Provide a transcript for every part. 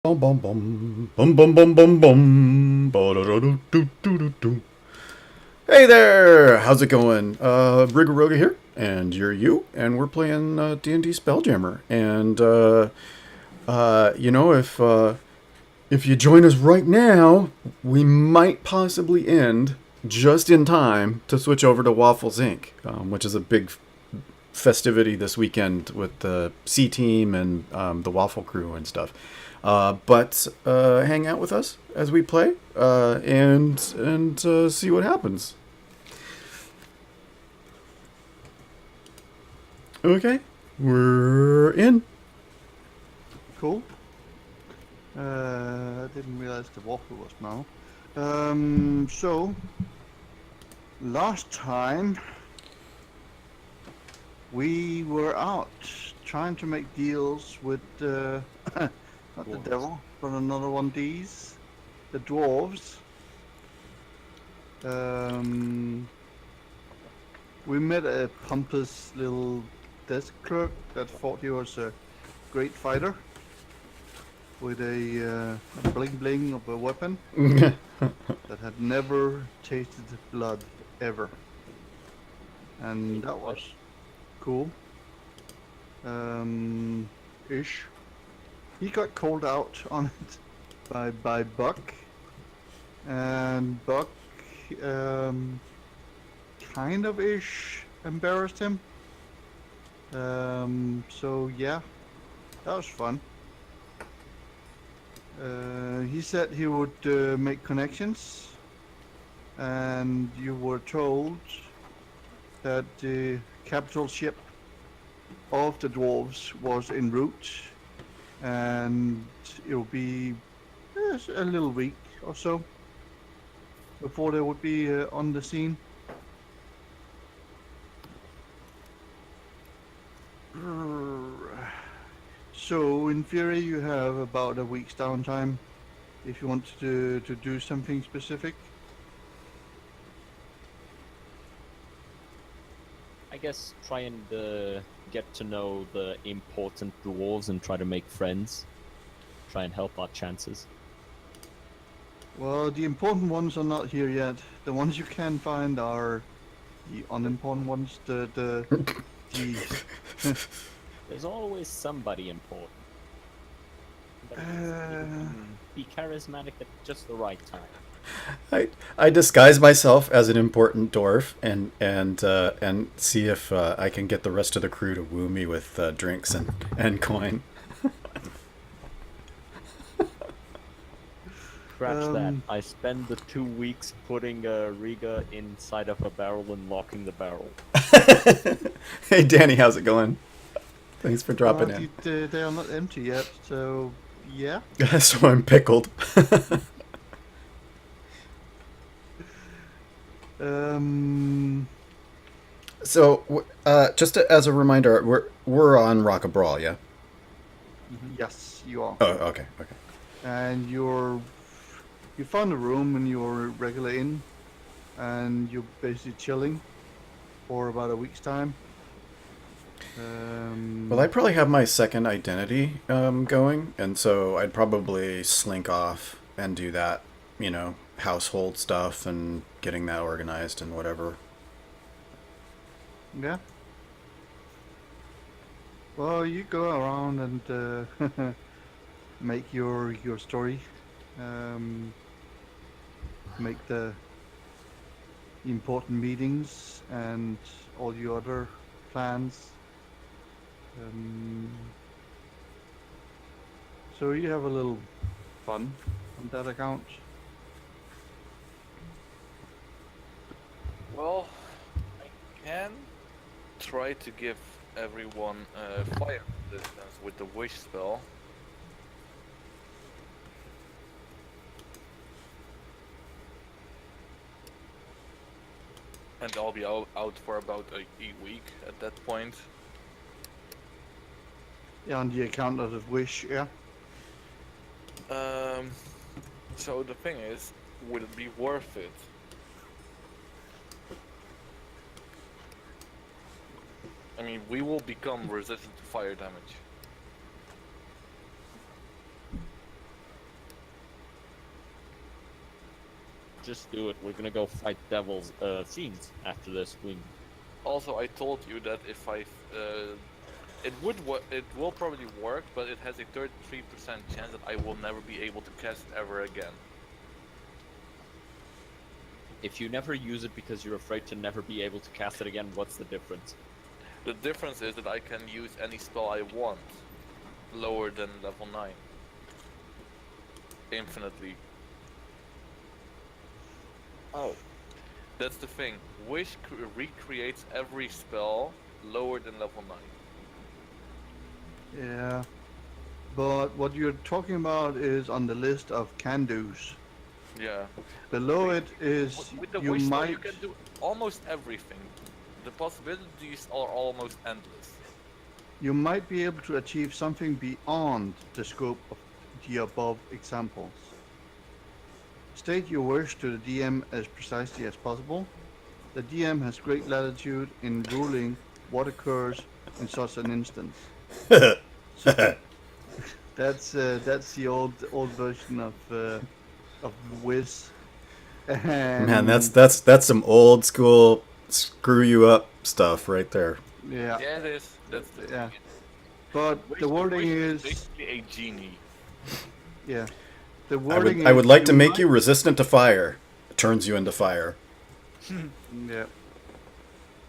Bum bum bum bum bum bum bum bum. Ba-da-da-do-do-do-do-do. Hey there, how's it going? Rigaroga here, and you're you, and we're playing D&D Spelljammer. And if you join us right now, we might possibly end just in time to switch over to Waffles Inc., which is a big festivity this weekend with the C Team and the Waffle Crew and stuff. But hang out with us as we play and see what happens. Okay, we're in. Cool. I didn't realize the waffle was now. So last time we were out trying to make deals with not the Dwarves. devil, but another one of these, the dwarves. We met a pompous little desk clerk that thought he was a great fighter with a bling bling of a weapon that had never tasted blood ever, and that was cool. Ish. He got called out on it by Buck, and Buck kind of ish embarrassed him. So yeah, that was fun. He said he would make connections, and you were told that the capital ship of the dwarves was en route, and it will be a little week or so before they would be on the scene. So in theory, you have about a week's downtime if you want to do something specific. I guess try and get to know the important dwarves and try to make friends. Try and help our chances. Well, the important ones are not here yet. The ones you can find are the unimportant ones. The There's always somebody important. Somebody who can be charismatic at just the right time. I disguise myself as an important dwarf and see if I can get the rest of the crew to woo me with drinks and coin. Scratch that. I spend the 2 weeks putting Riga inside of a barrel and locking the barrel. Hey Danny, how's it going? Thanks for dropping in. They are not empty yet, so yeah. So I'm pickled. So just as a reminder, we're on Rock a Brawl, yeah. Yes, you are. Oh, okay. And you found a room in your regular inn, and you're basically chilling for about a week's time. Well, I probably have my second identity going, and so I'd probably slink off and do that, household stuff and getting that organized and whatever. Yeah. Well, you go around and make your story, make the important meetings and all your other plans. So you have a little fun on that account. Well, I can try to give everyone fire resistance with the wish spell. And I'll be out for about a week at that point. Yeah, on the account of the wish, yeah. So the thing is, would it be worth it? I mean, we will become resistant to fire damage. Just do it. We're gonna go fight devils, fiends after this. Also, I told you that if it will probably work, but it has a 33% chance that I will never be able to cast it ever again. If you never use it because you're afraid to never be able to cast it again, what's the difference? The difference is that I can use any spell I want, lower than level 9. Infinitely. Oh. That's the thing. Wish recreates every spell lower than level 9. Yeah. But what you're talking about is on the list of can-dos. Yeah. Below it is With the you wish spell, might you can do almost everything. The possibilities are almost endless. be able to achieve something beyond the scope of the above examples. State your wish to the DM as precisely as possible. The DM has great latitude in ruling what occurs in such an instance. So that's the old version of Wiz. And Man, that's some old school screw you up stuff right there. yeah, Yeah, it is. That's the yeah. thing. But Wish, the wording wish is basically a genie. yeah. The I wording would I would is like to make might- you resistant to fire. It turns you into fire. Yeah.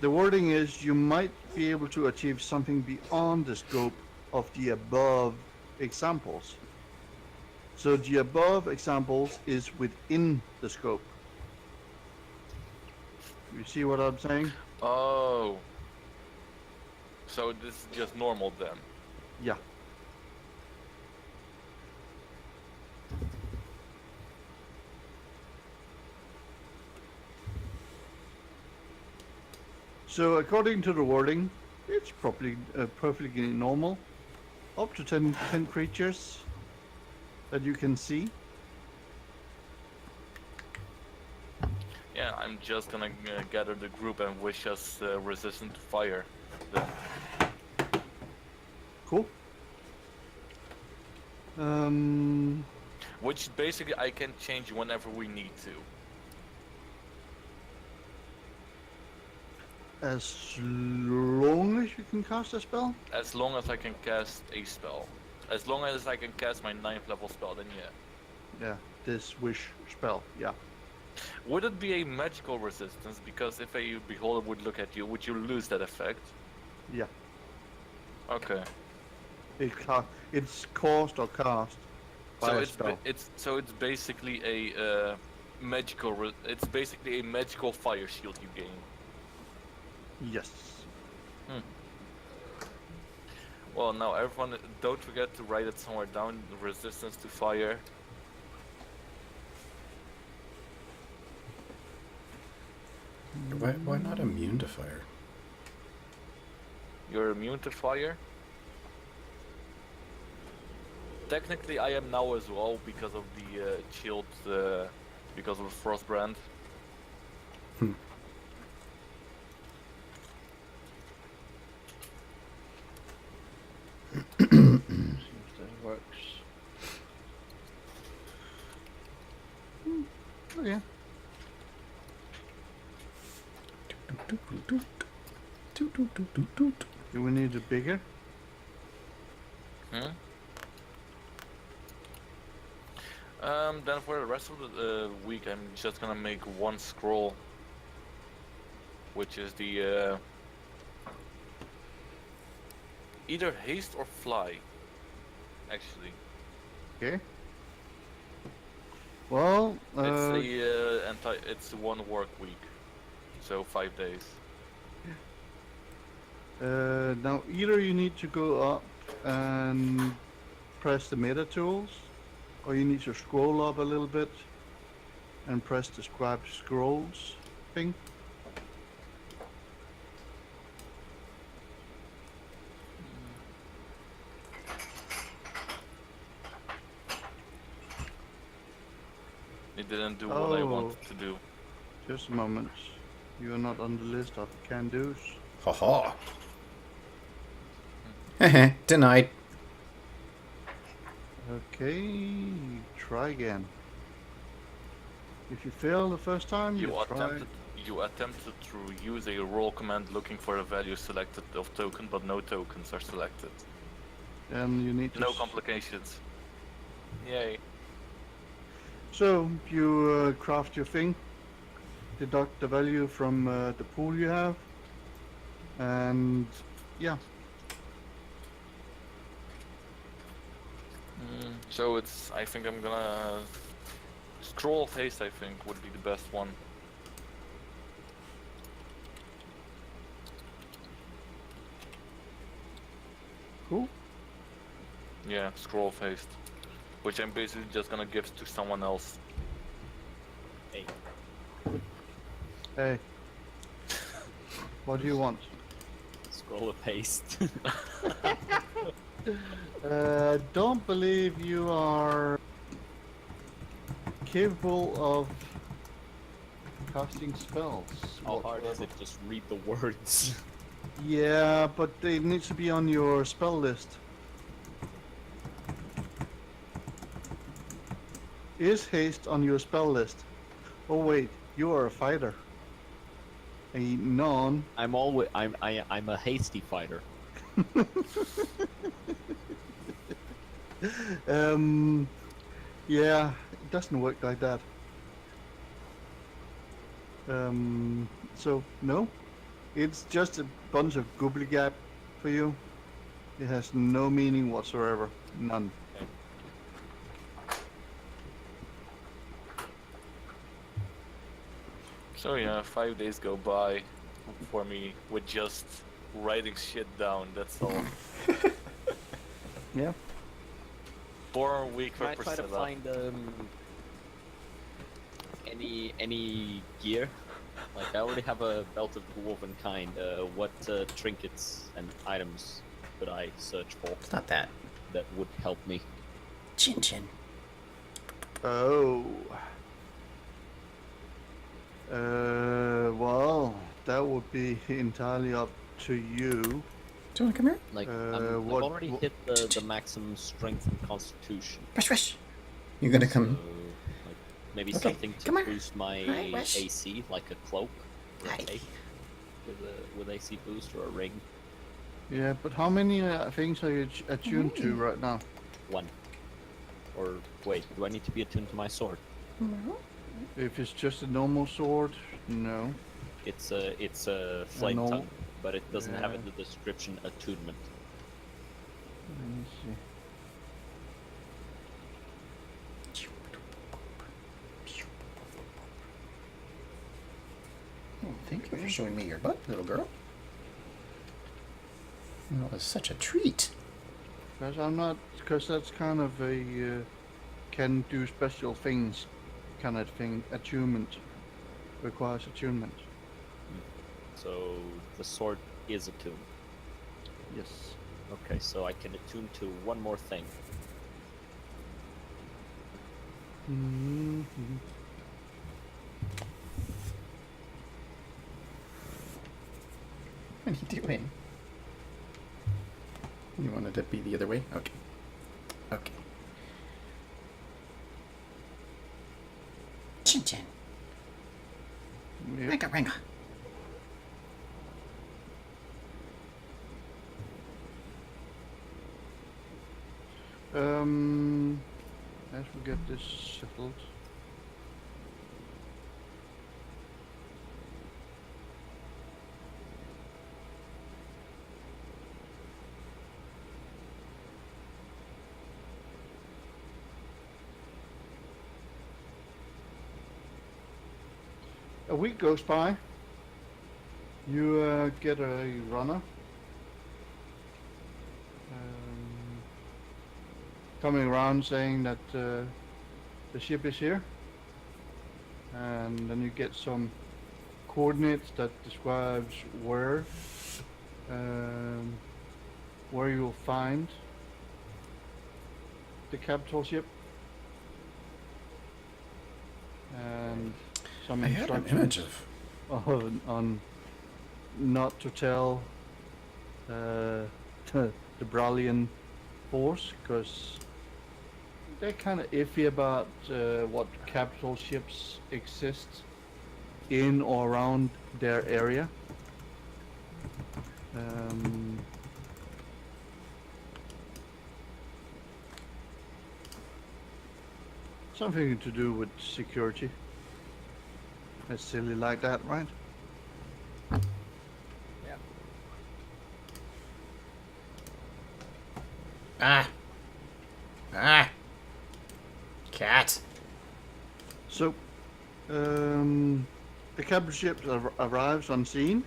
The wording is you might be able to achieve something beyond the scope of the above examples. So the above examples is within the scope. You see what I'm saying? Oh. So this is just normal then. Yeah. So according to the wording, it's probably perfectly normal. Up to 10 creatures that you can see. Yeah, I'm just gonna gather the group and wish us resistant to fire. Then. Cool. Which basically I can change whenever we need to. As long as you can cast a spell? As long as I can cast a spell. As long as I can cast my 9th level spell, then yeah. Yeah, this wish spell, yeah. Would it be a magical resistance? Because if a beholder would look at you, would you lose that effect? Yeah. Okay. It's caused or cast by So a it's spell. it's basically a magical. It's basically a magical fire shield you gain. Yes. Well, now everyone, don't forget to write it somewhere down. The resistance to fire. Why not immune to fire? You're immune to fire. Technically, I am now as well because of the shield, because of the frost brand. See if that works. Oh yeah. Do we need it bigger? Hmm? Then for the rest of the week, I'm just gonna make one scroll, which is the either haste or fly. Actually, Okay. Well, it's one work week, so 5 days. now either you need to go up and press the meta tools, or you need to scroll up a little bit and press the scribe scrolls thing. It didn't do what I Oh. wanted to do. Just a moment. You are not on the list of can-dos. Haha. Heh, denied. Okay, try again. If you fail the first time, you try. You attempted to use a roll command looking for a value selected of token, but no tokens are selected. Then you need to. No complications. Yay. So you craft your thing, deduct the value from the pool you have, and yeah. So I think I'm gonna scroll of haste. I think would be the best one. Cool. Yeah, scroll of haste, which I'm basically just gonna give to someone else. Hey, Hey. What do you want? scroll of haste. Don't believe you are capable of casting spells. How hard is whatsoever. it? Just read the words. Yeah, but it needs to be on your spell list. Is haste on your spell list? Oh wait, you are a fighter. A non. I'm a hasty fighter. Yeah, it doesn't work like that. So no, it's just a bunch of gobbledygook for you. It has no meaning whatsoever. None. So yeah, 5 days go by for me with just writing shit down. That's all. Yeah. 4 week Can I per try to setup. find any gear? Like I already have a belt of dwarven kind. What trinkets and items could I search for It's not that. that would help me? Chin chin. Oh. Well, that would be entirely up to you. Do you want to come here? Like Uh, I've what- already what- hit the maximum strength and constitution. Rush, rush. You're gonna So, come. like, maybe Okay, something to come on. boost my Hi, Rush. AC, like a cloak or a Hi. cape with AC boost or a ring. Yeah, but how many things are you attuned to right now? One. Or wait, do I need to be attuned to my sword? If it's just a normal sword, no. It's a flame normal- tongue, but it doesn't have Yeah. in the description attunement. Let me see. Oh, thank you for showing me your butt, little girl. That was such a treat. Because I'm not, because that's kind of a can do special things kind of thing. Attunement requires attunement. So the sword is attuned. Yes. Okay, so I can attune to one more thing. Mm-hmm. What are you doing? You wanted to be the other way? Okay. Okay. Chin chin. Yep. Ringa ringa. As we get this settled. A week goes by. You get a runner. Coming around saying that the ship is here. And then you get some coordinates that describes where you'll find the capital ship. And some I had an image of. on not to tell the Brallian force, because they're kind of iffy about what capital ships exist in or around their area. Something to do with security. It's silly like that, right? Yeah. Cat. So, the capital ship arrives on scene.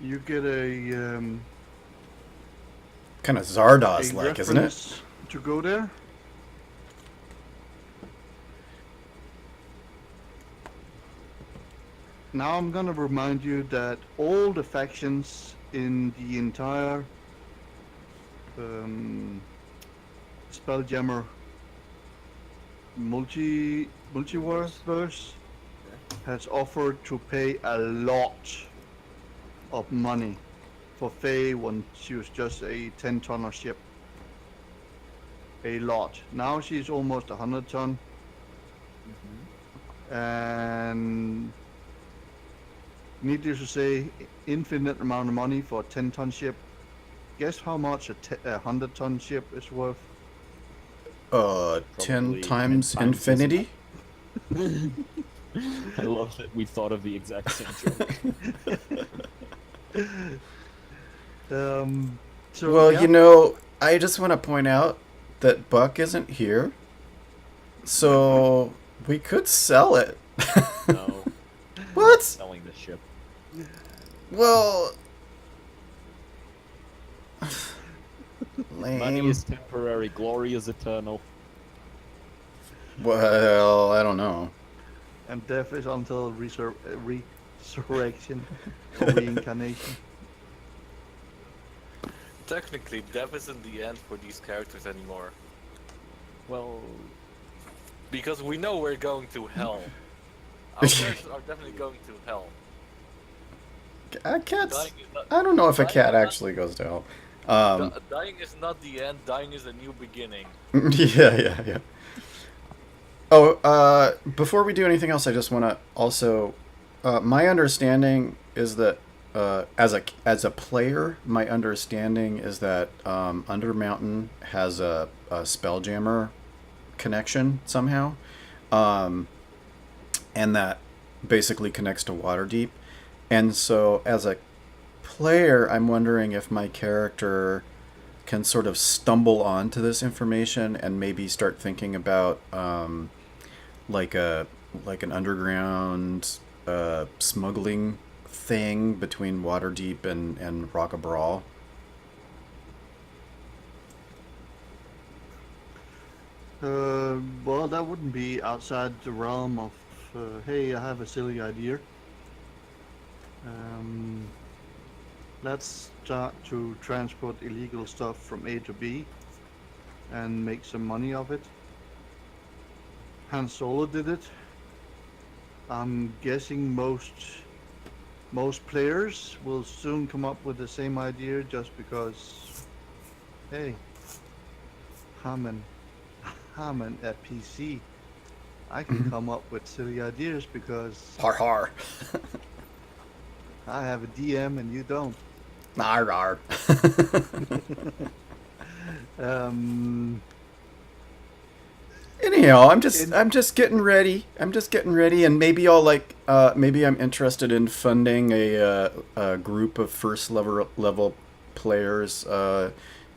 You get a Kind of Zardoz-like, isn't it? reference to go there. Now I'm gonna remind you that all the factions in the entire Spelljammer multiverse has offered to pay a lot of money for Faye when she was just a 10-tonner ship. A lot. Now she's almost 100-ton. And needless to say, infinite amount of money for a 10-ton ship. Guess how much a 100-ton ship is worth? 10 Probably times 10 times infinity? I love that we thought of the exact same joke. So Well, yeah, you know, I just want to point out that Buck isn't here. So we could sell it. No. What? Selling the ship. Well, Money lame. is temporary, glory is eternal. Well, I don't know. and death is until resurrection or reincarnation. Technically, death isn't the end for these characters anymore. Well, Because we know we're going to hell. Our characters are definitely going to hell. Cats. Dying is not, I don't know if a dying cat is not- actually goes to hell. dying is not the end, dying is a new beginning. Yeah. Oh, before we do anything else, I just want to also, my understanding is that, as a player, my understanding is that Undermountain has a Spelljammer connection somehow, and that basically connects to Waterdeep. And so, as a player, I'm wondering if my character can sort of stumble onto this information and maybe start thinking about like an underground smuggling thing between Waterdeep and Rock a Brawl. Well, that wouldn't be outside the realm of, hey, I have a silly idea. Let's start to transport illegal stuff from A to B and make some money of it. Han Solo did it. I'm guessing most players will soon come up with the same idea just because, hey, I'm an PC. I can come up with silly ideas because Har har. I have a DM and you don't. Nar nar. Anyhow, I'm just getting ready. And maybe I'll maybe I'm interested in funding a group of first level players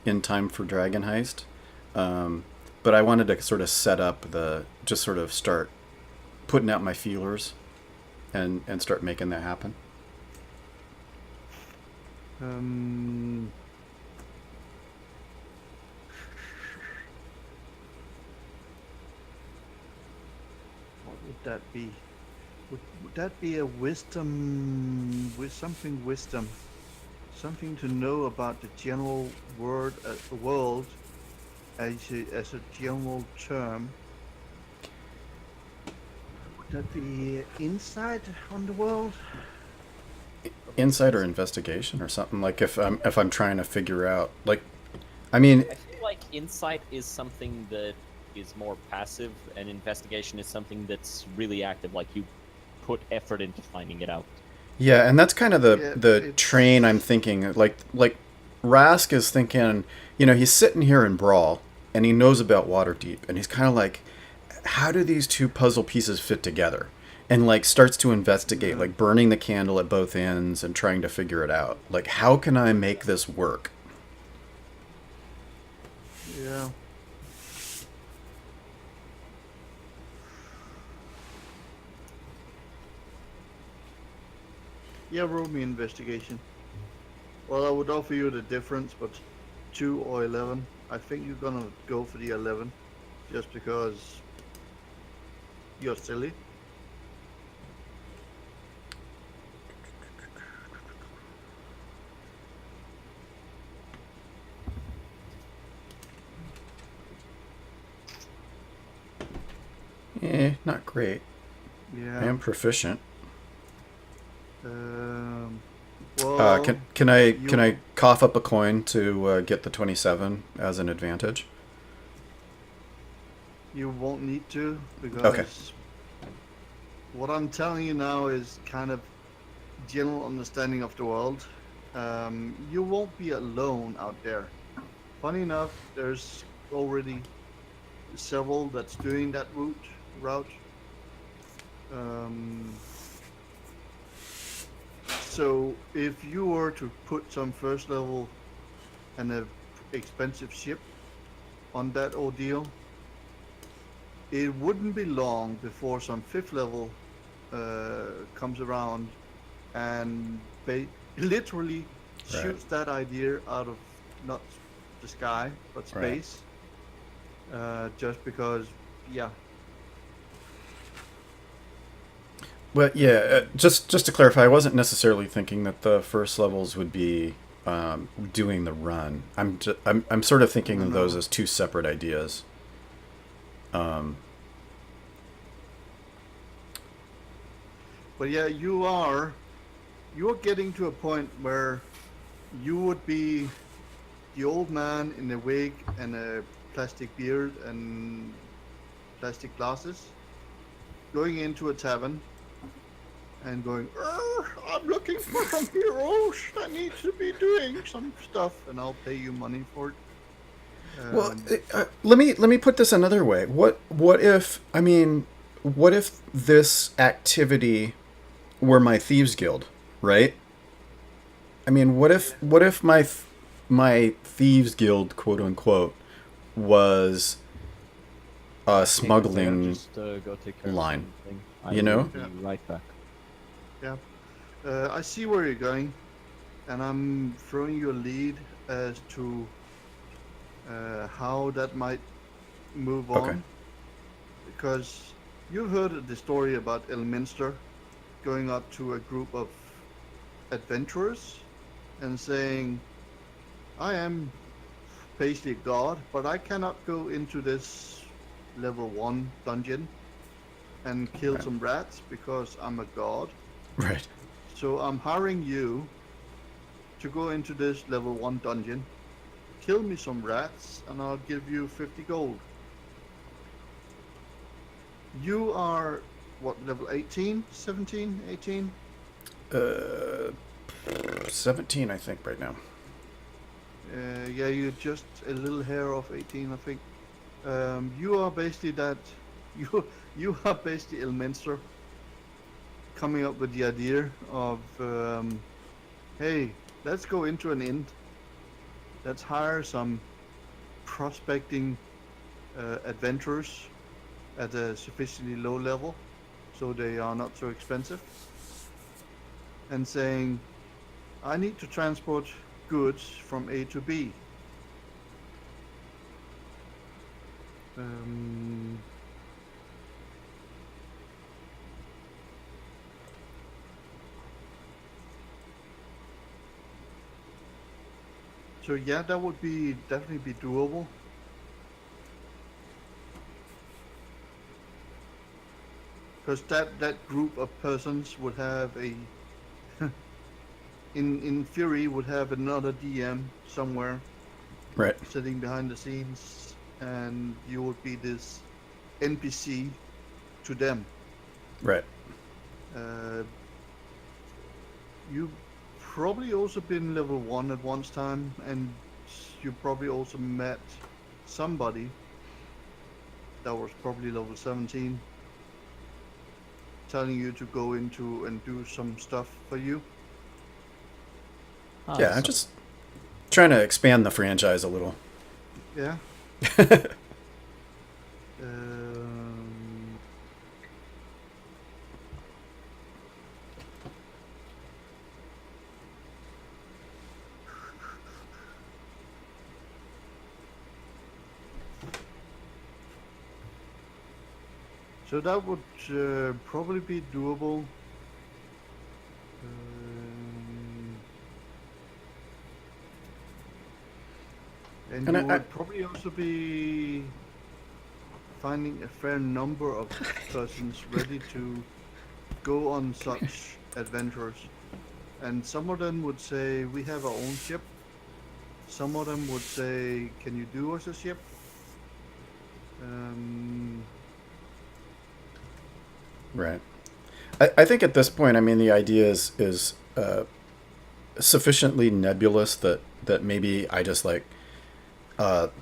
in time for Dragon Heist. But I wanted to sort of set up just sort of start putting out my feelers and start making that happen. What would that be? Would that be a wisdom, with something wisdom, something to know about the general world as a general term? Would that be insight on the world? Insight or investigation or something, like if I'm trying to figure out, like, I mean, I feel like insight is something that is more passive, and investigation is something that's really active. Like you put effort into finding it out. Yeah, and that's kind of the Yeah, the train I'm it's thinking. Like Rask is thinking, he's sitting here in Brawl, and he knows about Waterdeep, and he's kind of like, how do these two puzzle pieces fit together? And like starts to investigate, yeah, like burning the candle at both ends and trying to figure it out. Like, how can I make this work? yeah. Yeah, roll me investigation. Well, I would offer you the difference, but 2 or 11. I think you're gonna go for the 11, just because you're silly. Not great. I Yeah. am proficient. Um. Can Well, can I can I you cough up a coin to get the 27 as an advantage? you won't need to, Okay. because what I'm telling you now is kind of general understanding of the world. You won't be alone out there. Funny enough, there's already several that's doing that route. Um, so if you were to put some first level and a expensive ship on that ordeal, it wouldn't be long before some fifth level comes around and literally Right. shoots that idea out of not the sky but Right. space, just because, yeah. Well, yeah. Just to clarify, I wasn't necessarily thinking that the first levels would be doing the run. I'm sort of thinking No, of those no. as two separate ideas. Um, But yeah, you're getting to a point where you would be the old man in a wig and a plastic beard and plastic glasses, going into a tavern and going, I'm looking for some heroes that need to be doing some stuff, and I'll pay you money for it. well, Um, let me put this another way. What if this activity were my thieves guild, right? I mean, what if my thieves guild, quote unquote, was a Okay, I'll smuggling just go take care of line, something. I you will know? be yeah, right back. yeah. I see where you're going, and I'm throwing you a lead as to how that might move Okay. on, because you've heard the story about Elminster going up to a group of adventurers and saying, I am basically a god, but I cannot go into this level 1 dungeon and kill Right. some rats because I'm a god. Right. So I'm hiring you to go into this level 1 dungeon, kill me some rats, and I'll give you 50 gold. You are, what, level 18, 17, 18? Uh, 17, I think, right now. Yeah, you're just a little hair off 18, I think. You are basically that. You you are basically Elminster coming up with the idea of, hey, let's go into an inn. Let's hire some prospecting adventurers at a sufficiently low level, so they are not so expensive. And saying, I need to transport goods from A to B. Um, so yeah, that would be definitely be doable. Because that group of persons would have a, in theory, would have another DM somewhere Right. sitting behind the scenes, and you would be this NPC to them. Right. You probably also been level 1 at once time, and you probably also met somebody that was probably level 17 telling you to go into and do some stuff for you. Yeah, I'm just trying to expand the franchise a little. Yeah. Um, so that would probably be doable. And And you I- would probably also be finding a fair number of persons ready to go on such adventures. And some of them would say, we have our own ship. Some of them would say, can you do us a ship? Right. I think at this point, I mean, the idea is sufficiently nebulous that maybe I just like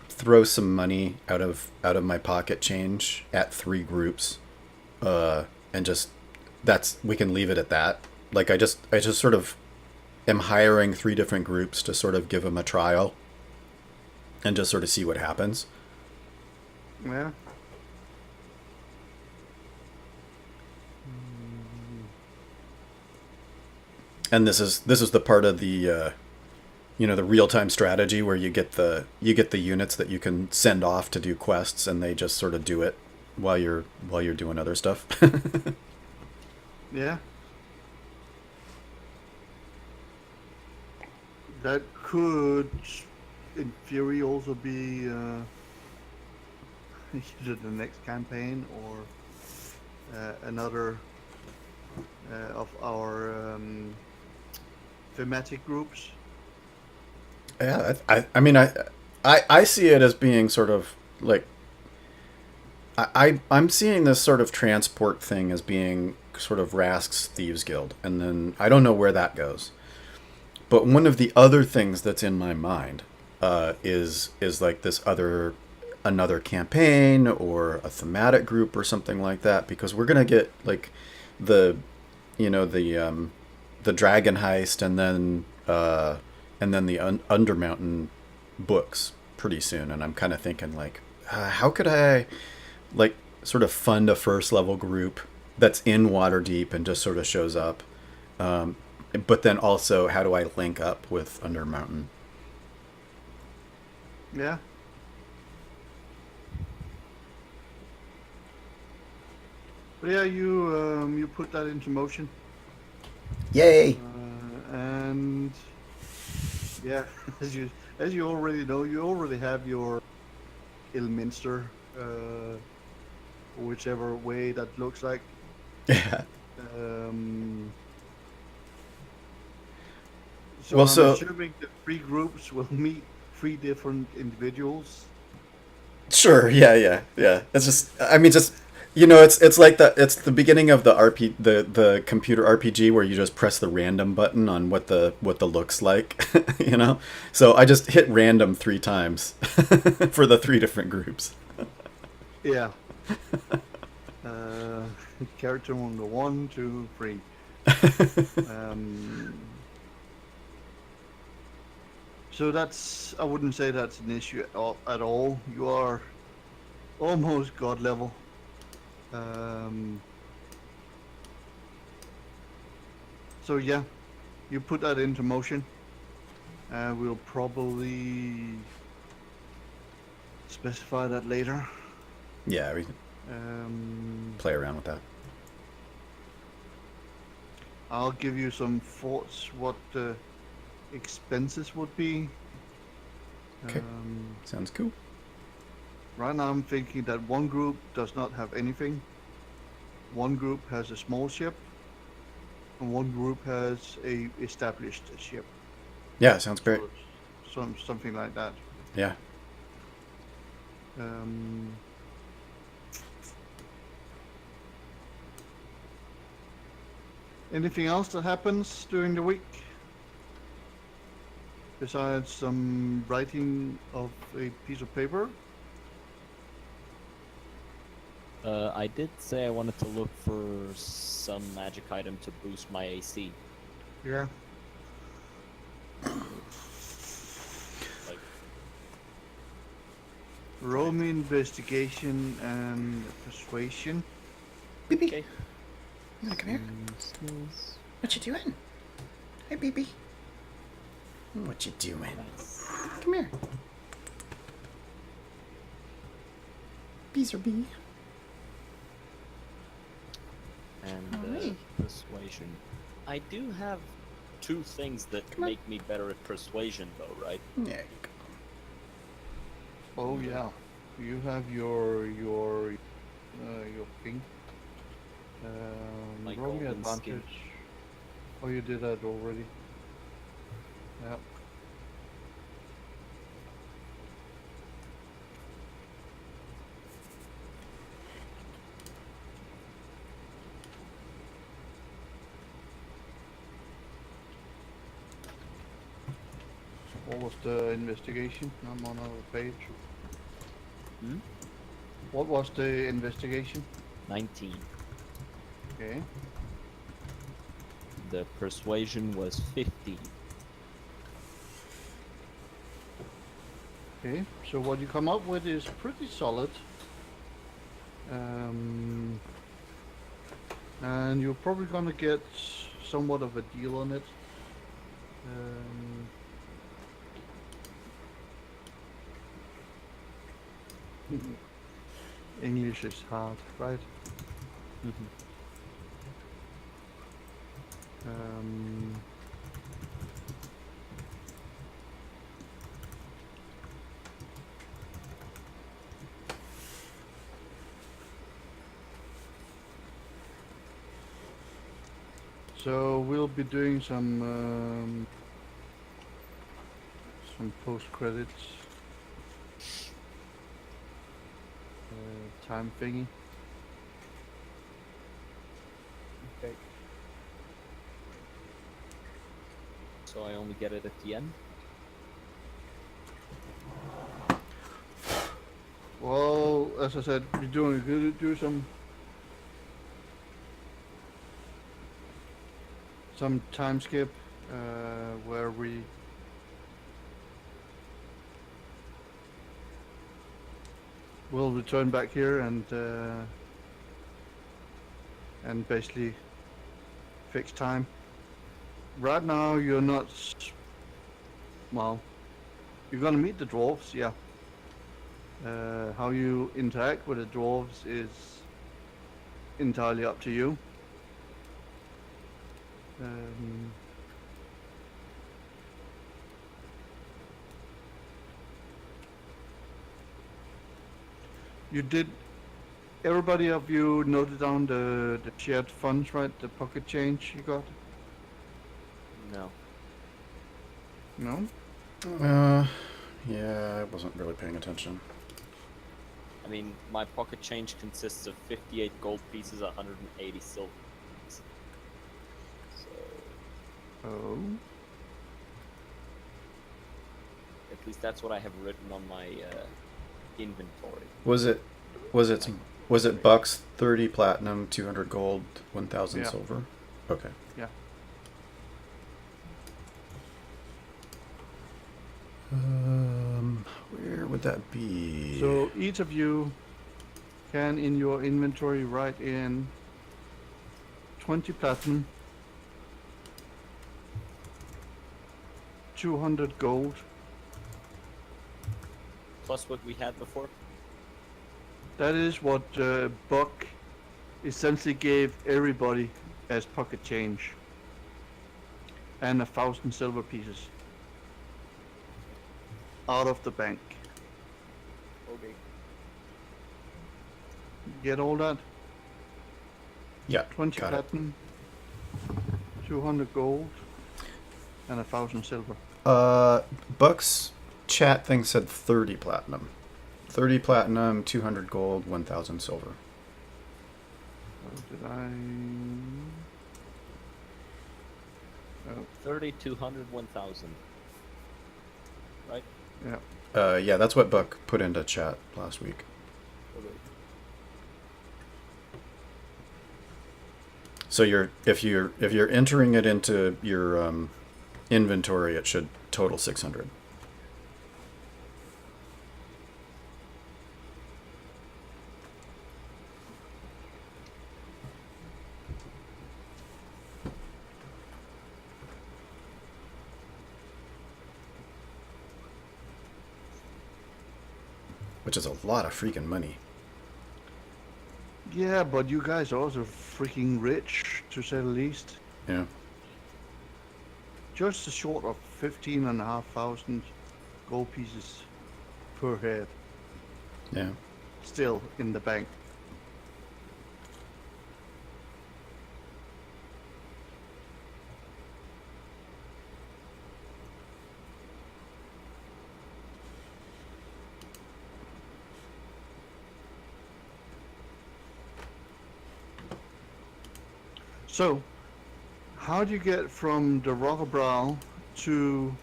throw some money out of my pocket change at 3 groups, and just we can leave it at that. Like I just sort of am hiring 3 different groups to sort of give them a trial, and just sort of see what happens. Yeah. And this is the part of the the real time strategy where you get the units that you can send off to do quests, and they just sort of do it while you're doing other stuff. Yeah. That could, in theory, also be either the next campaign or another of our thematic groups. Yeah, I mean, I see it as being sort of like I'm seeing this sort of transport thing as being sort of Rask's Thieves Guild, and then I don't know where that goes. But one of the other things that's in my mind is like this another campaign or a thematic group or something like that, because we're gonna get like the the dragon heist, and then the Undermountain books pretty soon, and I'm kind of thinking like, how could I like sort of fund a first level group that's in Waterdeep and just sort of shows up, but then also how do I link up with Undermountain? Yeah. But yeah, you put that into motion, Yay! and yeah, as you already know, you already have your Ilminster, whichever way that looks like. Yeah. Um, so Well, I'm so assuming the 3 groups will meet 3 different individuals. sure, yeah. It's just, I mean, just it's like it's the beginning of the computer RPG where you just press the random button on what the looks like, So I just hit random 3 times for the 3 different groups. Yeah. Character number 1, 2, 3. So that's, I wouldn't say that's an issue at all. You are almost god level. So yeah, you put that into motion. We'll probably specify that later. Yeah, we can play around with that. I'll give you some thoughts what the expenses would be. Okay. Sounds cool. Right now I'm thinking that one group does not have anything. One group has a small ship, and one group has a established ship. Yeah, sounds great. So, something like that. Yeah. Anything else that happens during the week? Besides some writing of a piece of paper? I did say I wanted to look for some magic item to boost my AC. Yeah. Like, Roll me investigation and persuasion. BB, okay. you wanna come here? Skills. What you doing? Hey, BB. What you doing? Nice. Come here. Bees or bee. And Alright. persuasion. I do have 2 things that Come on. make me better at persuasion, though, right? Yeah, you go. Oh yeah. You have your thing. My Roll me golden advantage. skin. Oh, you did that already. Yeah. What was the investigation? I'm on another page. Hmm? What was the investigation? 19. Okay. The persuasion was 50. Okay. So what you come up with is pretty solid. And you're probably gonna get somewhat of a deal on it. English is hard, right? Um, so we'll be doing some post credits time thingy. Okay. So I only get it at the end? Well, as I said, we're doing do some time skip where we will return back here and basically fix time. Right now, you're not. Well, you're gonna meet the dwarves, yeah. How you interact with the dwarves is entirely up to you. You did. Everybody of you noted down the shared funds, right? The pocket change you got? No. No? Yeah, I wasn't really paying attention. I mean, my pocket change consists of 58 gold pieces, 180 silver pieces. So, Oh. at least that's what I have written on my inventory. Was it bucks, 30 platinum, 200 gold, 1,000 Yeah. silver? Okay. Yeah. Where would that be? So each of you can in your inventory write in 20 platinum, 200 gold. Plus what we had before? That is what Buck essentially gave everybody as pocket change. And 1,000 silver pieces. Out of the bank. Okay. Get all that? Yeah, 20 got it. platinum, 200 gold, and 1,000 silver. Bucks chat thing said 30 platinum. 30 platinum, 200 gold, 1,000 silver. Did I? Oh, 30, 200, 1,000. Right? yeah. Yeah, that's what Buck put into chat last week. Okay. So if you're entering it into your inventory, it should total 600. Which is a lot of freaking money. Yeah, but you guys are also freaking rich, to say the least. Yeah. Just a short of 15,500 gold pieces per head. Yeah. Still in the bank. So, how do you get from the Rockabrow to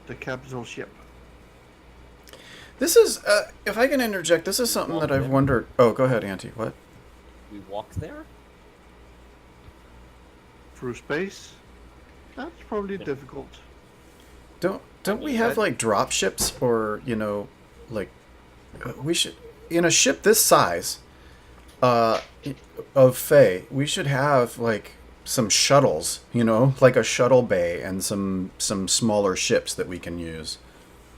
the capital ship? This is, if I can interject, this is something that I've wondered. Oh, go ahead, Auntie. What? We walk there? Through space? That's probably difficult. Don't we have like drop ships, or like we should, in a ship this size, of Fae, we should have like some shuttles, like a shuttle bay and some smaller ships that we can use.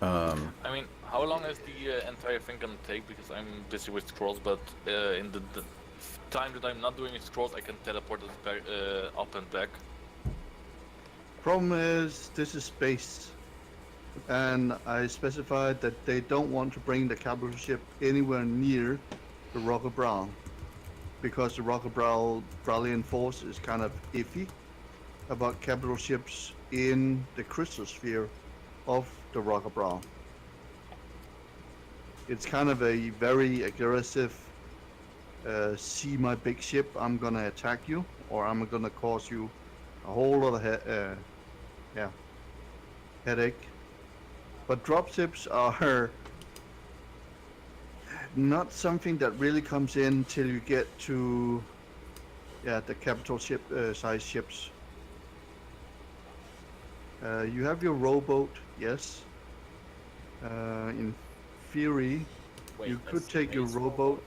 I mean, how long is the entire thing gonna take? Because I'm busy with scrolls, but in the time that I'm not doing scrolls, I can teleport us back, up and back. Problem is, this is space. And I specified that they don't want to bring the capital ship anywhere near the Rockabrow. Because the Rockabrowian force is kind of iffy about capital ships in the crystal sphere of the Rockabrow. It's kind of a very aggressive, see my big ship, I'm gonna attack you, or I'm gonna cause you a whole lot of headache. But dropships are not something that really comes in till you get to the capital ship size ships. You have your rowboat, yes. In theory, Wait, you could that's take your base rowboat.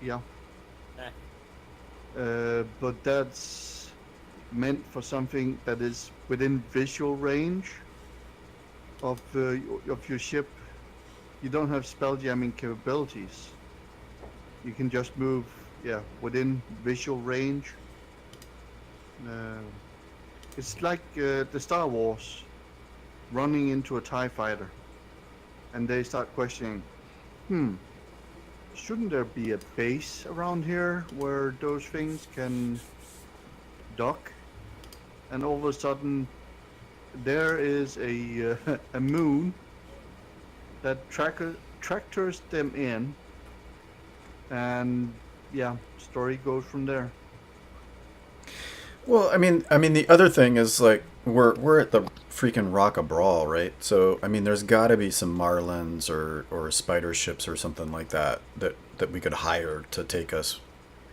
Yeah. But that's meant for something that is within visual range of your ship. You don't have spelljamming capabilities. You can just move, within visual range. It's like the Star Wars running into a TIE fighter, and they start questioning, shouldn't there be a base around here where those things can dock? And all of a sudden, there is a a moon that tractors them in, and story goes from there. Well, I mean, the other thing is like we're at the freaking Rock of Brawl, right? So I mean, there's got to be some Marlins or spider ships or something like that we could hire to take us,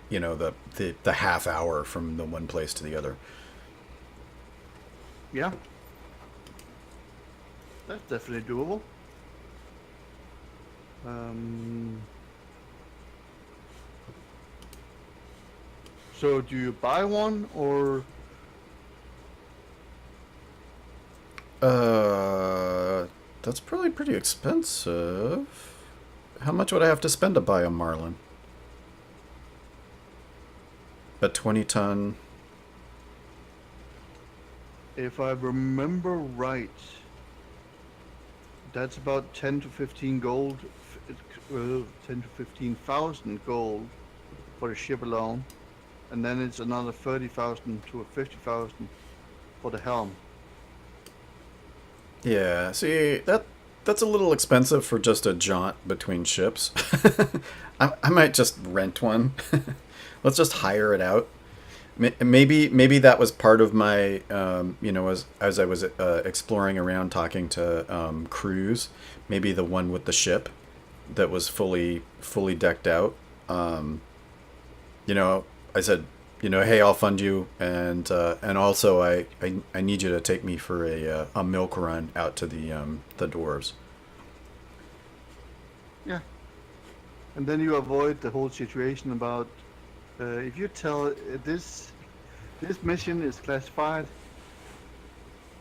the half hour from the one place to the other. Yeah, that's definitely doable. So do you buy one, or That's probably pretty expensive. How much would I have to spend to buy a Marlin? A 20-ton. if I remember right, that's about 10 to 15 gold, 10 to 15,000 gold for the ship alone, and then it's another 30,000 to 50,000 for the helm. Yeah, see, that's a little expensive for just a jaunt between ships. I might just rent one. Let's just hire it out. Maybe that was part of my, as I was exploring around talking to crews. Maybe the one with the ship that was fully decked out. I said, hey, I'll fund you, and also I need you to take me for a milk run out to the dwarves. Yeah. And then you avoid the whole situation about if you tell this mission is classified,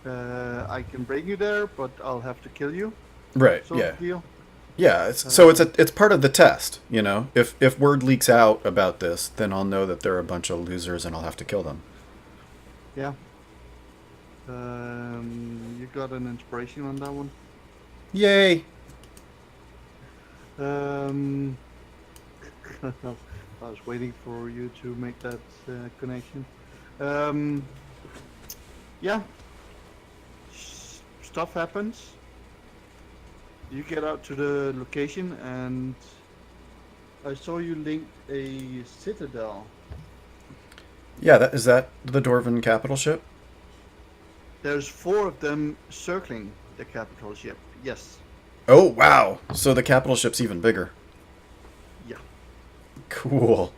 I can bring you there, but I'll have to kill you. Right. Sort Yeah. of deal. Yeah. So it's part of the test. If word leaks out about this, then I'll know that they're a bunch of losers, and I'll have to kill them. Yeah. You got an inspiration on that one? Yay! I was waiting for you to make that connection. Yeah. Stuff happens. You get out to the location, and I saw you link a citadel. Yeah. Is that the Dwarven capital ship? There's 4 of them circling the capital ship. Yes. Oh wow! So the capital ship's even bigger. Yeah. Cool.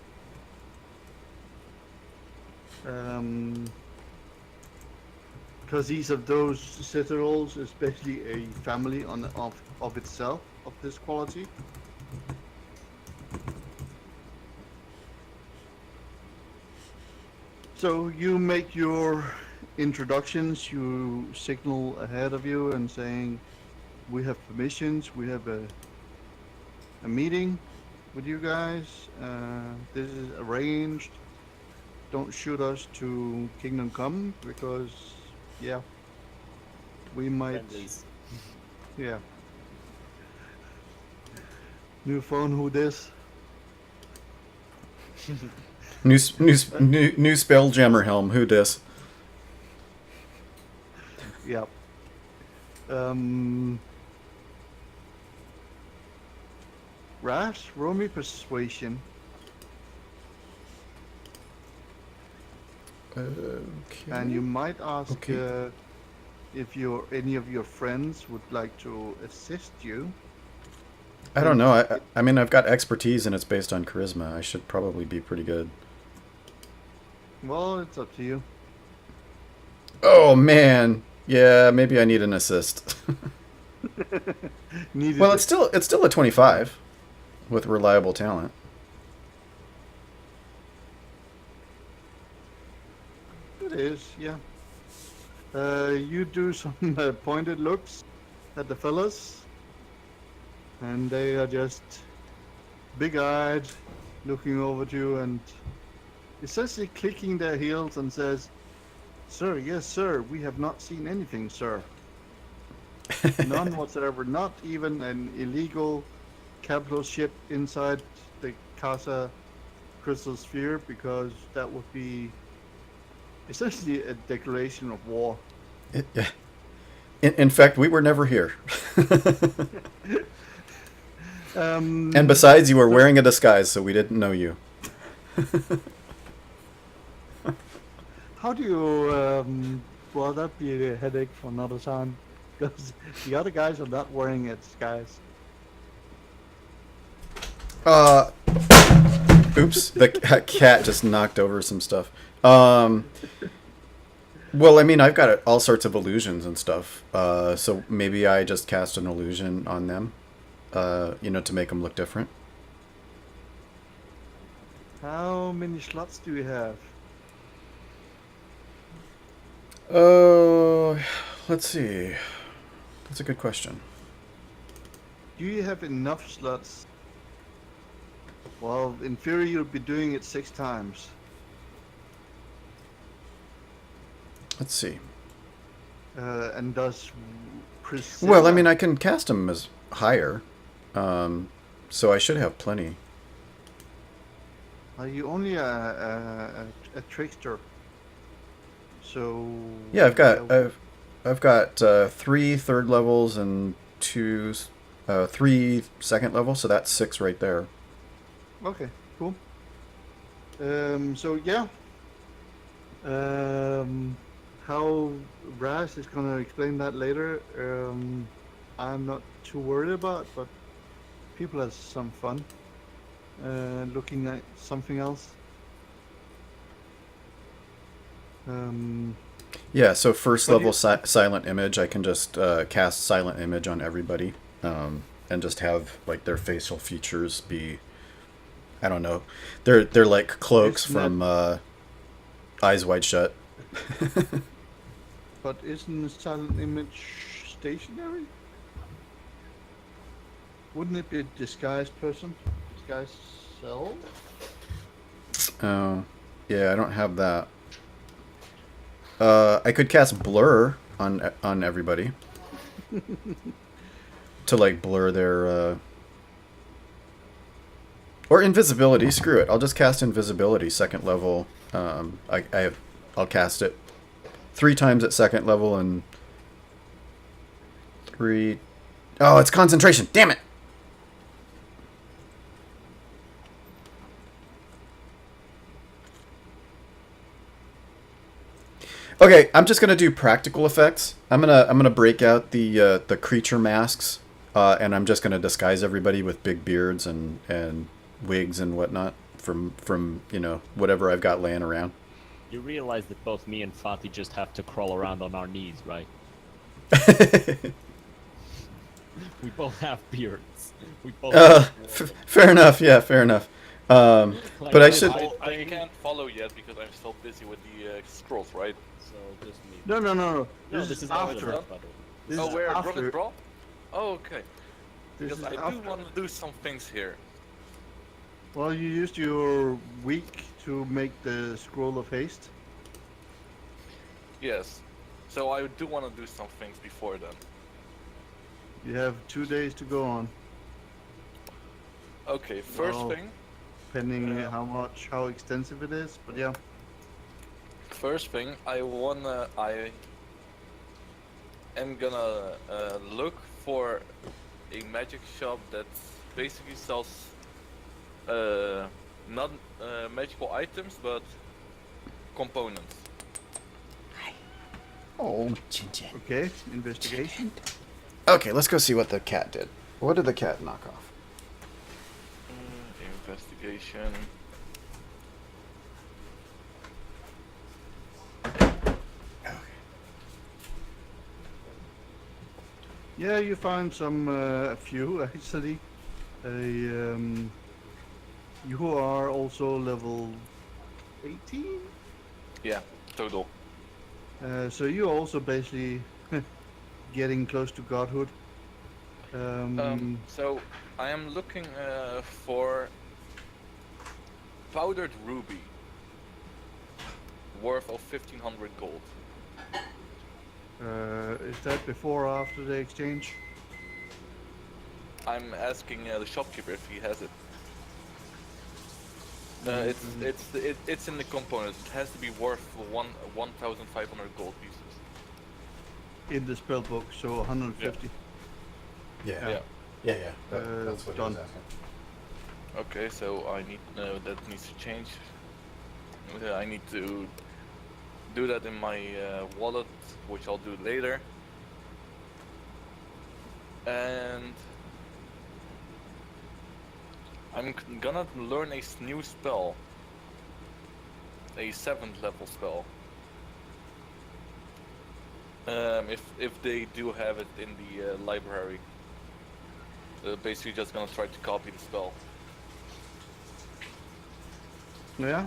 Because each of those citadels is basically a family of itself, of this quality. So you make your introductions, you signal ahead of you and saying, we have permissions, we have a meeting with you guys, this is arranged, don't shoot us to Kingdom Come, because, yeah, we might, Friendlies. yeah. New phone, who this? New Spelljammer helm. Who dis? Yep. Rash, roll me persuasion. Okay. And you might ask Okay. if any of your friends would like to assist you. I don't know. I mean, I've got expertise and it's based on charisma. I should probably be pretty good. Well, it's up to you. Oh man. Yeah, maybe I need an assist. Needed Well, it. it's still a 25 with reliable talent. It is, yeah. You do some pointed looks at the fellas, and they are just big-eyed, looking over to you, and essentially clicking their heels and says, "Sir, yes, sir, we have not seen anything, sir. None whatsoever, not even an illegal capital ship inside the Casa Crystal Sphere, because that would be essentially a declaration of war." Yeah. In fact, we were never here. And besides, you were wearing a disguise, so we didn't know you. How do you, well, that'd be a headache for another time, because the other guys are not wearing a disguise. Oops, the cat just knocked over some stuff. Well, I mean, I've got all sorts of illusions and stuff. So maybe I just cast an illusion on them, to make them look different. How many slots do you have? Oh, let's see. That's a good question. Do you have enough slots? Well, in theory, you'll be doing it 6 times. Let's see. And does Priscilla... Well, I mean, I can cast them as higher, so I should have plenty. Are you only a trickster? So... Yeah, I've got 3 third levels and 3 second level, so that's 6 right there. Okay, cool. So yeah. How Raz is gonna explain that later. I'm not too worried about, but people have some fun looking at something else. Um, Yeah, so first But level you- silent image, I can just cast silent image on everybody, and just have like their facial features be, I don't know, they're like cloaks Isn't that- from Eyes Wide Shut. but isn't silent image stationary? Wouldn't it be a disguised person? Disguised self? Oh, yeah, I don't have that. I could cast blur on everybody to like blur their or invisibility. Screw it. I'll just cast invisibility second level. I'll cast it 3 times at second level and 3. Oh, it's concentration. Damn it. Okay, I'm just gonna do practical effects. I'm gonna break out the creature masks, and I'm just gonna disguise everybody with big beards and wigs and whatnot from whatever I've got laying around. You realize that both me and Fatih just have to crawl around on our knees, right? We both have beards. We both. Fair enough. Yeah, fair enough. Like, But I should. I can't follow yet because I'm still busy with the scrolls, right? So just me. No. No, This is how it's after. done, by the way. This Oh, is we're after. Rocket Brawl? Oh, okay. This Because is I do after. want to do some things here. Well, you used your week to make the scroll of haste. Yes. So I do want to do some things before then. You have 2 days to go on, Okay, first Well, thing. depending Yeah. how extensive it is. But yeah, First thing, I am gonna look for a magic shop that basically sells not magical items but components. Oh, Chin Chin. okay. Investigation. Okay, let's go see what the cat did. What did the cat knock off? Investigation. Yeah, you find some a few actually. You are also level 18. Yeah, total. So you're also basically getting close to godhood. So I am looking for powdered ruby worth of 1500 gold. Is that before or after the exchange? I'm asking the shopkeeper if he has it. It's in the component. It has to be worth 1,500 gold pieces. In the spell book, so 150. Yeah. Yeah. that's what he was done. Okay, so I need that needs to change. I need to do that in my wallet, which I'll do later. And I'm gonna learn a new spell, a 7th level spell. If they do have it in the library, basically just gonna try to copy the spell. Yeah.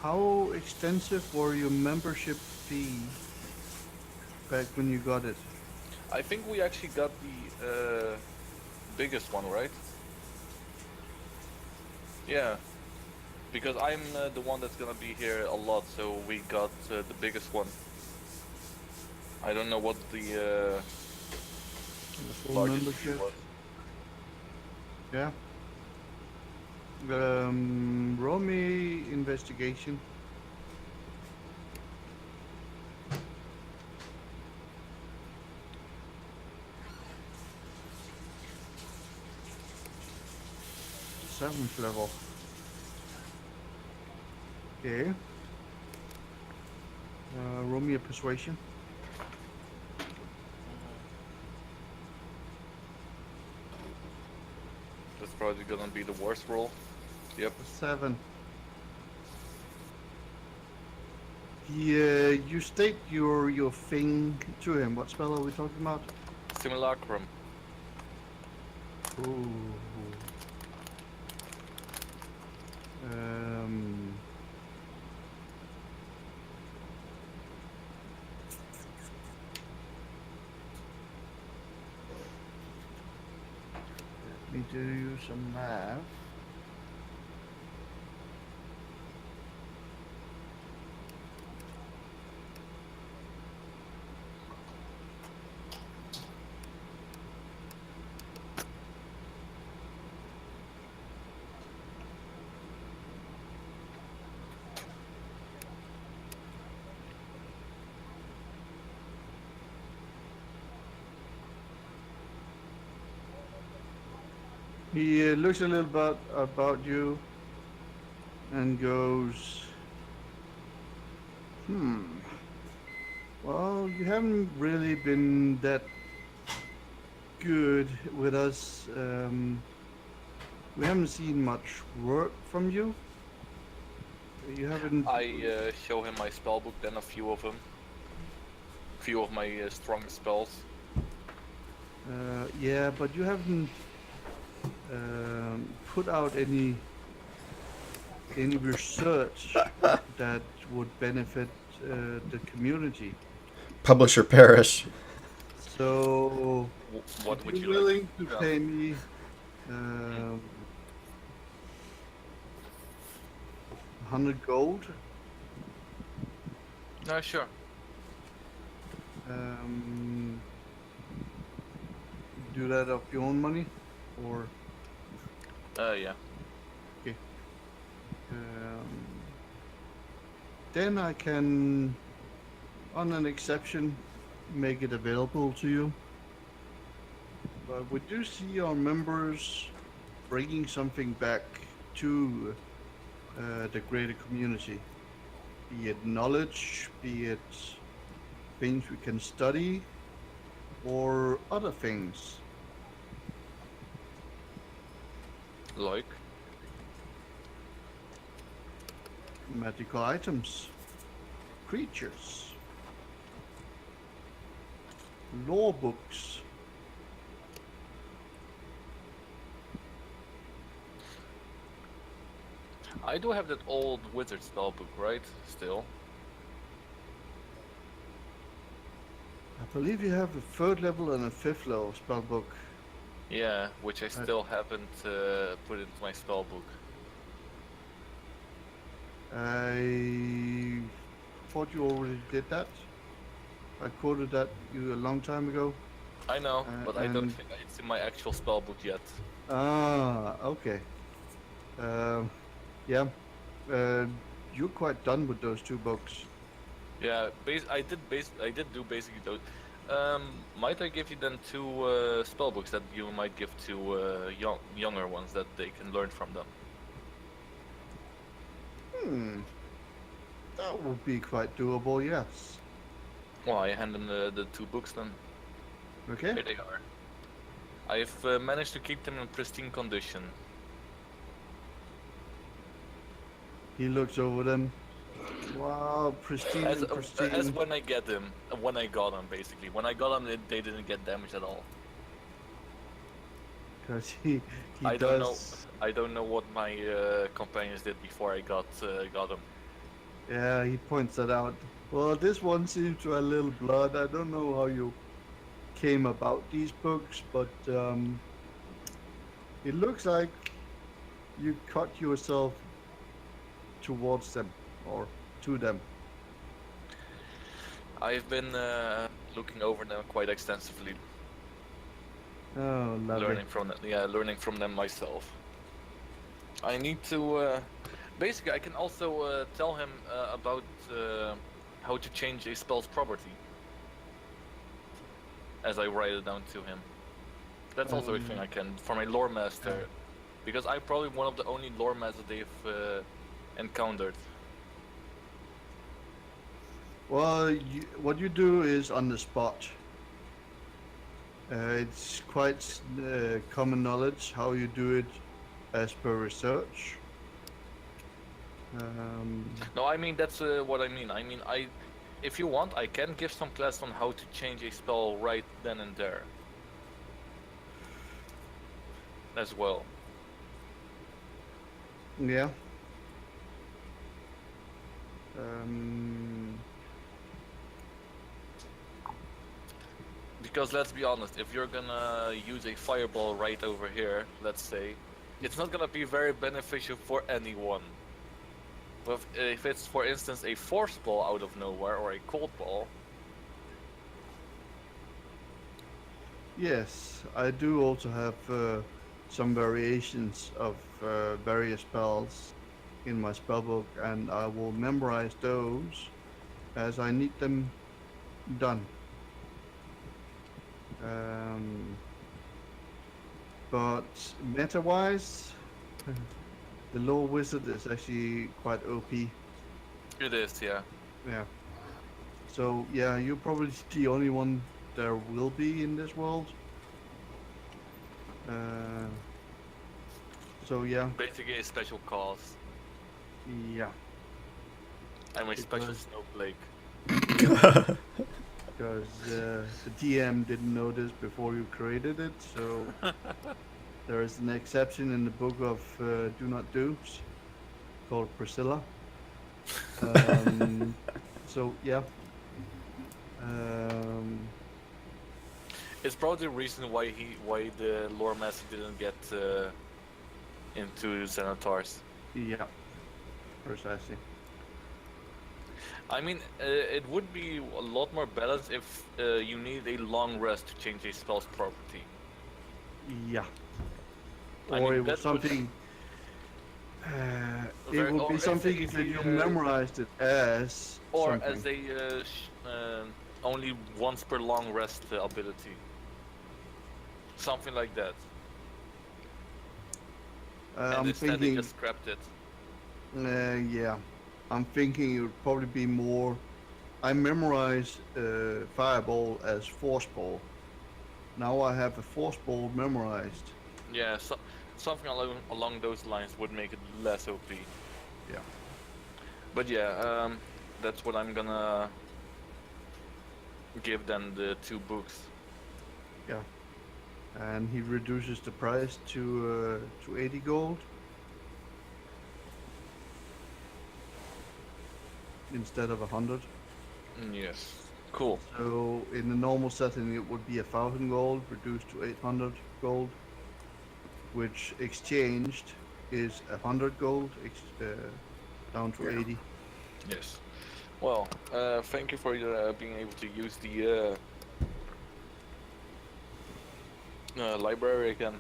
How extensive were your membership fee back when you got it? I think we actually got the biggest one, right? Yeah, because I'm the one that's gonna be here a lot, so we got the biggest one. I don't know what the The full largest fee membership? was. Yeah. Roll me investigation. 7th level. Okay. Roll me a persuasion. That's probably gonna be the worst roll. Yep. 7. Yeah, you state your thing to him. What spell are we talking about? Simulacrum. Ooh. Um. Let me do some math. He looks a little bit about you and goes, well, you haven't really been that good with us. We haven't seen much work from you. You haven't. I show him my spellbook, then a few of them. Few of my strongest spells. Yeah, but you haven't put out any research that would benefit the community. Publisher perish. So, What if would you're you willing like? to pay me 100 gold, No, sure. um, do that of your own money, or Yeah. okay. Then I can, on an exception, make it available to you. But we do see our members bringing something back to the greater community, be it knowledge, be it things we can study, or other things. Like? Magical items, creatures, lore books. I do have that old wizard spellbook, right? Still. I believe you have a 3rd level and a 5th level spellbook. Yeah, which I still haven't put into my spellbook. I thought you already did that. I quoted that you a long time ago. I know, but I don't and- think it's in my actual spellbook yet. Ah, okay. Yeah. You're quite done with those 2 books. Yeah, I did do basically those. Might I give you then 2 spellbooks that you might give to younger ones that they can learn from them? That would be quite doable, yes. Well, I hand them the 2 books then. Okay. Here they are. I've managed to keep them in pristine condition. He looks over them. Wow, pristine As and pristine. as when I get them, when I got them basically. When I got them, they didn't get damaged at all. Because he I does. don't know what my companions did before I got them. Yeah, he points that out. Well, this one seems to have a little blood. I don't know how you came about these books, but it looks like you cut yourself towards them or to them. I've been looking over them quite extensively, Oh, lovely. learning from them myself. I need to basically I can also tell him about how to change a spell's property as I write it down to him. That's also a thing I can for my lore master. Because I'm probably one of the only lore masters they've encountered. Well, what you do is on the spot. It's quite common knowledge how you do it as per research. No, I mean that's what I mean. I mean, if you want, I can give some class on how to change a spell right then and there. As well. Yeah. Because let's be honest, if you're gonna use a fireball right over here, let's say, it's not gonna be very beneficial for anyone. But if it's, for instance, a force ball out of nowhere or a cold ball. Yes, I do also have some variations of various spells in my spellbook, and I will memorize those as I need them done. But meta-wise, the lore wizard is actually quite OP. It is, yeah. Yeah. So yeah, you're probably the only one there will be in this world. So yeah, Basically a special cause. yeah, I'm a It special was- snowflake. because the DM didn't know this before you created it, so there is an exception in the book of Do Not Do's called Priscilla. So yeah. It's probably the reason why the lore master didn't get into Xenotars. Yeah, precisely. I mean, it would be a lot more balanced if you need a long rest to change a spell's property. Yeah. I Or mean, it was that would- something. It Very- would or be if something if that you, you uh, memorized it as. Or something. as a only once per long rest ability. Something like that. And I'm instead they thinking. just scrapped it. Yeah. I'm thinking it would probably be more. I memorize Fireball as Force Ball. Now I have a Force Ball memorized. Yeah, something along those lines would make it less OP. Yeah. But yeah, that's what I'm gonna give them the 2 books. Yeah. And he reduces the price to 80 gold. Instead of 100. Yes. Cool. So in the normal setting it would be 1,000 gold reduced to 800 gold, which exchanged is 100 gold down to 80. Yes. Well, thank you for being able to use the library again.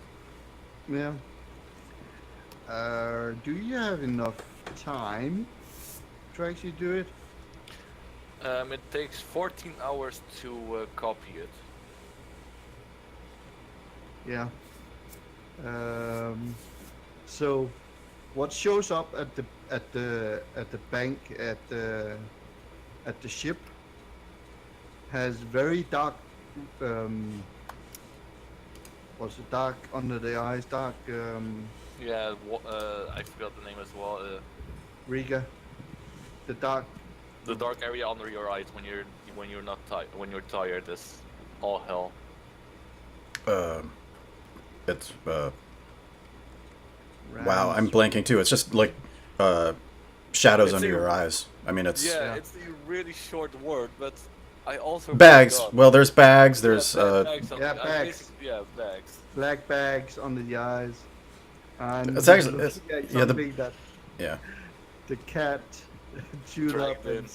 Yeah. Do you have enough time to actually do it? It takes 14 hours to copy it. Yeah. So, what shows up at the bank at the ship has very dark. What's it? Dark under the eyes. Dark. Yeah, I forgot the name as well. Riga. The dark. The dark area under your eyes when you're not when you're tired is all hell. It's wow, rounds. I'm blanking too. It's just like shadows It's under a- your eyes. I mean, it's Yeah, Yeah. it's a really short word, but I also bags. forgot. Well, there's bags. There's bags on yeah, the- bags. Yeah, bags. Black bags under the eyes. And It's actually- looking it's- at yeah, the- something that yeah. the cat chewed up Dragged and,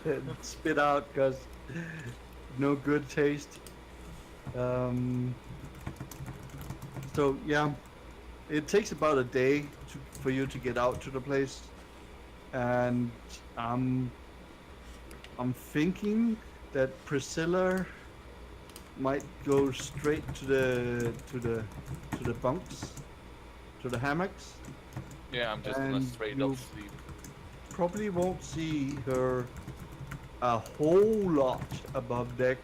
and spit out because no good taste. So yeah, it takes about a day for you to get out to the place, and I'm thinking that Priscilla might go straight to the bunks to the hammocks. Yeah, I'm just gonna And straight you- up sleep. Probably won't see her a whole lot above deck.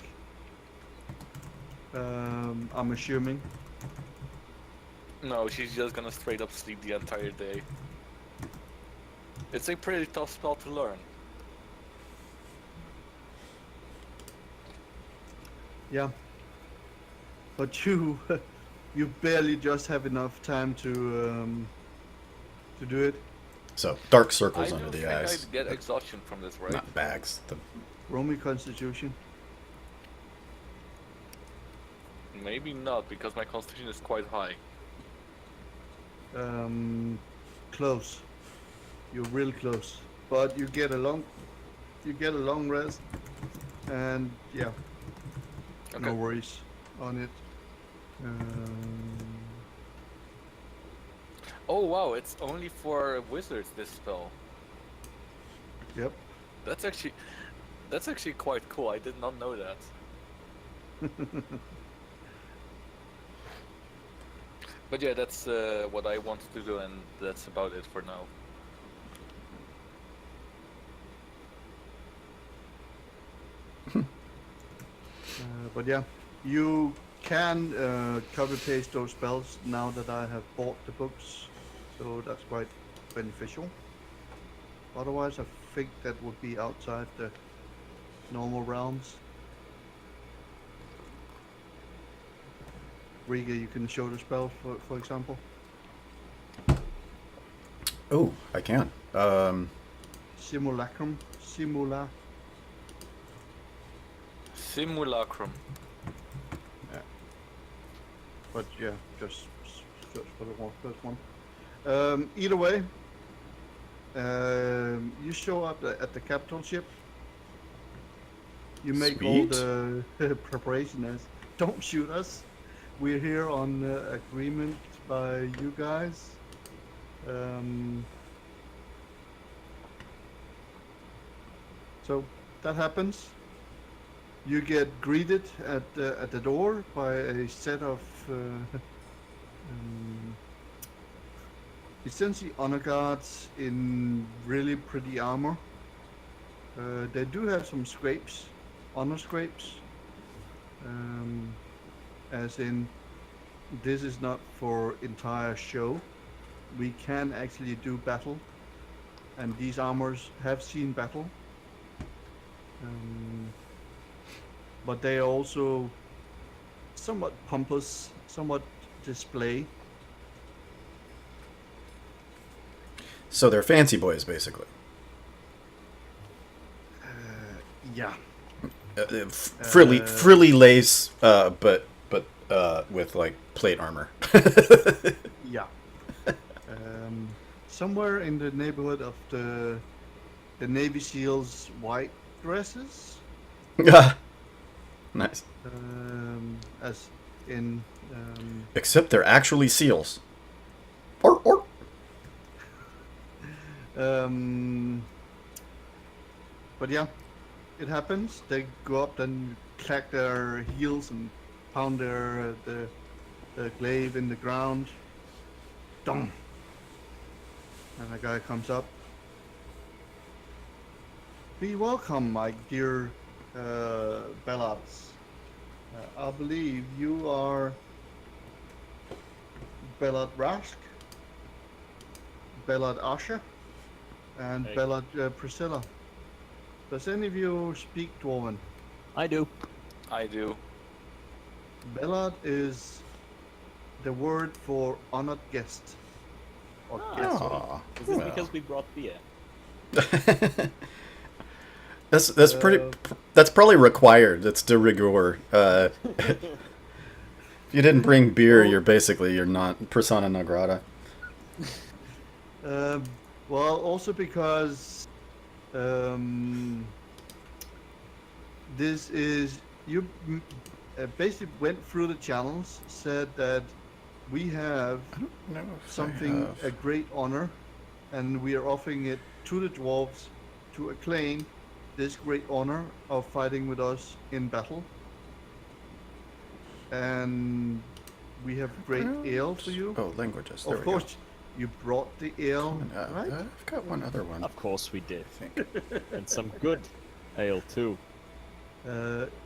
I'm assuming. No, she's just gonna straight up sleep the entire day. It's a pretty tough spell to learn. Yeah. But you, you barely just have enough time to do it. So dark I circles do under the think eyes. I'd get exhaustion from this, right? Not bags. Roll me Constitution. Maybe not, because my constitution is quite high. Close. You're real close. But you get a long rest, and yeah, Okay. no worries on it. Oh wow, it's only for wizards, this spell. Yep. That's actually quite cool. I did not know that. But yeah, that's what I wanted to do, and that's about it for now. But yeah, you can copy paste those spells now that I have bought the books, so that's quite beneficial. Otherwise, I think that would be outside the normal realms. Riga, you can show the spell, for example. Oh, I can. Simulacrum. Simulacrum. But yeah, just search for the first one. Either way, you show up at the capital ship. You make all Sweet. the preparation as, don't shoot us. We're here on agreement by you guys. So that happens. You get greeted at the door by a set of essentially honor guards in really pretty armor. They do have some scrapes, honor scrapes, as in this is not for entire show. We can actually do battle, and these armors have seen battle. But they are also somewhat pompous, somewhat display. So they're fancy boys, basically. Yeah. Frilly lace, but with like plate armor. Yeah. Somewhere in the neighborhood of the Navy SEALs' white dresses. Nice. As in. Except they're actually seals. Or. But yeah, it happens. They go up and clack their heels and pound the glaive in the ground. Dong. And a guy comes up. Be welcome, my dear Bellads. I believe you are Bellad Rask, Bellad Asha, and Hey. Bellad Priscilla. Does any of you speak Dwarven? I do. I do. Bellad is the word for honored guest. Or guest. Aw, Is this well. because we brought beer? That's pretty. That's probably required. That's de rigueur. If you didn't bring beer, you're not persona non grata. Well, also because this is you basically went through the channels, said that we have something a great honor, and we are offering it to the dwarves to acclaim this great honor of fighting with us in battle. And we have great ale for you. Oh, languages. There Of we course, you brought the ale, go. right? I've got one other one. Of course we did. I think. And some good ale too.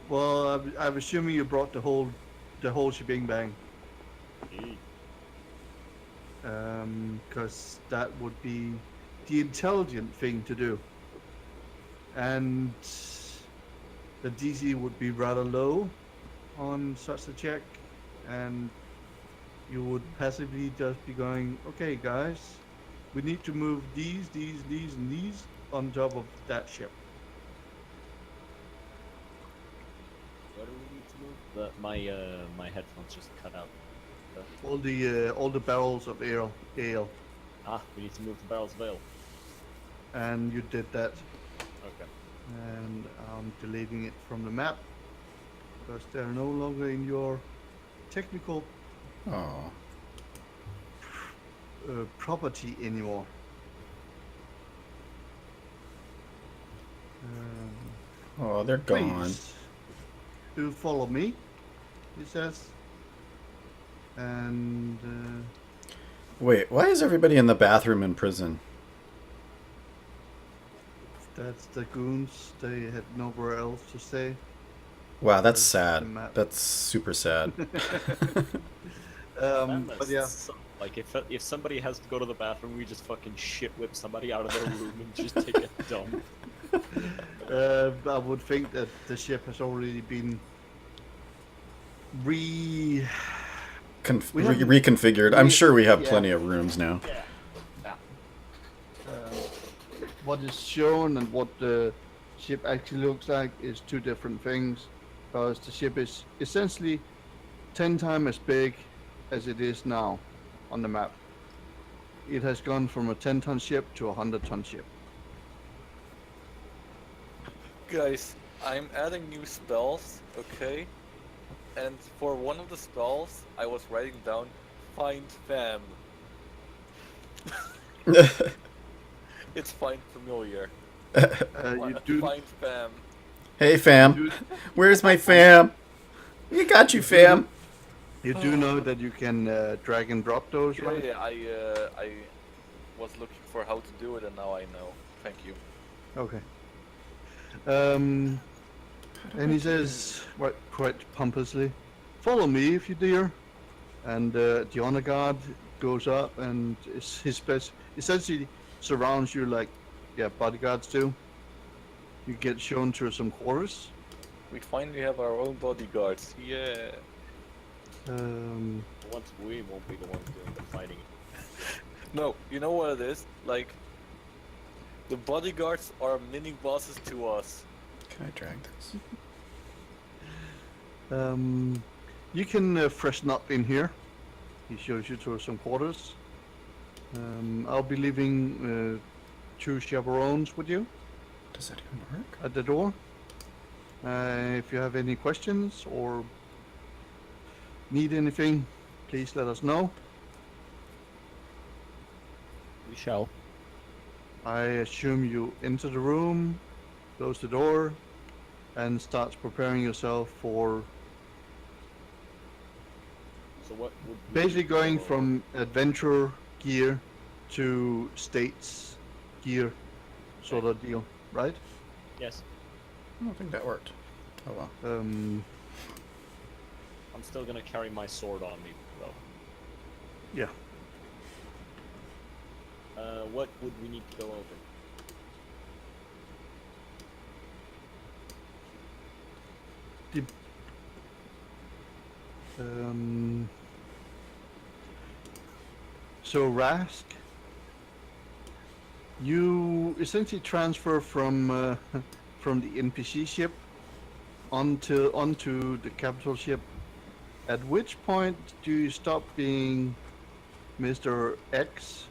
Well, I'm assuming you brought the whole shebang bang, because that would be the intelligent thing to do, and the DC would be rather low on such a check, and you would passively just be going, okay, guys, we need to move these, and these on top of that ship. What do we need to move? My headphones just cut out. All the barrels of ale, We need to move the barrels of ale. and you did that, Okay. and I'm deleting it from the map because they're no longer in your technical Oh. property anymore. Oh, they're gone. Please do follow me, he says, and Wait, why is everybody in the bathroom in prison? that's the goons. They had nowhere else to stay. Wow, that's There's sad. the map. That's super sad. But yeah, Like if somebody has to go to the bathroom, we just fucking shit whip somebody out of their room and just take a dump. I would think that the ship has already been We haven't- reconfigured. I'm sure we have yeah. plenty of rooms now. What is shown and what the ship actually looks like is two different things, because the ship is essentially 10 times as big as it is now on the map. It has gone from a 10-ton ship to a 100-ton ship. Guys, I'm adding new spells, okay? And for one of the spells, I was writing down find fam. It's find familiar. You do Find fam. Hey, fam. Where's my fam? We got you, fam. you do know that you can drag and drop those, Yeah, right? yeah, I was looking for how to do it, and now I know. Thank you. Okay. And he says, quite pompously, "Follow me if you dare." And the honor guard goes up and essentially surrounds you like, bodyguards do. You get shown to some quarters. We finally have our own bodyguards. Yeah. Once we won't be the ones doing the fighting. No, you know what it is? Like, the bodyguards are mini bosses to us. Can I drag this? You can freshen up in here. He shows you to some quarters. I'll be leaving 2 chaperones with you Does that even work? at the door. If you have any questions or need anything, please let us know. We shall. I assume you enter the room, close the door, and start preparing yourself for So what would we basically do going for- from adventure gear to states gear sort of deal, right? Yes, I don't think that worked. Oh well. Um, I'm still gonna carry my sword on me, though. yeah. What would we need to go over? So Rask, you essentially transfer from from the NPC ship onto the capital ship. At which point do you stop being Mr. X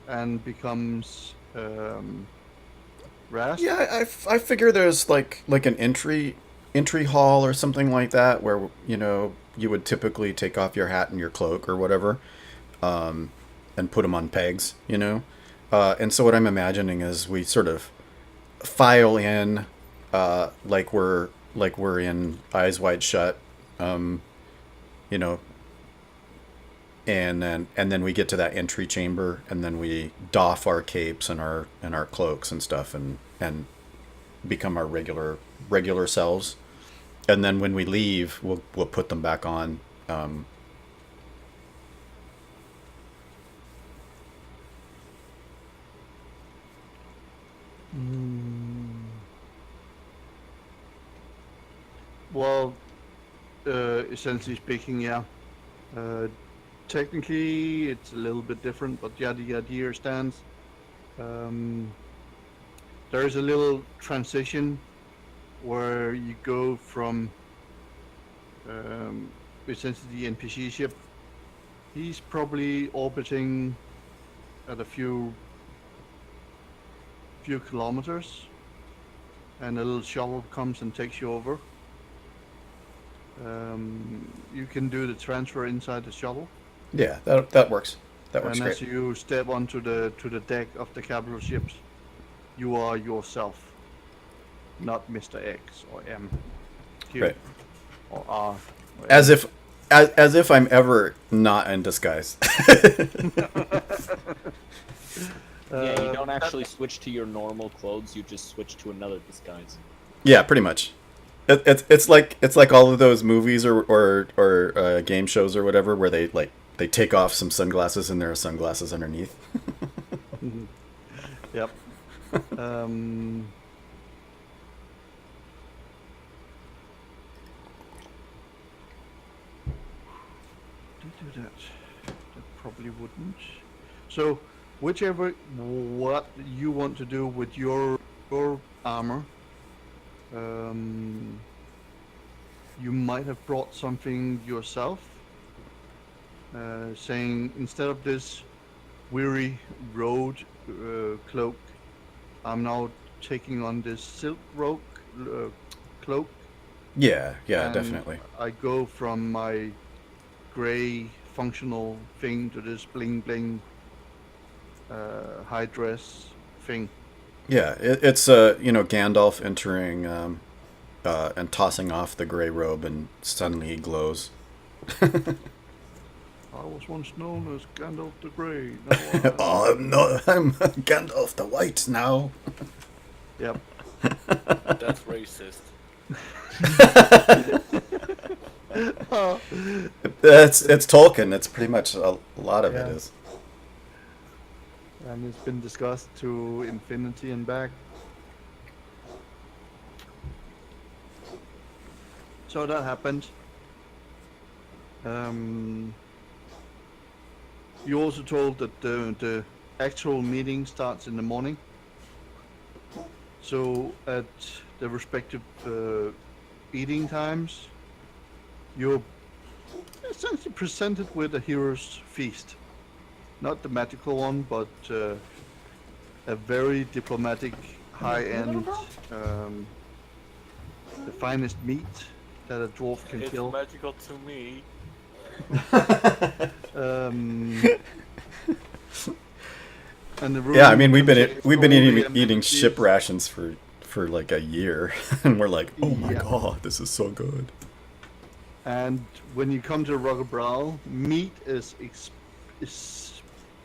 and becomes Rask? Yeah, I figure there's like an entry hall or something like that where you would typically take off your hat and your cloak or whatever, and put them on pegs, and so what I'm imagining is we sort of file in, like we're in Eyes Wide Shut, and then we get to that entry chamber, and then we doff our capes and our cloaks and stuff, and become our regular selves. And then when we leave, we'll put them back on. Well, essentially speaking, yeah. Technically, it's a little bit different, but yeah, the idea stands. There is a little transition where you go from essentially the NPC ship. He's probably orbiting at a few kilometers, and a little shuttle comes and takes you over. You can do the transfer inside the shuttle. Yeah, that works. That works And great. as you step onto the deck of the capital ships, you are yourself, not Mr. X or M, Q, Right. or R. Or As M. if I'm ever not in disguise. Yeah, you don't actually switch to your normal clothes. You just switch to another disguise. Yeah, pretty much. It's like all of those movies or game shows or whatever where they take off some sunglasses and there are sunglasses underneath. Yep. Do that. That probably wouldn't. So, whichever what you want to do with your armor, you might have brought something yourself. Saying instead of this weary road cloak, I'm now taking on this silk robe cloak. Yeah, and definitely. I go from my gray functional thing to this bling bling high dress thing. Yeah, it's Gandalf entering and tossing off the gray robe, and suddenly he glows. I was once known as Gandalf the Grey. Now Oh, I'm Gandalf the White now. Yep. That's racist. It's Tolkien. It's pretty much a lot of it Yeah. is. And it's been discussed to infinity and back. So that happened. You also told that the actual meeting starts in the morning. So at the respective eating times, you're essentially presented with a hero's feast. Not the magical one, but a very diplomatic, high-end, the finest meat that a dwarf can It's kill. magical to me. And the Yeah, I room mean we've been contains eating all the eating amenities. ship rations for like a year, and we're like, oh my Yeah. god, this is so good. And when you come to Rigaroga, meat is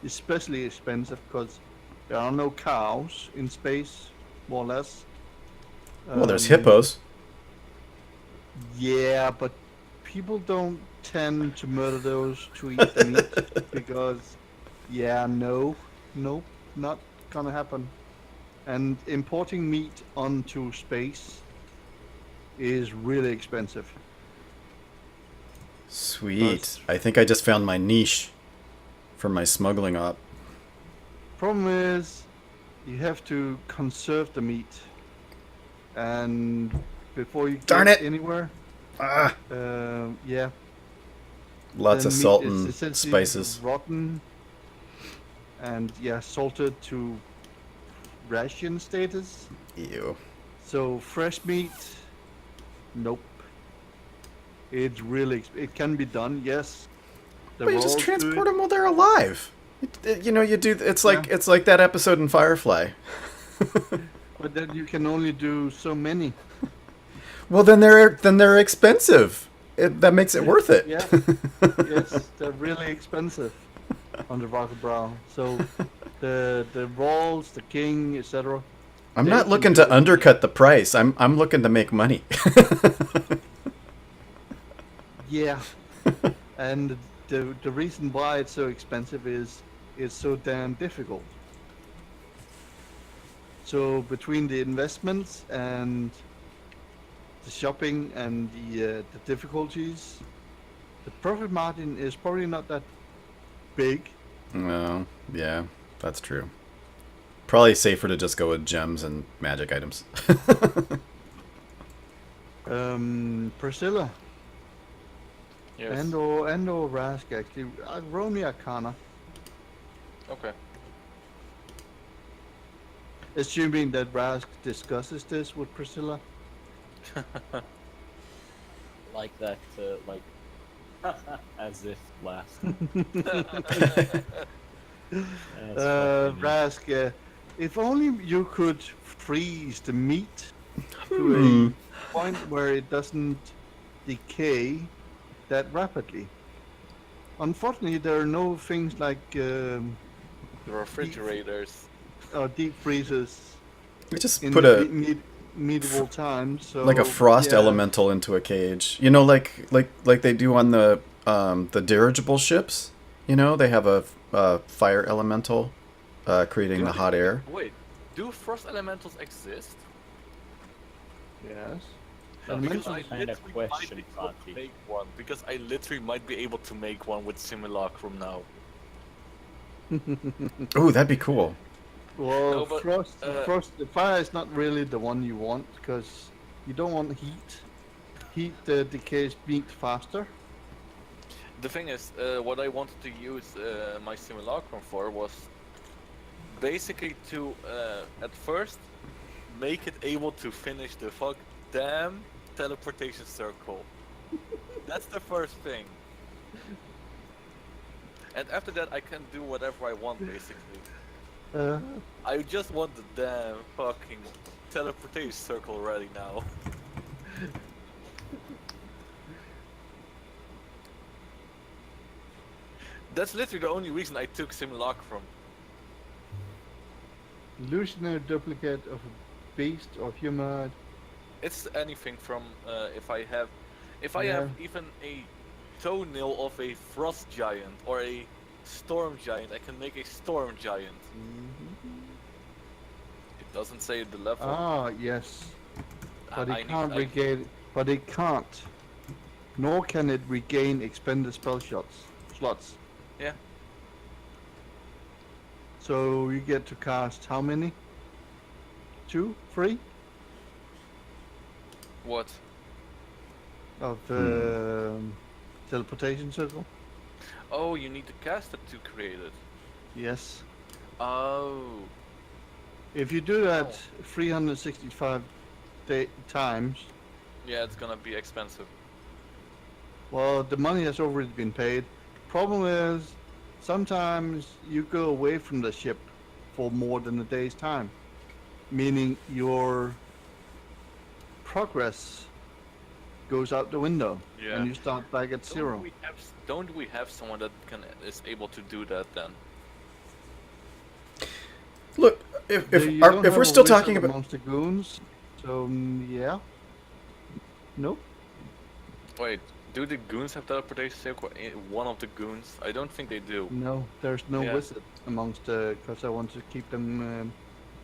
especially expensive because there are no cows in space, more or less. Well, there's Um, hippos. Yeah, but people don't tend to murder those to eat the meat because, nope, not gonna happen. And importing meat onto space is really expensive. Sweet. I think I just found my niche for my smuggling op. Problem is, you have to conserve the meat, and before you Darn get it! anywhere, Ah, yeah, lots the of meat salt is and essentially spices. rotten, and yeah, salted to ration status. Ew. So fresh meat, nope. It's really it can be done, yes. The But you just raws do it. transport them while they're alive. You do. It's like Yeah. it's like that episode in Firefly. But then you can only do so many. Well, then they're expensive. that makes it worth it. Yeah. Yes, they're really expensive on the Rocket Brow. So the rolls, the king, etc. I'm They not can looking do to it. undercut the price. I'm looking to make money. Yeah, and the reason why it's so expensive is it's so damn difficult. So between the investments and the shopping and the difficulties, the profit margin is probably not that big. No, yeah, that's true. Probably safer to just go with gems and magic items. Priscilla Yes. and or Rask actually. Roll me Arcana, Okay. assuming that Rask discusses this with Priscilla. Like that, like as if last. That's funny. Rask, if only you could freeze the meat to Hmm. a point where it doesn't decay that rapidly. Unfortunately, there are no things like The refrigerators. deep freezers We just in put the a medieval times. So like a frost yeah. elemental into a cage. You know, like they do on the dirigible ships. You know, they have a fire elemental creating the hot air. Wait, do frost elementals exist? Yes. Because Elemental I kind of literally question, might be able to Fati. make one. Because I literally might be able to make one with simulacrum now. Oh, that'd be cool. Well, No, but, frost. The fire is not really the one you want because you don't want heat. Heat decays meat faster. The thing is, what I wanted to use my simulacrum for was basically to, at first, make it able to finish the damn teleportation circle. That's the first thing. And after that, I can do whatever I want, basically. I just want the damn fucking teleportation circle ready now. That's literally the only reason I took simulacrum. Illusionary duplicate of a beast or humanoid. It's anything from if I have even a toenail of a frost giant or a storm giant, I can make a storm giant. It doesn't say the level. Ah, yes. But I it need- can't I- regain. But it can't. Nor can it regain expended spell slots. Yeah. So you get to cast how many? 2, 3 What? of teleportation circle. Oh, you need to cast it to create it. Yes. Oh. If you do that 365 times, Yeah, it's gonna be expensive. well, the money has already been paid. Problem is, sometimes you go away from the ship for more than a day's time, meaning your progress goes out the window, Yeah. and you start back at zero. Don't we have someone that is able to do that then? Look, if You don't have we're a still wizard talking about amongst the goons, so yeah. Nope. Wait, do the goons have teleportation circle? One of the goons? I don't think they do. No, there's no Yeah. wizard amongst the, because I want to keep them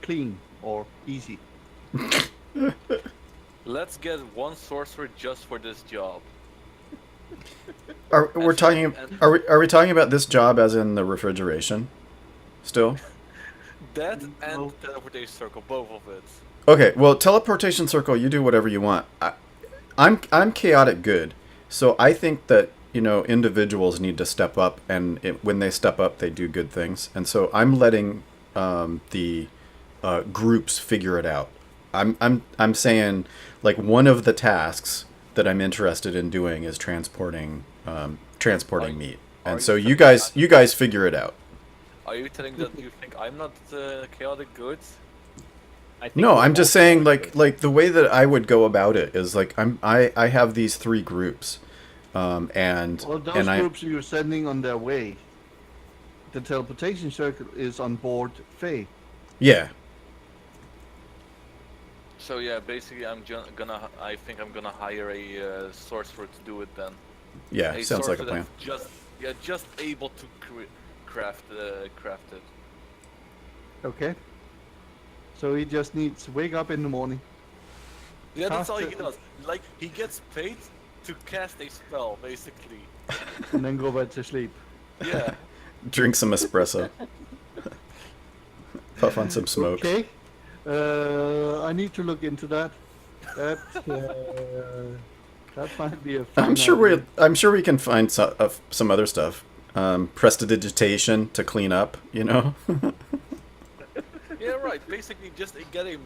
clean or easy. Let's get one sorcerer just for this job. we're And- talking and- are we talking about this job as in the refrigeration? Still? That No. and teleportation circle, both of it. Okay, well, teleportation circle, you do whatever you want. I'm chaotic good, so I think that individuals need to step up, and when they step up, they do good things. And so I'm letting the groups figure it out. I'm saying like one of the tasks that I'm interested in doing is transporting meat, are and so you you telling guys figure it out. Are you telling that you think I'm not chaotic good? I think No, we're I'm just all saying good. like the way that I would go about it is like I have these 3 groups. And Well, those and I groups you're sending on their way, the teleportation circle is on board Faye. yeah. So yeah, basically, I think I'm gonna hire a sorcerer to do it then. Yeah, A sounds like a sorcerer plan. that's just able to craft it. Okay. So he just needs to wake up in the morning. Yeah, that's all he Cast it. does. Like he gets paid to cast a spell, basically. And then go back to sleep. Yeah. Drink some espresso. Puff on some smoke. Okay. I need to look into that. That that might be a fun idea. I'm sure we can find some other stuff. Prestidigitation to clean up, you know. Yeah, right. Basically, just get a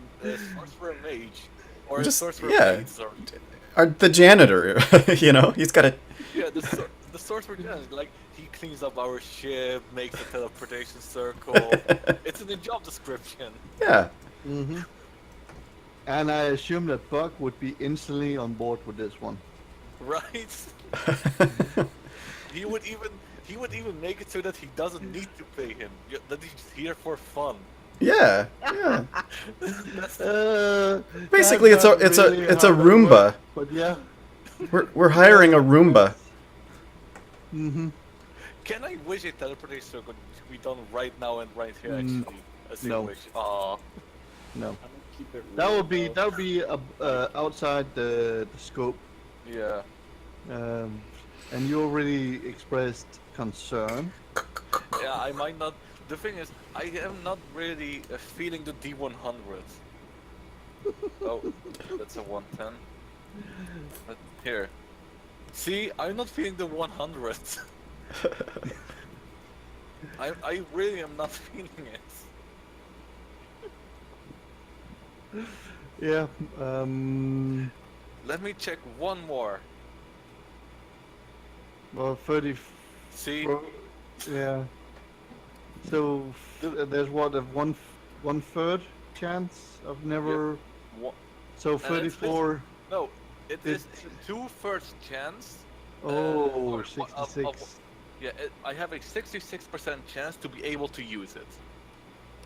sorcerer mage or Just- a sorcerer yeah. mage. Sorry. Or the janitor, you know, he's got a. Yeah, the sorcerer janitor, like he cleans up our ship, makes a teleportation circle. It's in the job description, Yeah. Mm-hmm. And I assume that Buck would be instantly on board with this one. right? He would even make it so that he doesn't need to pay him. That he's here for fun. Yeah. Yeah. That's Basically, That's not it's really a how that Roomba. works, but yeah. We're hiring a Roomba. Mm-hmm. Can I wish a teleportation circle could be done right now and right here? Mm, Actually, a single no. wish. Aw. No. I'm gonna keep it That real, would be though. outside the scope. Yeah. And you already expressed concern. Yeah, I might not. The thing is, I am not really feeling the D100. Oh, that's a 110. But here. See, I'm not feeling the 100. I really am not feeling it. Yeah. Let me check one more. Well, 30. See? Yeah. So there's what, a one third chance of never. Wha- So it's 34. No, it It- is a 2/3 chance. Oh, or- 66. Yeah, I have a 66% chance to be able to use it.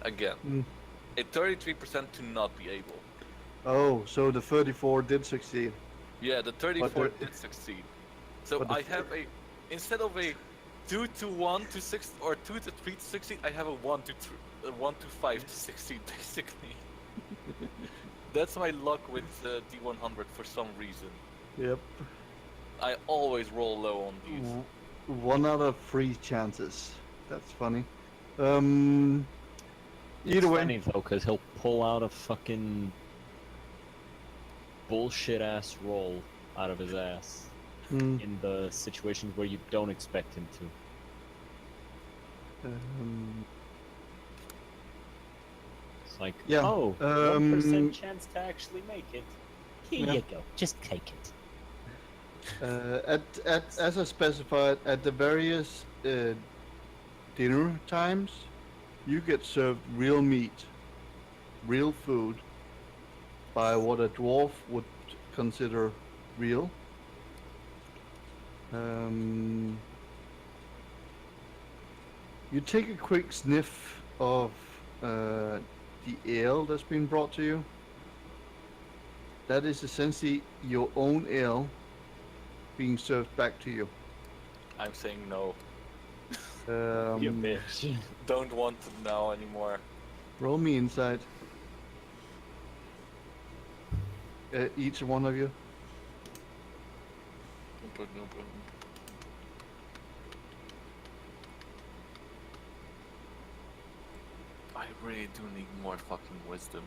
Again. Mm. A 33% to not be able. Oh, so the 34 did succeed. Yeah, the 34 the- did succeed. So but the I have instead of a 2 to 1 to 6 or 2 to 3 to succeed, I have a 1 to 1 to 5 to succeed basically. That's my luck with D100 for some reason. Yep. I always roll low on these. 1 out of 3 chances. That's funny. It's Either way. funny though, because he'll pull out a fucking bullshit ass roll out of his ass Hmm, in the situations where you don't expect him to. It's like, Yeah, oh, 1% chance to actually make it. Here Yeah. you go, just take it. as I specified, at the various dinner times, you get served real meat, real food, by what a dwarf would consider real. You take a quick sniff of the ale that's been brought to you. That is essentially your own ale being served back to you. I'm saying no. You bitch. Don't want to now anymore. Roll me inside. Each one of you. I really do need more fucking wisdom.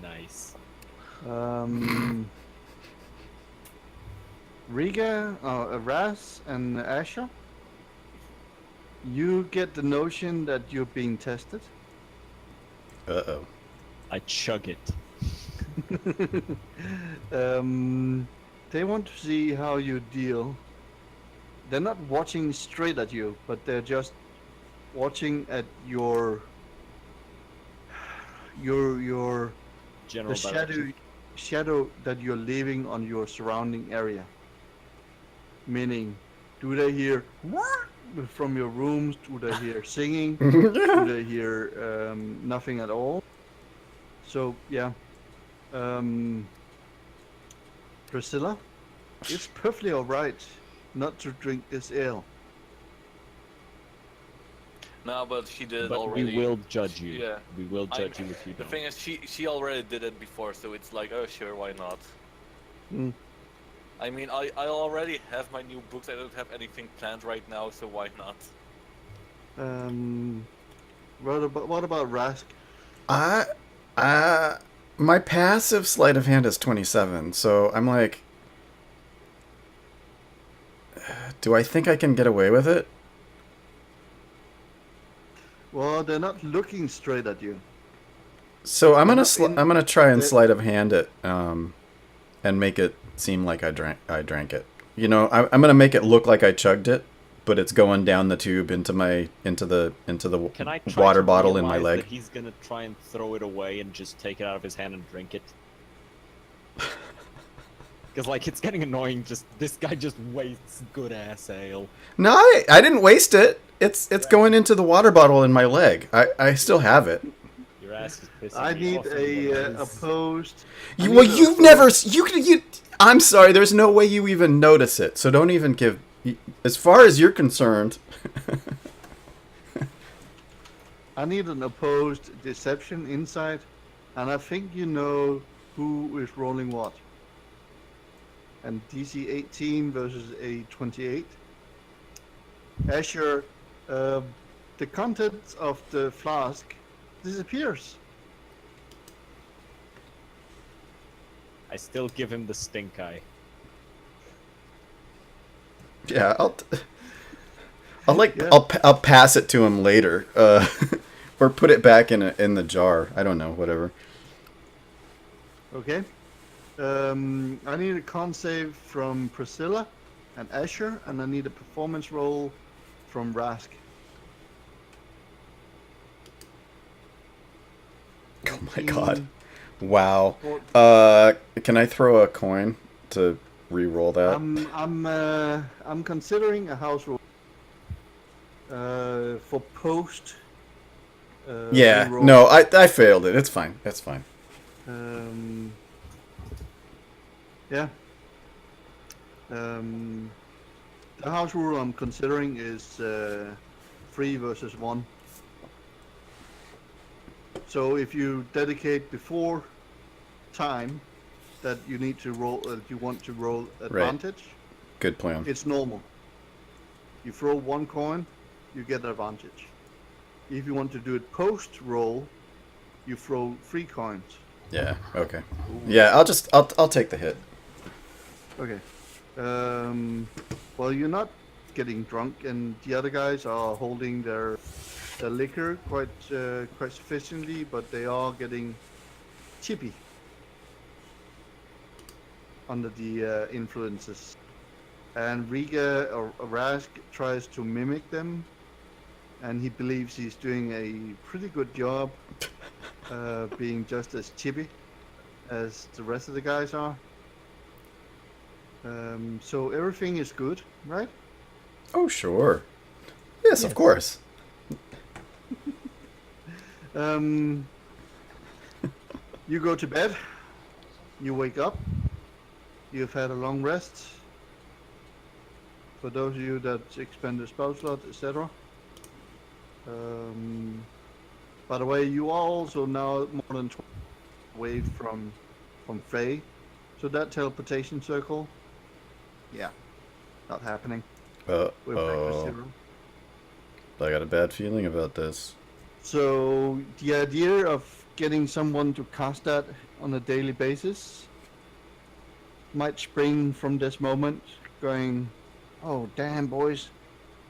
Nice. Riga, Raz, and Asher. You get the notion that you're being tested. Uh-oh. I chug it. They want to see how you deal. They're not watching straight at you, but they're just watching at your General the shadow that you're leaving on your surrounding area. Meaning, do they hear from your rooms? Do they hear singing? Do they hear nothing at all? So yeah, um, Priscilla, it's perfectly alright not to drink this ale. No, but she did it But already. we will judge you. Yeah. We will judge you if you The don't. thing is, she already did it before, so it's like, oh sure, why not? Mm. I mean, I already have my new books. I don't have anything planned right now, so why not? What about Rask? I, my passive sleight of hand is 27, so I'm like, do I think I can get away with it? Well, they're not looking straight at you. So I'm They're gonna not in- I'm gonna try and they- sleight of hand it, and make it seem like I drank it. You know, I'm gonna make it look like I chugged it, but it's going down the tube into the Can I try water to bottle in my realize leg. that he's gonna try and throw it away and just take it out of his hand and drink it? Because like it's getting annoying. Just this guy just wastes good ass ale. No, I didn't waste it. It's going into the water bottle in my leg. I still have it. Your ass is pissing I me need off. a opposed. I You, need well, a you've opposed- never you. I'm sorry. There's no way you even notice it. So don't even give. As far as you're concerned. I need an opposed deception insight, and I think you know who is rolling what. And DC 18 versus a 28. Asher, the contents of the flask disappears. I still give him the stink eye. Yeah, I'll Yeah. I'll pass it to him later, or put it back in the jar. I don't know, whatever. Okay. I need a con save from Priscilla and Asher, and I need a performance roll from Rask. Oh my god! Wow. Four- Can I throw a coin to re-roll that? I'm considering a house rule for post. Yeah. reroll. No, I failed it. It's fine. It's fine. Yeah. The house rule I'm considering is 3 versus 1. So if you dedicate before time that you need to roll, you want to roll advantage, Good plan. it's normal. You throw 1 coin, you get advantage. If you want to do it post roll, you throw 3 coins. Yeah. Okay. Yeah. I'll take the hit. Okay. Well, you're not getting drunk, and the other guys are holding their liquor quite sufficiently, but they are getting chippy under the influences. And Riga or Rask tries to mimic them, and he believes he's doing a pretty good job, being just as chippy as the rest of the guys are. So everything is good, right? Oh sure. Yes, of course. You go to bed. You wake up. You've had a long rest. For those of you that expend a spell slot, etc. By the way, you are also now more than 20 away from Faye. So that teleportation circle, yeah, not happening. We're back to Oh, 0. I got a bad feeling about this. So the idea of getting someone to cast that on a daily basis might spring from this moment, going, "Oh damn, boys,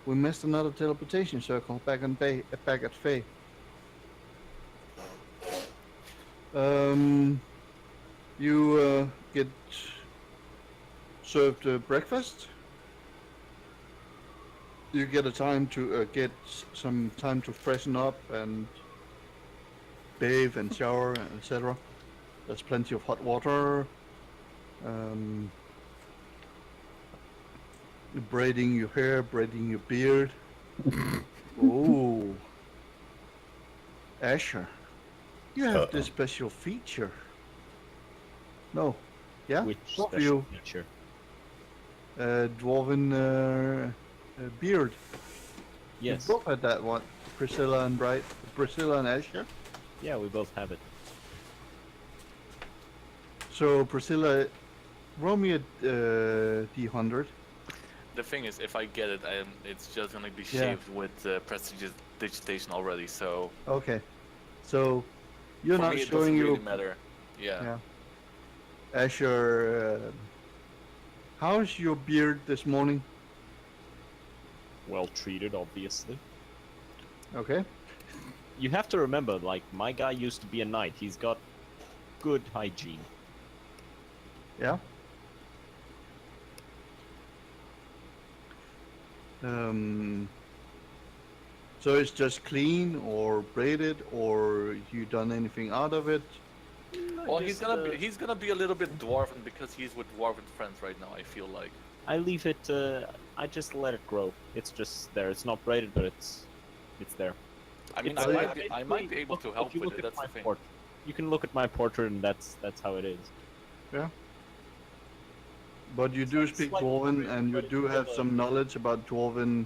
we missed another teleportation circle back at Faye." You get served breakfast. You get a time to get some time to freshen up and bathe and shower, etc. There's plenty of hot water. braiding your hair, braiding your beard. Oh, Asher, you have this special feature. No, yeah, Which both of special you, feature? dwarven beard. Yes. You both had that one, Priscilla and Asher. Yeah, we both have it. So Priscilla, roll me a D100. The thing is, if I get it, it's just gonna be Yeah. shaved with prestidigitation already. So Okay, so you're for not me, it showing doesn't your really matter. Yeah. yeah. Asher, how's your beard this morning? Well treated, obviously. Okay. You have to remember, like, my guy used to be a knight. He's got good hygiene. Yeah. So it's just clean or braided, or you done anything out of it? Well, he's gonna be a little bit dwarven because he's with dwarven friends right now. I feel like. I leave it. I just let it grow. It's just there. It's not braided, but it's there. I mean, It's, I might be able look- to if help you with look it. at That's my the thing. portrait- You can look at my portrait, and that's how it is. Yeah. But you do It's speak like Dwarven, braided, and you but do it's have still some knowledge about Dwarven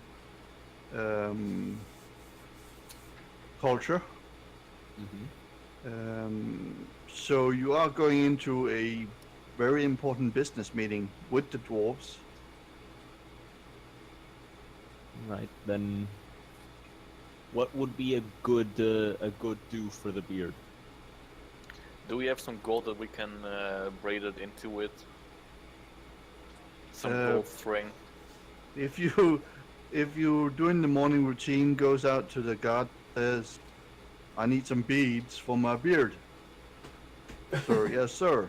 culture. So you are going into a very important business meeting with the dwarves. Right then. What would be a good do for the beard? Do we have some gold that we can braid it into it? Some gold string. If you doing the morning routine, goes out to the guard, says, "I need some beads for my beard." Sir, yes, sir.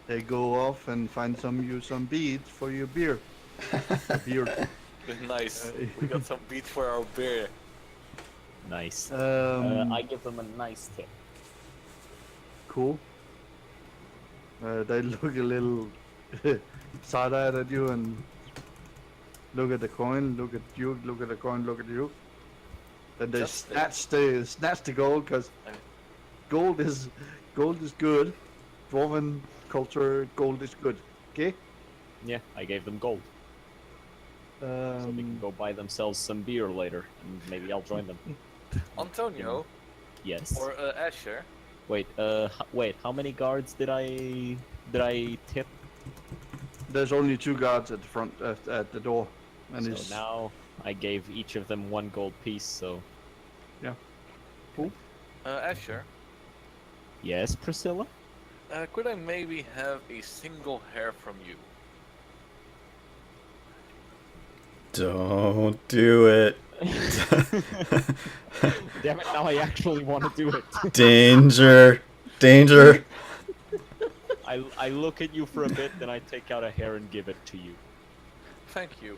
They go off and find some beads for your beard. Beard. Nice. We got some beads for our beer. Nice. Um, I give them a nice tip. Cool. They look a little side-eyed at you and look at the coin, look at you, look at the coin, look at you. Then they Just snatch the gold, because gold is good. Dwarven culture, gold is good. Okay. Yeah, I gave them gold, so they can go buy themselves some beer later, and maybe I'll join them. Antonio Yes. or Asher. Wait. Wait. How many guards did I tip? There's only 2 guards at the front at the door, and So it's now I gave each of them 1 gold piece. So Asher, yes, Priscilla. could I maybe have a single hair from you? Don't do it. Damn it! Now I actually want to do it. Danger. Danger. I look at you for a bit, then I take out a hair and give it to you. Thank you.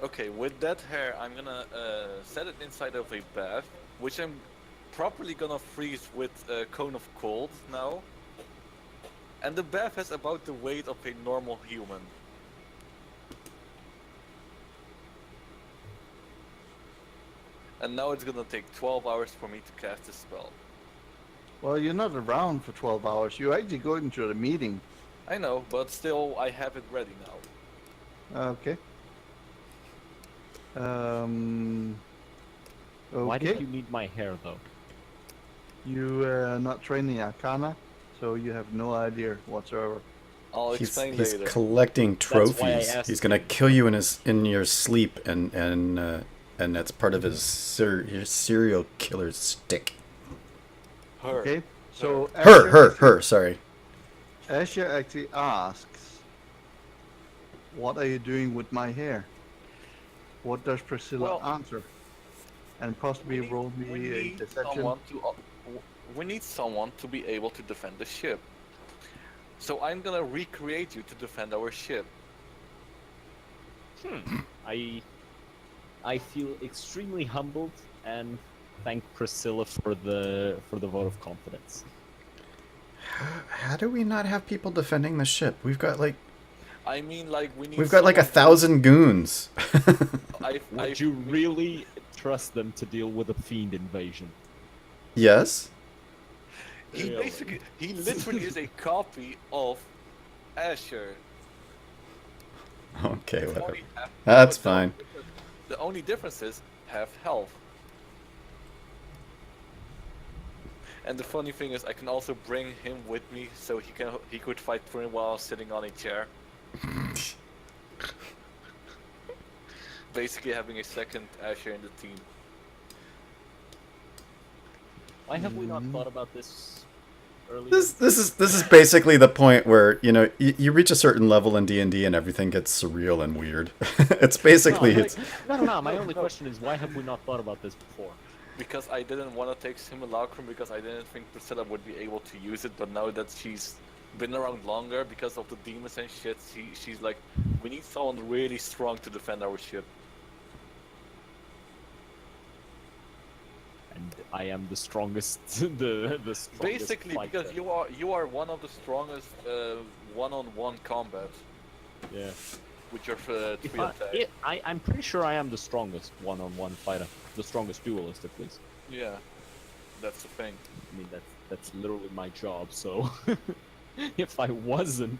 Okay, with that hair, I'm gonna set it inside of a bath, which I'm properly gonna freeze with a cone of cold now. And the bath has about the weight of a normal human. And now it's gonna take 12 hours for me to cast the spell. well, you're not around for 12 hours. You actually go into the meeting. I know, but still, I have it ready now. Okay. Okay. Why did you need my hair, though? You not training Arcana, so you have no idea whatsoever. I'll He's explain he's later. collecting why I trophies. asked He's gonna you. kill you in your sleep, and that's part of his serial killer stick. Her. Okay. So Her. Sorry. Asher actually asks, "What are you doing with my hair?" What does Priscilla Well, answer? And possibly roll me a deception. We need someone to be able to defend the ship. So I'm gonna recreate you to defend our ship. I feel extremely humbled and thank Priscilla for the vote of confidence. How do we not have people defending the ship? We've got like I mean, like, we need. We've got like someone who- 1,000 goons. Would you really trust them to deal with a fiend invasion? Yes. He Really? basically, he literally is a copy of Asher. Okay, It's whatever. only half- That's but the only fine. difference- The only difference is half health. And the funny thing is, I can also bring him with me, so he could fight for me while sitting on a chair. Basically, having a second Asher in the team. Why have we not thought about this earlier? This is basically the point where you reach a certain level in D&D and everything gets surreal and weird. It's basically no, it's no. My only question is, why have we not thought about this before? Because I didn't want to take Simulacrum because I didn't think Priscilla would be able to use it, but now that she's been around longer because of the demons and shit, she's like, we need someone really strong to defend our ship. And I am the strongest, the strongest Basically, fighter. because you are one of the strongest one-on-one combat Yeah. with your three If attack. I'm pretty sure I am the strongest one-on-one fighter, the strongest duelist at least. Yeah, that's the thing. I mean, that's literally my job. So if I wasn't,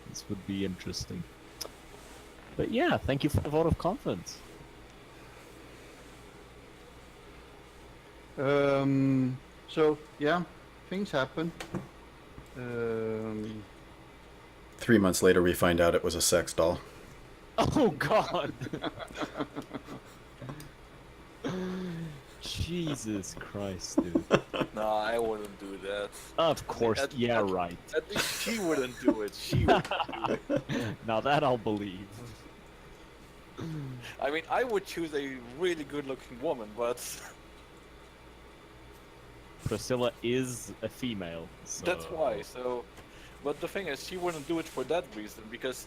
this would be interesting. But yeah, thank you for the vote of confidence. So yeah, things happen. 3 months later we find out it was a sex doll. Oh God! Jesus Christ, dude. Nah, I wouldn't do that. Of course, At- yeah, at- right. At least she wouldn't do it. She would do it. Now that I'll believe. I mean, I would choose a really good-looking woman, but Priscilla is a female, so... that's why. So, but the thing is, she wouldn't do it for that reason because,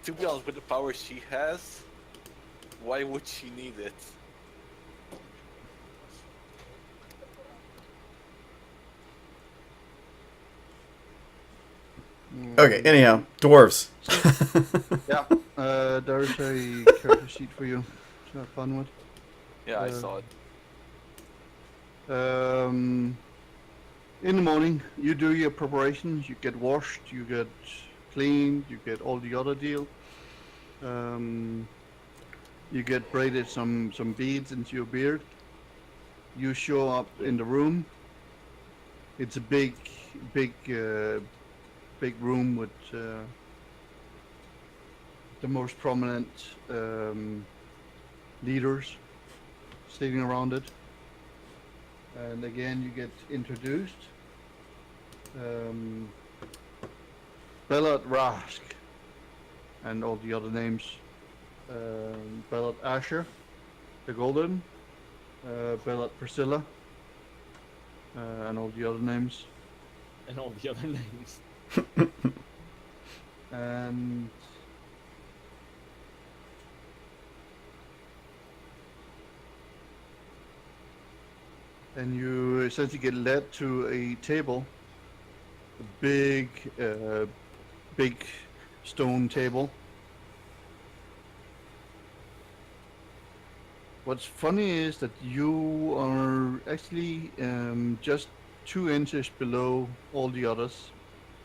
to be honest, with the power she has, why would she need it? Okay, anyhow, dwarves. Yeah, there's a character sheet for you to have fun with. Yeah, I saw it. In the morning, you do your preparations. You get washed, you get cleaned, you get all the other deal. You get braided some beads into your beard. You show up in the room. It's a big room with the most prominent leaders sitting around it. And again, you get introduced. Bellad Rask and all the other names. Bellad Asher, the Golden, Bellad Priscilla, and all the other names. And all the other names. And then you essentially get led to a table, a big stone table. What's funny is that you are actually just 2 inches below all the others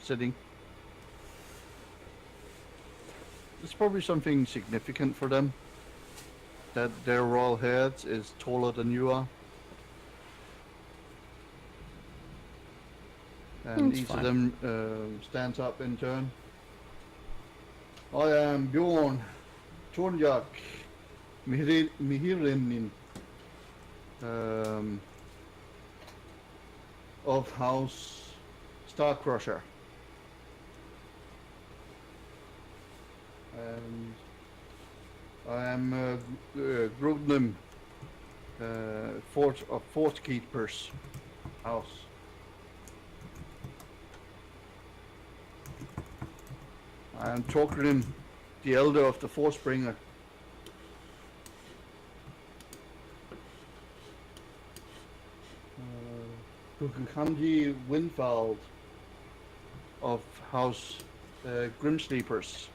sitting. It's probably something significant for them that their royal head is taller than you are. And That's each fine. of them stands up in turn. I am Bjorn Tornjak Mihirinin of House Starcrusher. And I am Grudnum, Fort Keeper's house. I am Torgrim, the elder of the Forcebringer. Kukukanji Windfald of House Grim Sleepers.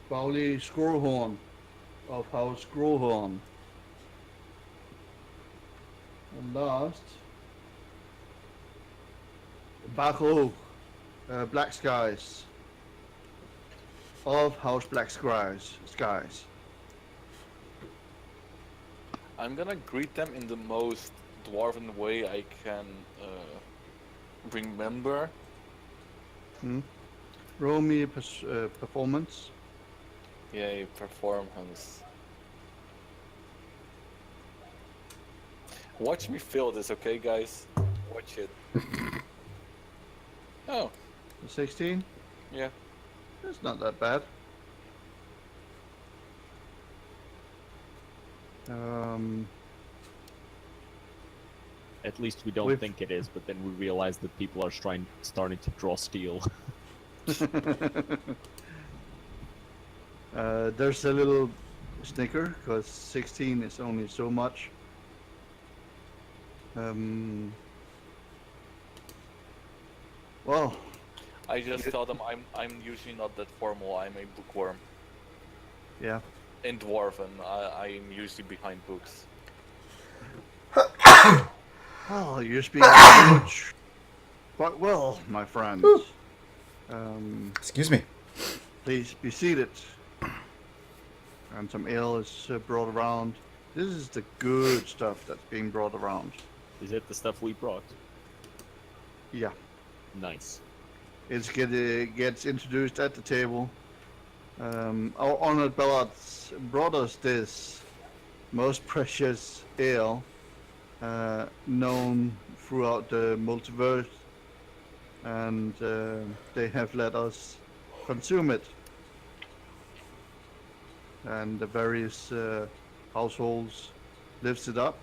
Bowley Screwhorn of House Screwhorn. And last, Bajo Black Skies of House Black Skies. I'm gonna greet them in the most dwarven way I can remember. Roll me a performance. Yay, performance. Watch me fail this, okay, guys? Watch it. Oh, 16? yeah. That's not that bad. At least we don't We've- think it is, but then we realize that people are starting to draw steel. There's a little snicker because 16 is only so much. Well, I just tell them I'm usually not that formal. I'm a bookworm. yeah. In dwarven, I'm usually behind books. Oh, you're speaking English quite well, my friend. Excuse me. Please be seated. And some ale is brought around. This is the good stuff that's being brought around. Is it the stuff we brought? Yeah. Nice. Gets introduced at the table. Our honored Ballards brought us this most precious ale, known throughout the multiverse, and they have let us consume it. And the various households lifts it up.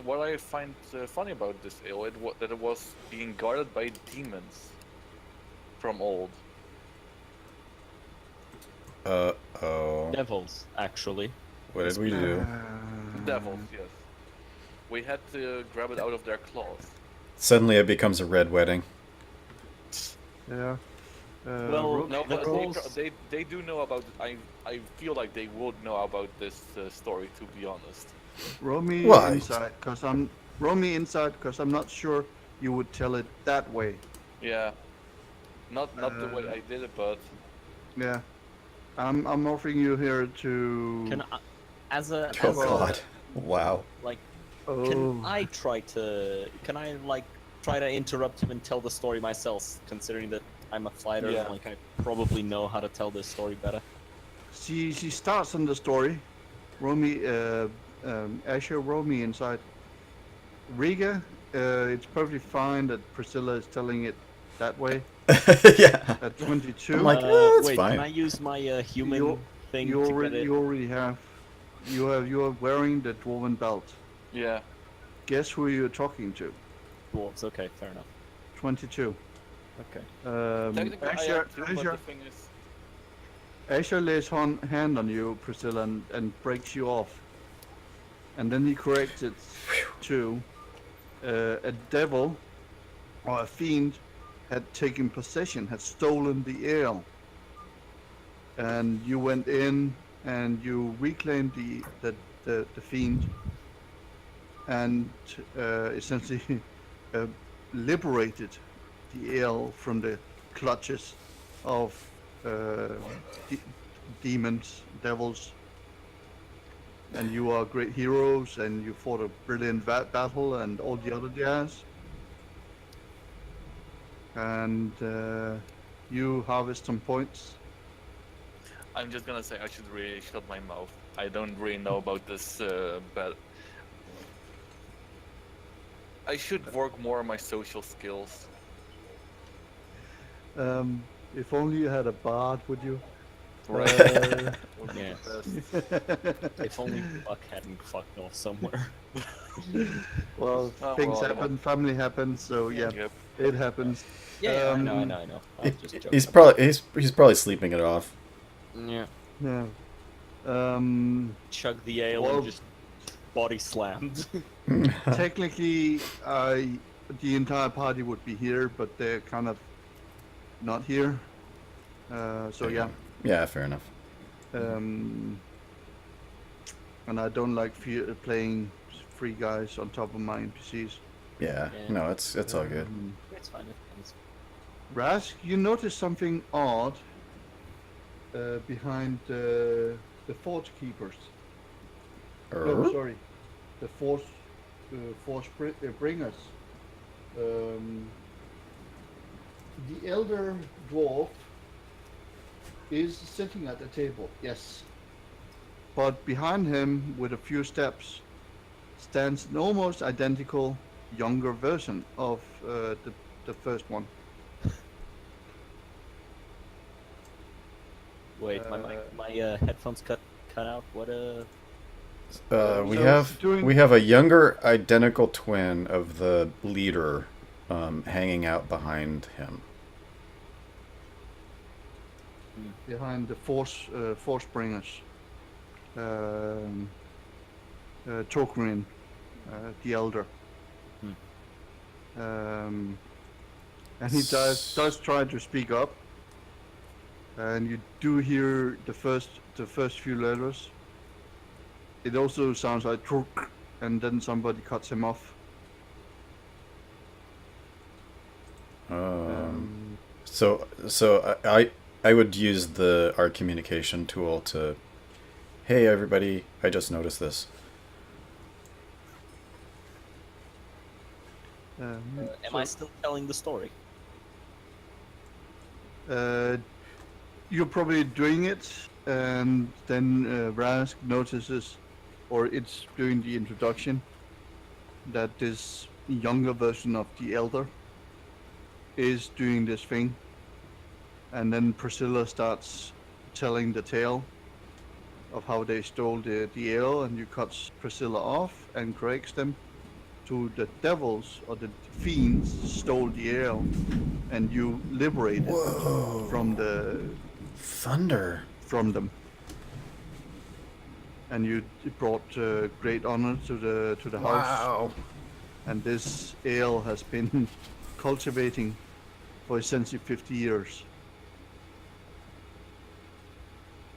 What I find funny about this ale, that it was being guarded by demons from old. Oh. Devils, actually. What did we do? Devils, yes. We had to grab it out of their claws. Suddenly it becomes a red wedding. Yeah. Well, No, The but claws- they do know about. I feel like they would know about this story. To be honest. roll me What? inside, cause I'm not sure you would tell it that way. Yeah. Not the way I did it, but Yeah. I'm offering you here to. Can I, as a Oh as a- god. Wow. like Oh. can I try to interrupt him and tell the story myself, considering that I'm a fighter Yeah. and like I probably know how to tell this story better. She starts on the story. Roll me, Asher, roll me inside. Riga, it's perfectly fine that Priscilla is telling it that way. Yeah. At 22, I'm like, it's wait, fine. can I use my human You- thing you to get already it? you already have. You are wearing the dwarven belt. yeah. Guess who you're talking to? Dwarves, okay, fair enough. 22. Okay. Technically, I Asher, am too, but Asher, the thing is, Asher lays hand on you, Priscilla, and breaks you off. And then he corrects it to a devil or a fiend had taken possession, had stolen the ale. And you went in and you reclaimed the fiend and essentially liberated the ale from the clutches of demons, devils. And you are great heroes, and you fought a brilliant battle, and all the other jazz. And you harvest some points. I'm just gonna say I should really shut my mouth. I don't really know about this, but I should work more on my social skills. If only you had a bard, would you? Right. Uh, Would be Yeah. the best. If only Buck hadn't fucked off somewhere. well, Oh, things well, happen, family happens, so yeah, Yep. it happens. Yeah, I know. I was just joking. He's probably sleeping it off. Yeah. Yeah. Chug the ale Well, and just body slammed. Technically, the entire party would be here, but they're kind of not here. So yeah. Yeah, fair enough. And I don't like playing free guys on top of my NPCs. Yeah, Yeah. no, it's all good. It's fine. It's Rask, you notice something odd behind the Forge Keepers. No, sorry, the Forge Bringers. The elder dwarf is sitting at the table. Yes, but behind him, with a few steps, stands an almost identical younger version of the first one. Wait, my headphones cut out. What We So we have a younger identical twin of the leader hanging out behind him. Behind the Force Bringers. Tokurin, the elder. And he does try to speak up, and you do hear the first few letters. It also sounds like "truk," and then somebody cuts him off. So I would use our communication tool to, hey everybody, I just noticed this. am I still telling the story? You're probably doing it, and then Rask notices, or it's doing the introduction, that this younger version of the elder is doing this thing, and then Priscilla starts telling the tale of how they stole the ale, and you cut Priscilla off and corrects them to the devils or the fiends stole the ale, and you liberated from them, and you brought great honor to the house. Wow. And this ale has been cultivating for essentially 50 years.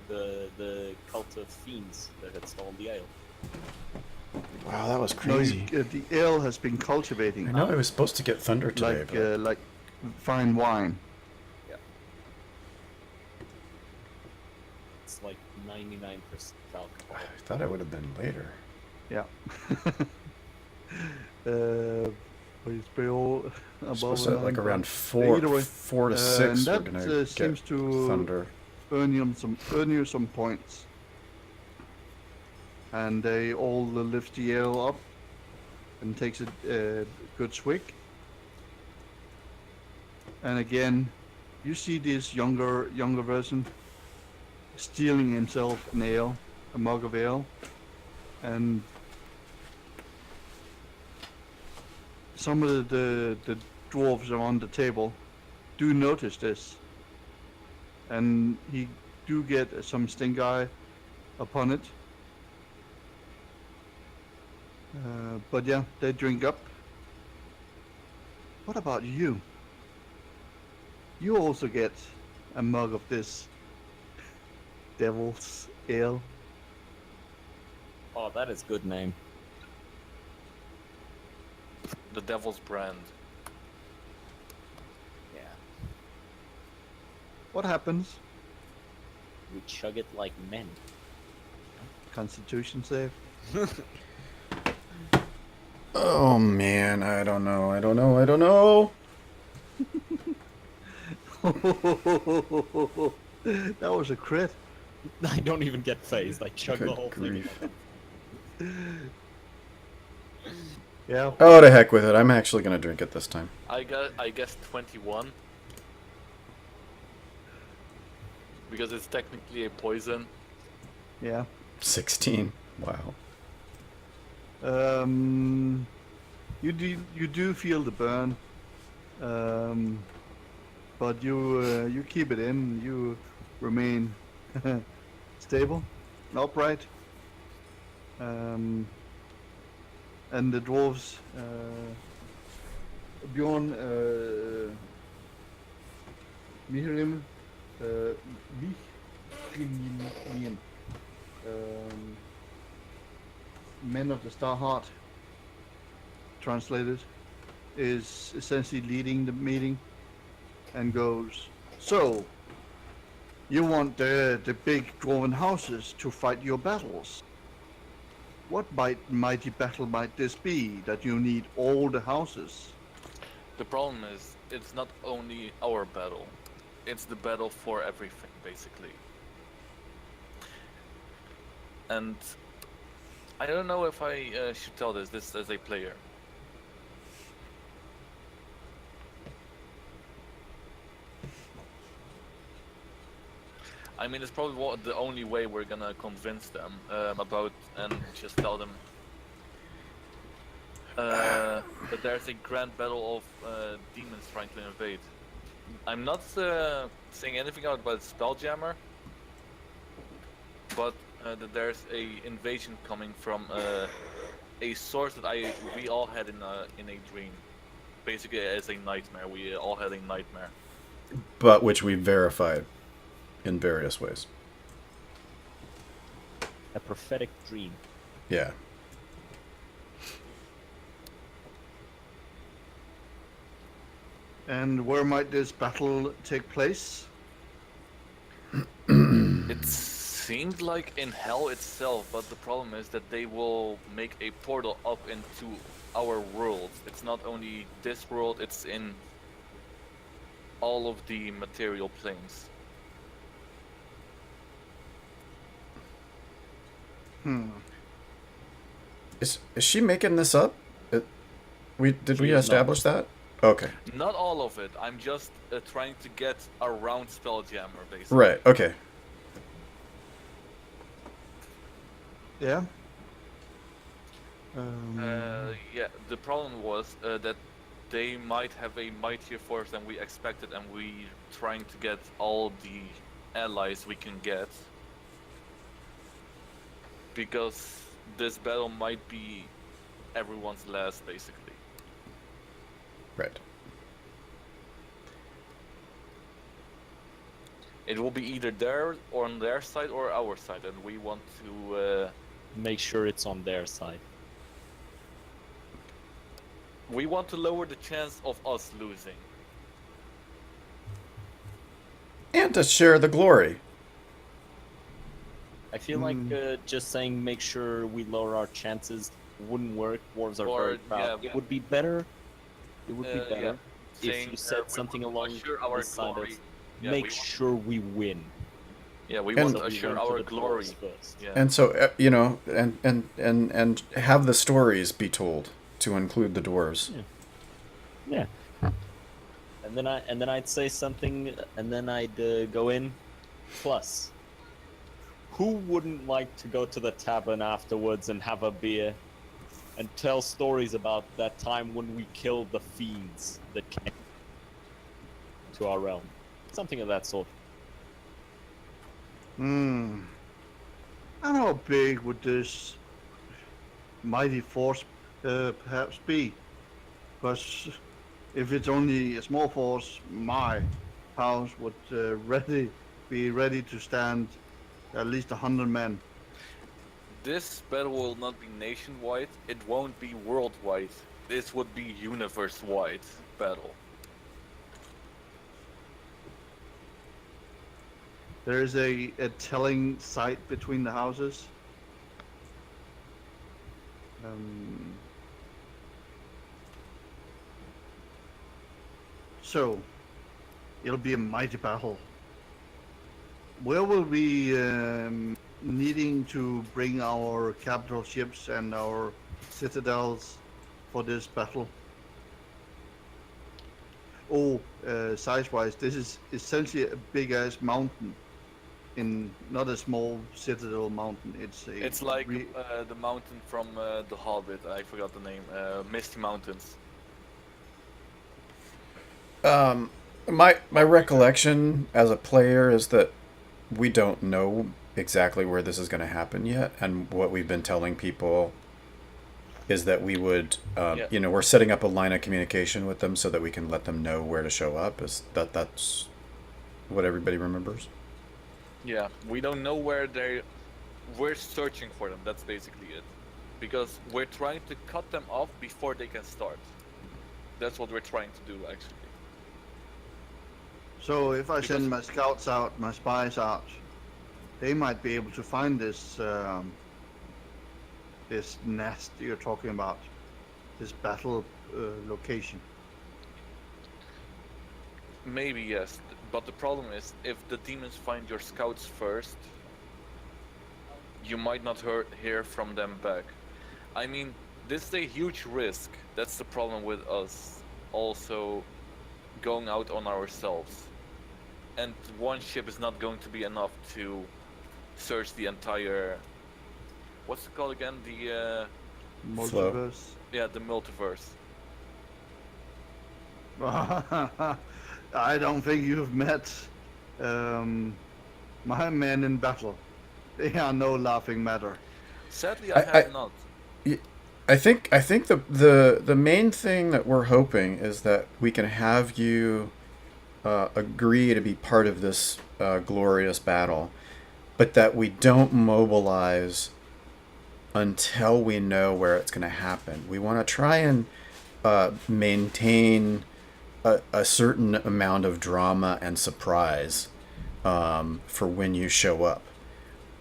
The cult of fiends that had stolen the ale. Wow, that was No, crazy. the ale has been cultivating I know I was supposed to get thunder today, but like fine wine. Yeah. It's like 99% alcohol. I thought it would have been later. Yeah. It's all We're above supposed to and like on. around Either way, 4 to and 6 we're that gonna seems get to thunder. earn you some points. And they all lift the ale up and takes a good swig. And again, you see this younger version stealing himself an ale, a mug of ale, and some of the dwarves around the table do notice this, and he do get some stink eye upon it. But yeah, they drink up. What about you? You also get a mug of this devil's ale. Oh, that is good name. The devil's brand. Yeah. What happens? We chug it like men. Constitution save. Oh man, I don't know. That was a crit. I don't even get phased. I chug Good the whole grief. thing. Yeah. Oh, to heck with it. I'm actually gonna drink it this time. I guess 21. Because it's technically a poison. Yeah. 16. Wow. You do feel the burn, but you keep it in. You remain stable, upright. and the dwarves, Bjorn, Mihrim, Mihrim, Men of the Star Heart, translated, is essentially leading the meeting and goes, so, you want the big dwarven houses to fight your battles. What mighty battle might this be that you need all the houses? The problem is, it's not only our battle, it's the battle for everything, basically. And I don't know if I should tell this as a player. I mean, it's probably the only way we're gonna convince them about and just tell them that there's a grand battle of demons trying to invade. I'm not saying anything about Spelljammer, but that there's a invasion coming from a source that we all had in a dream, basically as a nightmare. We all had a nightmare, But which we verified in various ways. A prophetic dream. Yeah. And where might this battle take place? It seemed like in hell itself, but the problem is that they will make a portal up into our world. It's not only this world, it's in all of the material planes. Is she making this up? Did we She is establish that? Okay. Not all of it. I'm just trying to get around Spelljammer, basically. Right. Okay. Yeah. Yeah, the problem was that they might have a mightier force than we expected, and we trying to get all the allies we can get. Because this battle might be everyone's last, basically. Right. It will be either on their side or our side, and we want to Make sure it's on their side. we want to lower the chance of us losing. And to share the glory. I feel like just saying make sure we lower our chances wouldn't work. Dwarves are Or, very proud. yeah, It would be better. It would be better yeah. if Saying, you said we something want along to assure our the side glory. of Yeah, make we want- sure we win. Yeah, we And- want So to we assure went to our the glory. dwarves first. Yeah. And so and have the stories be told to include the dwarves. Yeah. And then I'd say something, and then I'd go in. Plus, who wouldn't like to go to the tavern afterwards and have a beer, and tell stories about that time when we killed the fiends that came to our realm? Something of that sort. And how big would this mighty force perhaps be? Because if it's only a small force, my house would be ready to stand at least 100 men. This battle will not be nationwide. It won't be worldwide. This would be universe-wide battle. There is a telling site between the houses. So, it'll be a mighty battle. Where will we needing to bring our capital ships and our citadels for this battle? Oh, size-wise, this is essentially a big-ass mountain, in not a small citadel mountain. It's like the mountain from The Hobbit. I forgot the name. Misty Mountains. My recollection as a player is that we don't know exactly where this is going to happen yet, and what we've been telling people is that we would, Yeah. you know, we're setting up a line of communication with them so that we can let them know where to show up. That's what everybody remembers? Yeah, we don't know where they. We're searching for them. That's basically it, because we're trying to cut them off before they can start. That's what we're trying to do, actually. So if I Because- send my scouts out, my spies out, they might be able to find this this nest you're talking about, this battle location. Maybe yes, but the problem is if the demons find your scouts first, you might not hear from them back. I mean, this is a huge risk. That's the problem with us also going out on ourselves. And one ship is not going to be enough to search the entire. What's it called again? The Multiverse. yeah, the multiverse. I don't think you've met my men in battle. They are no laughing matter. Sadly, I- I have not. I think the main thing that we're hoping is that we can have you agree to be part of this glorious battle, but that we don't mobilize until we know where it's going to happen. We want to try and maintain a certain amount of drama and surprise for when you show up.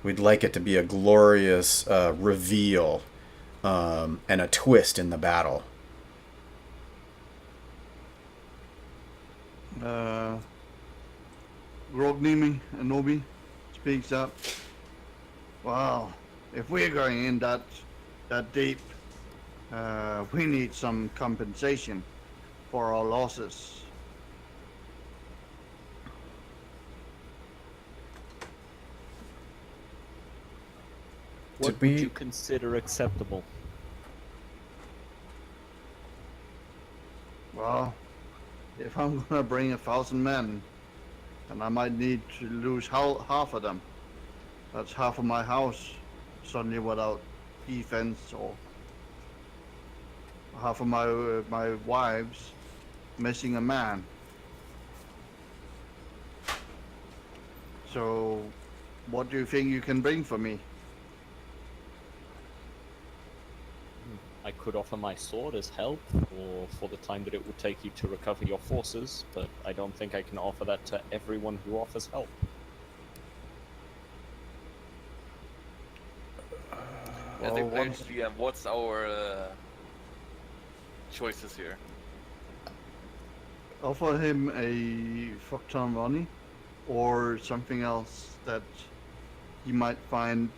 We'd like it to be a glorious reveal and a twist in the battle. Grognimi Anobi speaks up. Wow, if we're going in that deep, we need some compensation for our losses. What Did would we- you consider acceptable? Well, if I'm gonna bring 1,000 men, and I might need to lose half of them, that's half of my house suddenly without defense, or half of my wives missing a man. So, what do you think you can bring for me? I could offer my sword as help, or for the time that it would take you to recover your forces, but I don't think I can offer that to everyone who offers help. As a Well, player once- GM, what's our choices here? Offer him a fuck ton money, or something else that he might find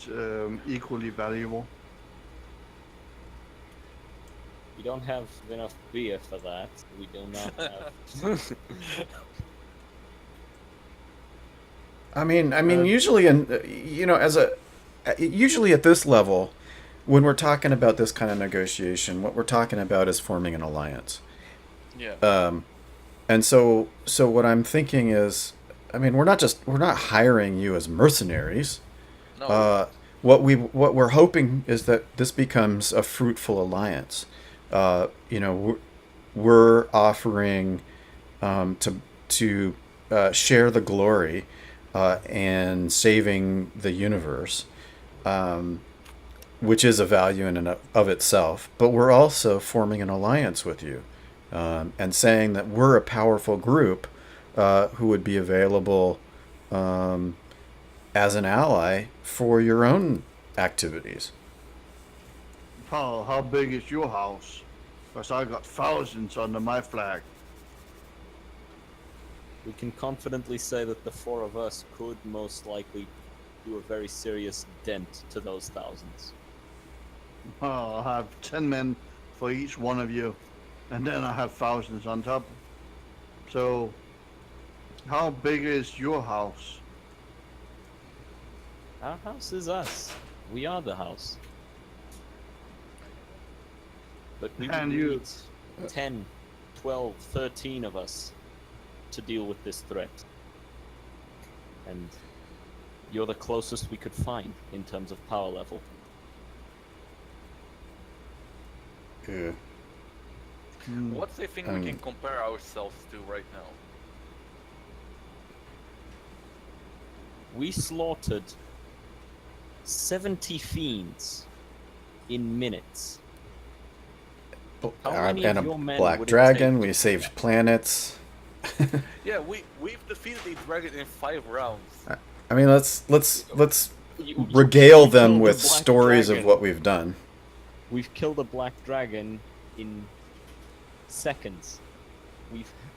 equally valuable. We don't have enough beer for that. We do not have. I mean, usually, usually at this level, when we're talking about this kind of negotiation, what we're talking about is forming an alliance. Yeah. And so what I'm thinking is, I mean, we're not hiring you as mercenaries. No. What we're hoping is that this becomes a fruitful alliance. We're offering to share the glory and saving the universe, which is a value in and of itself. But we're also forming an alliance with you, and saying that we're a powerful group who would be available as an ally for your own activities. How big is your house? Because I got thousands under my flag. We can confidently say that the four of us could most likely do a very serious dent to those thousands. I'll have 10 men for each one of you, and then I have thousands on top. So, how big is your house? Our house is us. We are the house. But we And would you- need 10, 12, 13 of us to deal with this threat. And you're the closest we could find in terms of power level. Yeah. What's the thing we can compare ourselves to right now? We slaughtered 70 fiends in minutes. How many And of a your men black would it dragon. take We to- saved planets. Yeah, we've defeated a dragon in 5 rounds. I mean, let's You- regale you them killed with the black stories of dragon. what we've done. We've killed a black dragon in seconds.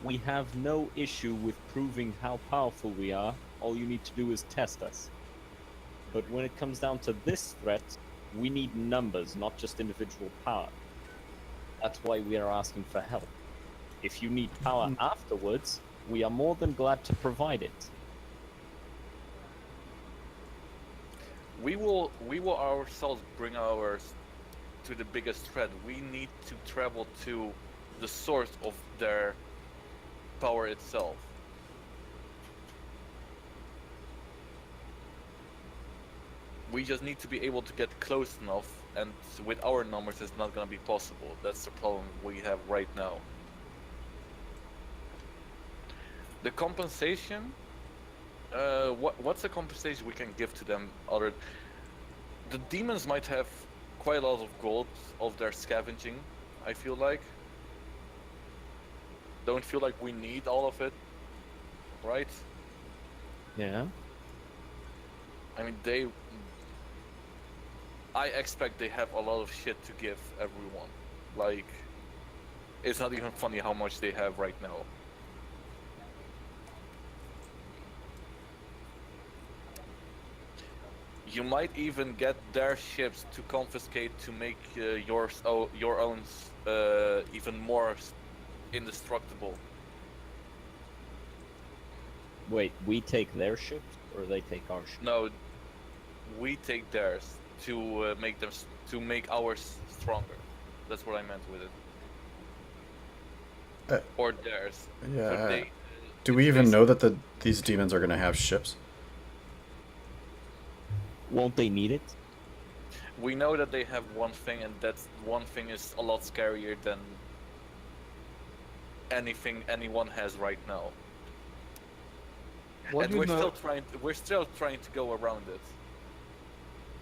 We have no issue with proving how powerful we are. All you need to do is test us. But when it comes down to this threat, we need numbers, not just individual power. That's why we are asking for help. If you need power afterwards, we are more than glad to provide it. We will ourselves bring ours to the biggest threat. We need to travel to the source of their power itself. We just need to be able to get close enough, and with our numbers it's not gonna be possible. That's the problem we have right now. The compensation, what's the compensation we can give to them? Other, the demons might have quite a lot of gold of their scavenging. I feel like. Don't feel like we need all of it, right? Yeah. I mean, I expect they have a lot of shit to give everyone. Like, it's not even funny how much they have right now. You might even get their ships to confiscate to make your own even more indestructible. Wait, we take their ships, or they take our ships? No, we take theirs to make ours stronger. That's what I meant with it. Or theirs. Yeah. But Do we even know that these demons are going to have ships? Won't they need it? we know that they have one thing, and that one thing is a lot scarier than anything anyone has right now. What And you we're know, still trying to go around it.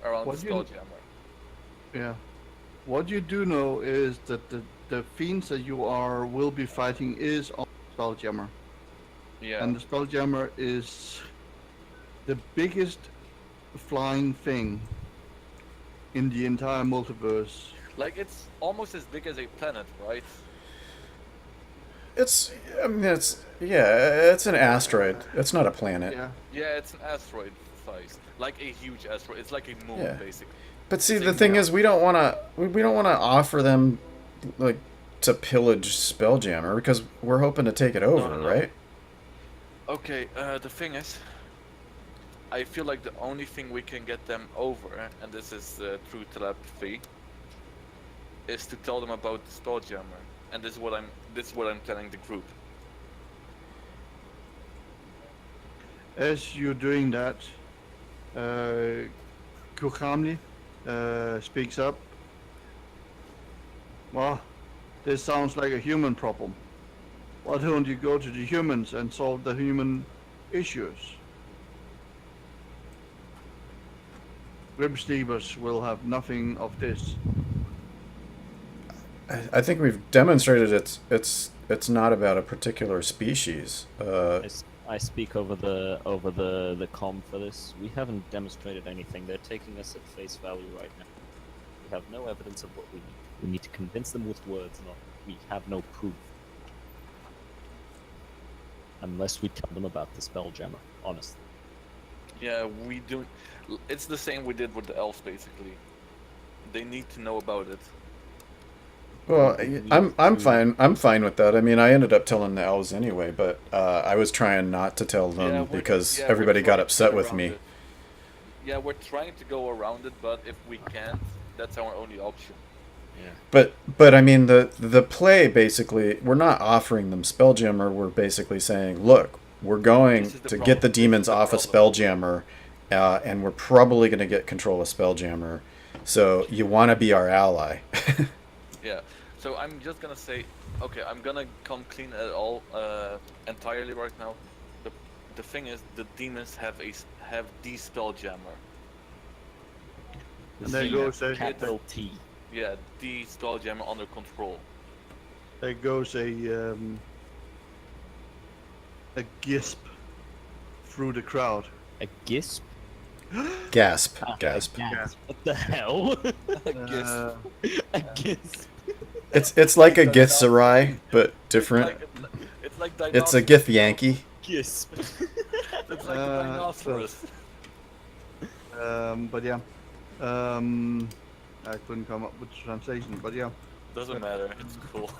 Around What the you- Spelljammer. yeah. What you do know is that the fiends that you will be fighting is on Spelljammer. Yeah. And the Spelljammer is the biggest flying thing in the entire multiverse. Like, it's almost as big as a planet, right? It's it's an asteroid. It's not a planet. Yeah. Yeah, it's an asteroid size. Like a huge asteroid. It's like a moon, Yeah. basically. But see, It's the a thing moon. is, we don't want to offer them like to pillage Spelljammer because we're hoping to take it over, no. right? Okay, the thing is, I feel like the only thing we can get them over, and this is through telepathy, is to tell them about the Spelljammer, and this is what I'm telling the group. As you're doing that, Kukamni speaks up. Well, this sounds like a human problem. Why don't you go to the humans and solve the human issues? Grimsleevers will have nothing of this. I think we've demonstrated it's not about a particular species. I speak over the comm for this. We haven't demonstrated anything. They're taking us at face value right now. We have no evidence of what we need. We need to convince them with words, not we have no proof. Unless we tell them about the Spelljammer, honestly. Yeah, we do. It's the same we did with the elves, basically. They need to know about it. Well, I'm fine. I'm fine with that. I mean, I ended up telling the elves anyway, but I was trying not to tell them Yeah, because we're everybody got trying to upset go with around me. it. Yeah, we're trying to go around it, but if we can't, that's our only option. Yeah. But I mean the play basically, we're not offering them Spelljammer. We're basically saying, look, we're going This is the to get problem. the This demons is the off of problem. Spelljammer, and we're probably going to get control of Spelljammer. So you want to be our ally. Yeah. So I'm just gonna say, okay, I'm gonna come clean at all entirely right now. The the thing is, the demons have the Spelljammer. And there Z, goes a capital T. Yeah, the Spelljammer under control. there goes a gisp through the crowd. A gisp? Gasp. Ah, Gasp. A gasp. What the hell? Uh, A gisp. It's like a Githzerai, but different. It's like It's a dinosaurs. Gith Yankee. Gisp. It's like a dinosaurus. but yeah, I couldn't come up with the translation, but yeah. Doesn't matter. It's cool.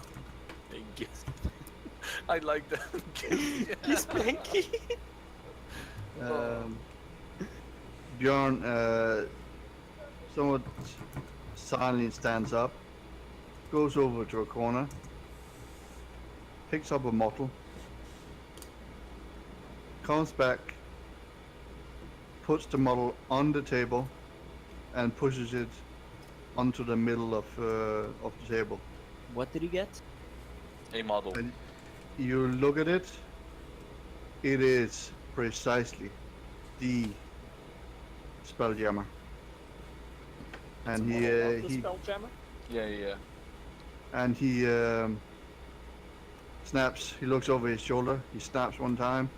A gisp. I like that. Gisp Yankee. Bjorn, somewhat silently stands up, goes over to a corner, picks up a model, comes back, puts the model on the table, and pushes it onto the middle of the table. What did he get? A model. And you look at it, it is precisely the Spelljammer. And he Spelljammer? Yeah. and he snaps. He looks over his shoulder. He snaps one time,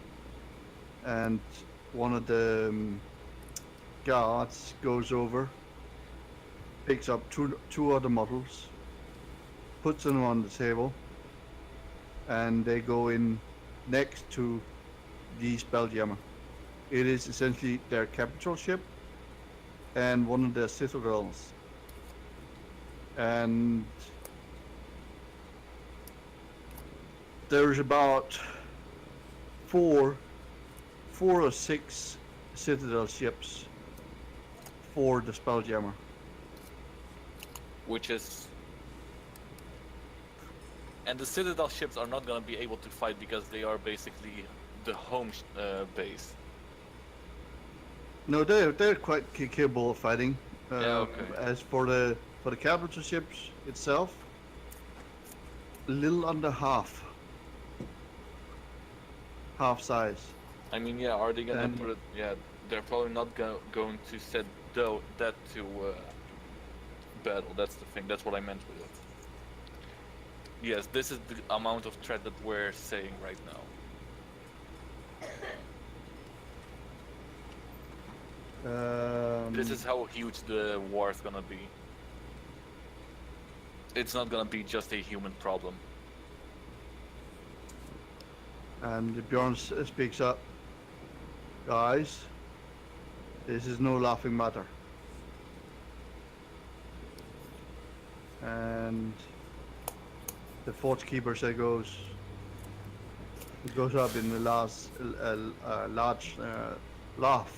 and one of the guards goes over, picks up two other models, puts them on the table, and they go in next to the Spelljammer. It is essentially their capital ship and one of their citadels. And there's about four or six citadel ships for the Spelljammer. Which is. And the Citadel ships are not gonna be able to fight because they are basically the home base. No, they're quite capable of fighting. Yeah, okay. As for the capital ships itself, a little under half size. I mean, yeah, are they gonna And- put it? Yeah, they're probably not going to set that to battle. That's the thing. That's what I meant with it. Yes, this is the amount of threat that we're saying right now. This is how huge the war is gonna be. It's not gonna be just a human problem. And Bjorn speaks up. Guys, this is no laughing matter. And the fort keeper goes up in a large laugh.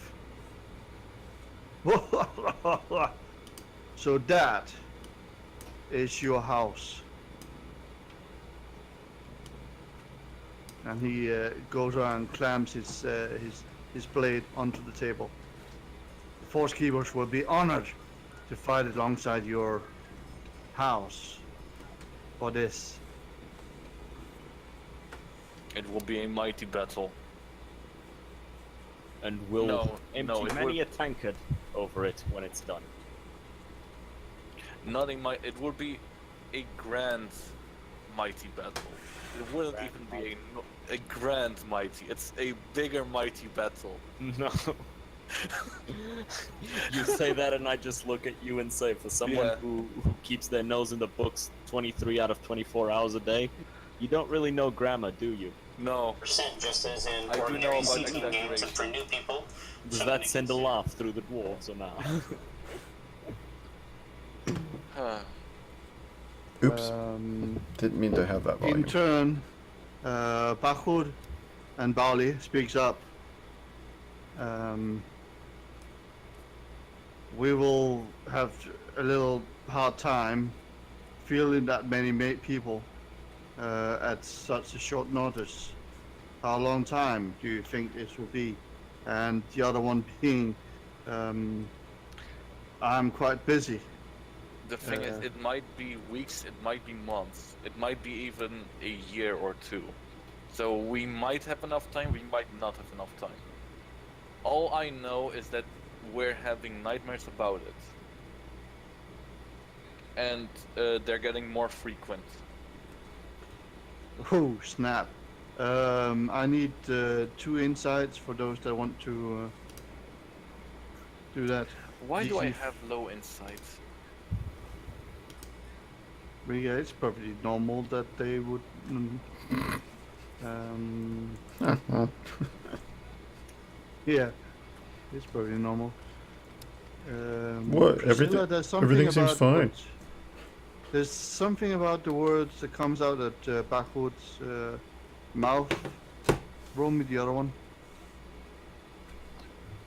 So that is your house. And he goes around and clamps his blade onto the table. The Force Keepers will be honored to fight alongside your house for this. It will be a mighty battle. And we'll No, empty no, it many would- a tankard over it when it's done. It would be a grand, mighty battle. It wouldn't Grand even be a grand mighty. It's a bigger mighty battle. No. You say that and I just look at you and say, for someone Yeah. who keeps their nose in the books 23 out of 24 hours a day, you don't really know grammar, do you? No. Just as in I do know ordinary about seating games, and exaggeration. for new people, Does somebody that send a can- laugh through the dwarves or not? Oops. Um, Didn't mean to have that in volume. turn, Bachud and Bauli speaks up. We will have a little hard time fielding that many people at such a short notice. How long time do you think this will be? And the other one being, I'm quite busy. The thing is, it might be weeks, it might be months, it might be even a year or two. So we might have enough time, we might not have enough time. All I know is that we're having nightmares about it. And they're getting more frequent. Oh, snap. I need 2 insights for those that want to do that. Why do I DC have low insight? Yeah, it's perfectly normal that they would. Yeah, it's perfectly normal. What? Priscilla, there's something Everything seems about fine. there's something about the words that comes out at Backwood's mouth. Roll me the other one.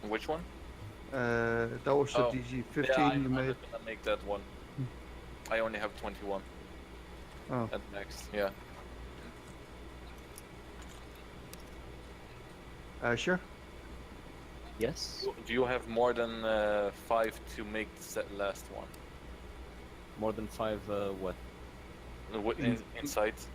Which one? That was the Oh, DC yeah, 15 I'm you not made. gonna make that one. I only have 21 Oh, at max, yeah. Asher? Yes. Do you have more than 5 to make the last one? More than 5. What? Insight?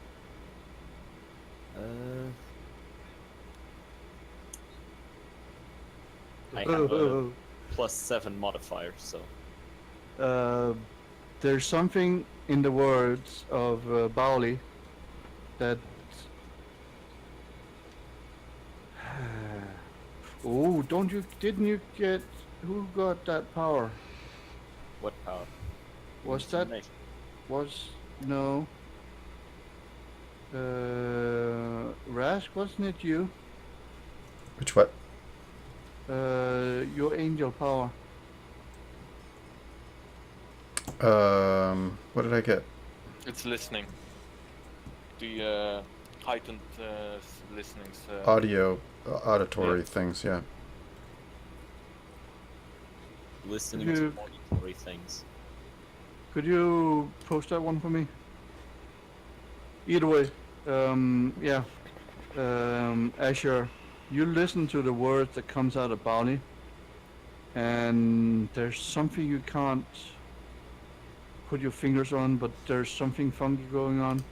I have a +7 modifier, so. There's something in the words of Bauli that. Oh, didn't you get, who got that power? What power? Was that, no. Rask, wasn't it you? Which what? Your angel power. What did I get? It's listening. The heightened listenings. Auditory things, yeah. Listening You- to auditory things. Could you post that one for me? Either way, yeah. Asher, you listen to the words that comes out of Bauli, and there's something you can't put your fingers on, but there's something funky going on.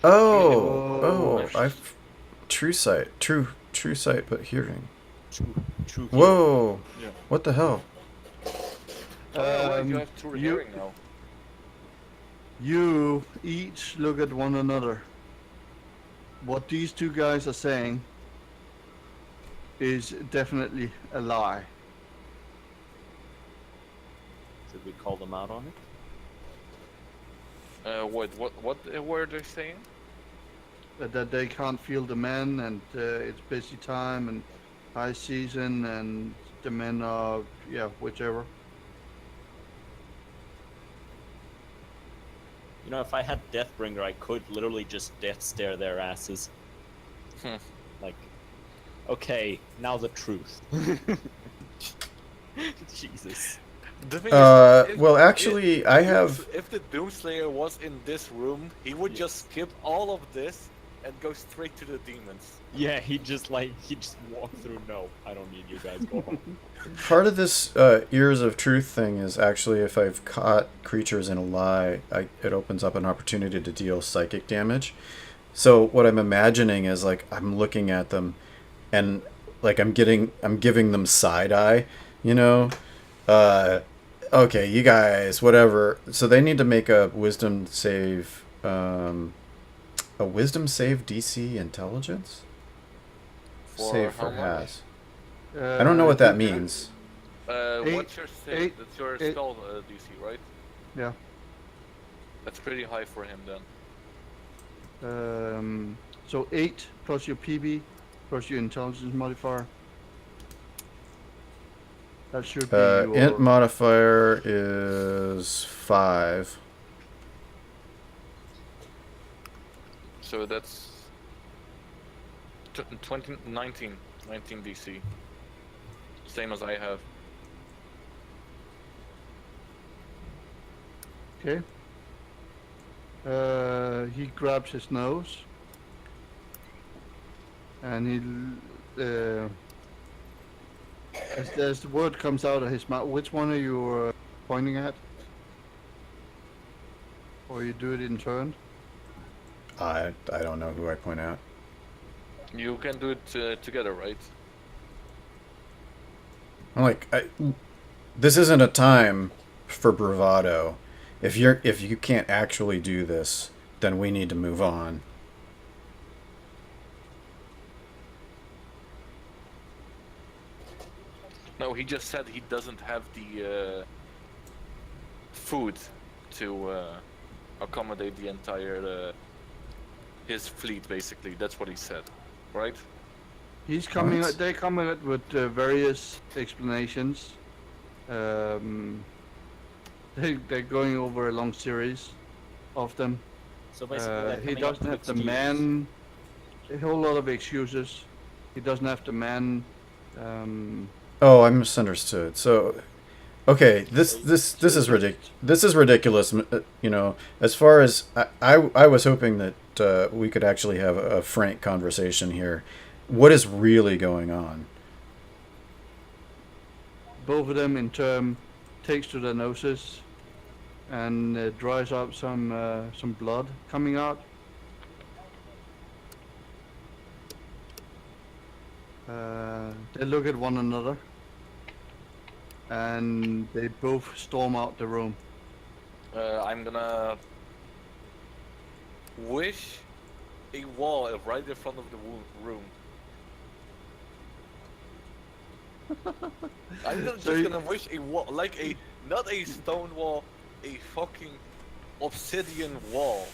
Oh, I've true sight, true sight, but hearing. True. Whoa! Yeah. What the hell? Oh, right, you have true hearing now. You each look at one another. What these two guys are saying is definitely a lie. Should we call them out on it? What were they saying? That they can't feel the men, and it's busy time and high season, and the men are, yeah, whichever. You know, if I had Deathbringer, I could literally just death stare their asses. Like, okay, now the truth. Jesus. The thing Well, actually, I have. If the Doomslayer was in this room, he would just skip all of this and go straight to the demons. Yeah, he just walked through. No, I don't need you guys. Go home. Part of this ears of truth thing is actually if I've caught creatures in a lie, it opens up an opportunity to deal psychic damage. So what I'm imagining is like I'm looking at them, and like I'm giving them side eye, you know. Okay, you guys, whatever. So they need to make a wisdom save. A wisdom save DC intelligence. Save for how much? has. I don't know what that means. What's your save? eight- That's your eight- spell DC, right? Yeah. That's pretty high for him then. So 8 plus your PB plus your intelligence modifier. That should be your... Int modifier is 5. So that's 19 DC. Same as I have. Okay. He grabs his nose. And As the word comes out of his mouth, which one are you pointing at? Or you do it in turn? I don't know who I point out. You can do it together, right? I'm like, this isn't a time for bravado. If you can't actually do this, then we need to move on. No, he just said he doesn't have the food to accommodate the entire his fleet. Basically, that's what he said, right? He's coming. What? They're coming up with various explanations. They're going over a long series of them. So basically, they're He coming up doesn't with have the excuses. man. A whole lot of excuses. He doesn't have the man. Oh, I misunderstood. So, okay, this is this is ridiculous. You know, as far as I was hoping that we could actually have a frank conversation here. What is really going on? Both of them in turn takes to their noses and dries up some blood coming out. They look at one another and they both storm out the room. I'm gonna wish a wall right in front of the room. I'm So just you- gonna wish a wall, like a not a stone wall, a fucking obsidian wall,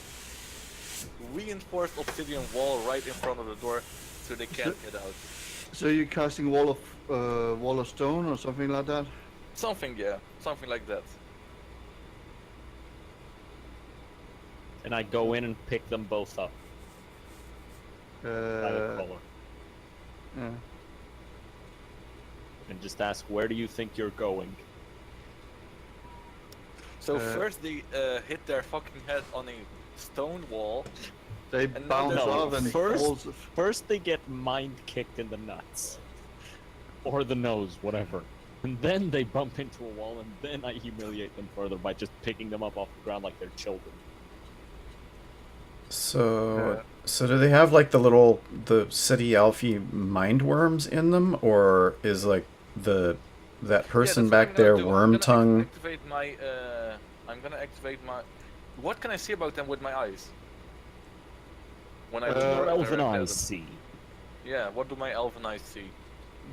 reinforced obsidian wall right in front of the door, so they can't get out. So you're casting wall of stone or something like that? Something, yeah, something like that. And I go in and pick them both up by the collar Yeah. and just ask, where do you think you're going? So Uh, first they hit their fucking head on a stone wall. They And now bounce they're off and first- falls. First, they get mind kicked in the nuts. Or the nose, whatever. And then they bump into a wall, and then I humiliate them further by just picking them up off the ground like they're children. So, so do they have like the city Alfie mind worms in them, or is like that person Yeah, that's back what I'm there gonna do. worm I'm gonna tongue? activate my. I'm gonna activate my. What can I see about them with my eyes? When I look Your directly elven at eyes them? see. Yeah, what do my elven eyes see?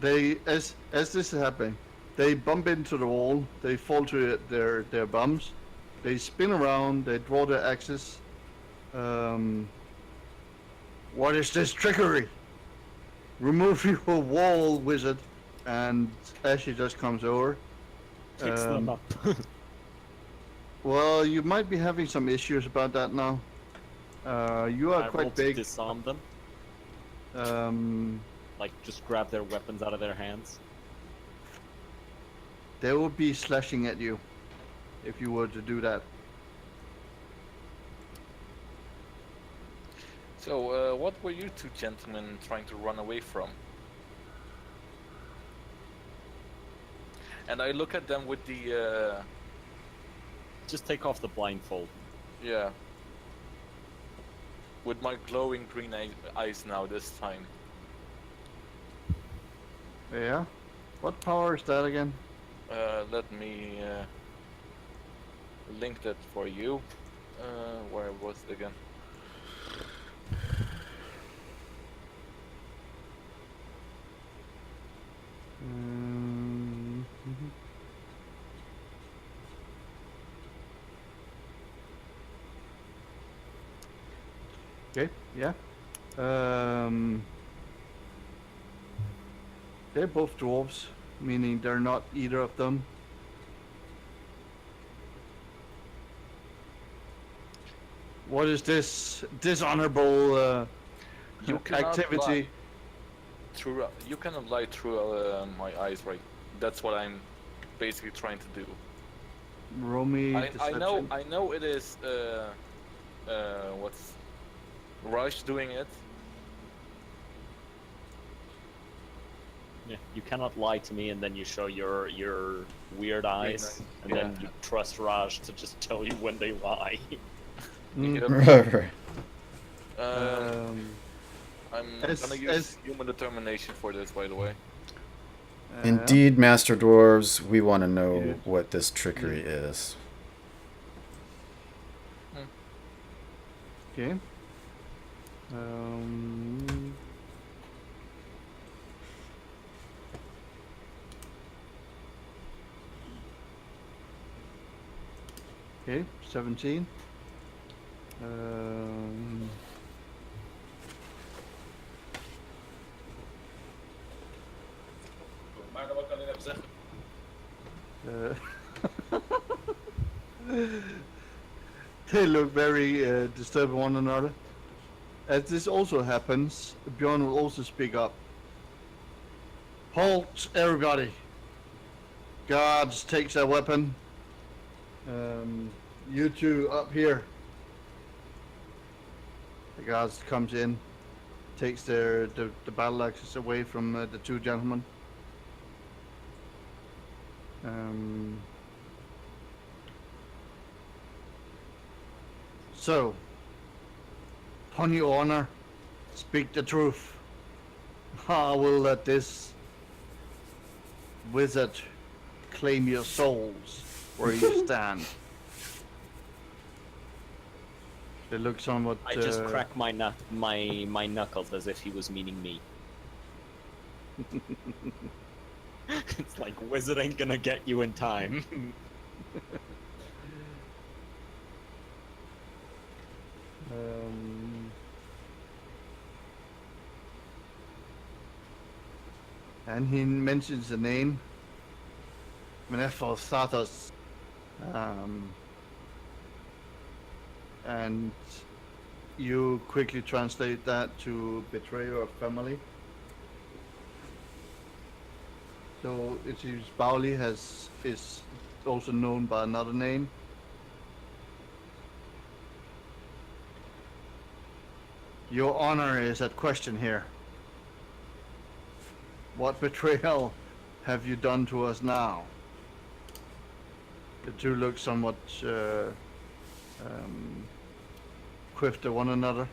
They as this is happening, they bump into the wall. They fall to their bums. They spin around. They draw their axes. What is this trickery? Remove your wall, wizard. And Ashley just comes over. Kicks them up. Well, you might be having some issues about that now. You are I roll quite to big. disarm them. Like, just grab their weapons out of their hands. They will be slashing at you if you were to do that. So, what were you two gentlemen trying to run away from? And I look at them with the, Just take off the blindfold. yeah. With my glowing green eyes now this time. Yeah? What power is that again? Let me link that for you. Where was it again? Mhm. Okay, yeah. They're both dwarves, meaning they're not either of them. What is this dishonorable You cannot activity? lie through. You cannot lie through my eyes, right? That's what I'm basically trying to do. Roll me I deception. know it is what's Rush doing it. Yeah, you cannot lie to me and then you show your weird eyes, nice. and Yeah. then you trust Raj to just tell you when they lie. Mm. Yep. Um, I'm as- gonna use as- human determination for this, by the way. Indeed, Master Dwarves, we want to know Good. what this trickery is. Okay. Um, okay, 17. Maar wat kan ik even zeggen? They look very disturbed one another. As this also happens, Bjorn will also speak up. Halt, everybody! Guards takes their weapon. You two up here. The guards comes in, takes the battle axes away from the two gentlemen. So, upon your honor, speak the truth. I will let this wizard claim your souls where you stand. They look somewhat. I just crack my knuckles as if he was meaning me. It's like, wizard ain't gonna get you in time. And he mentions the name Menephosathos. And you quickly translate that to betrayer of family. So it seems Bauli is also known by another name. Your honor is at question here. What betrayal have you done to us now? The two look somewhat quiff to one another.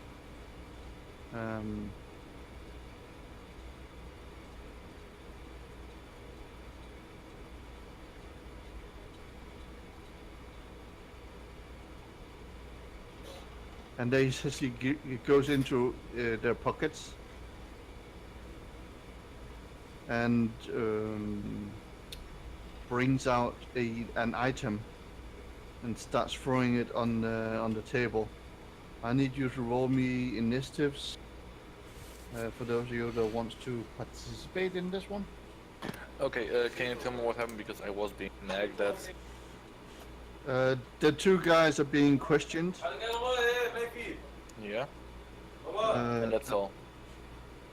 And they essentially goes into their pockets and brings out an item and starts throwing it on the table. I need you to roll me initiatives for those of you that wants to participate in this one. Okay, can you tell me what happened, because I was being nagged at? The two guys are being questioned. Yeah? Uh, And that's all.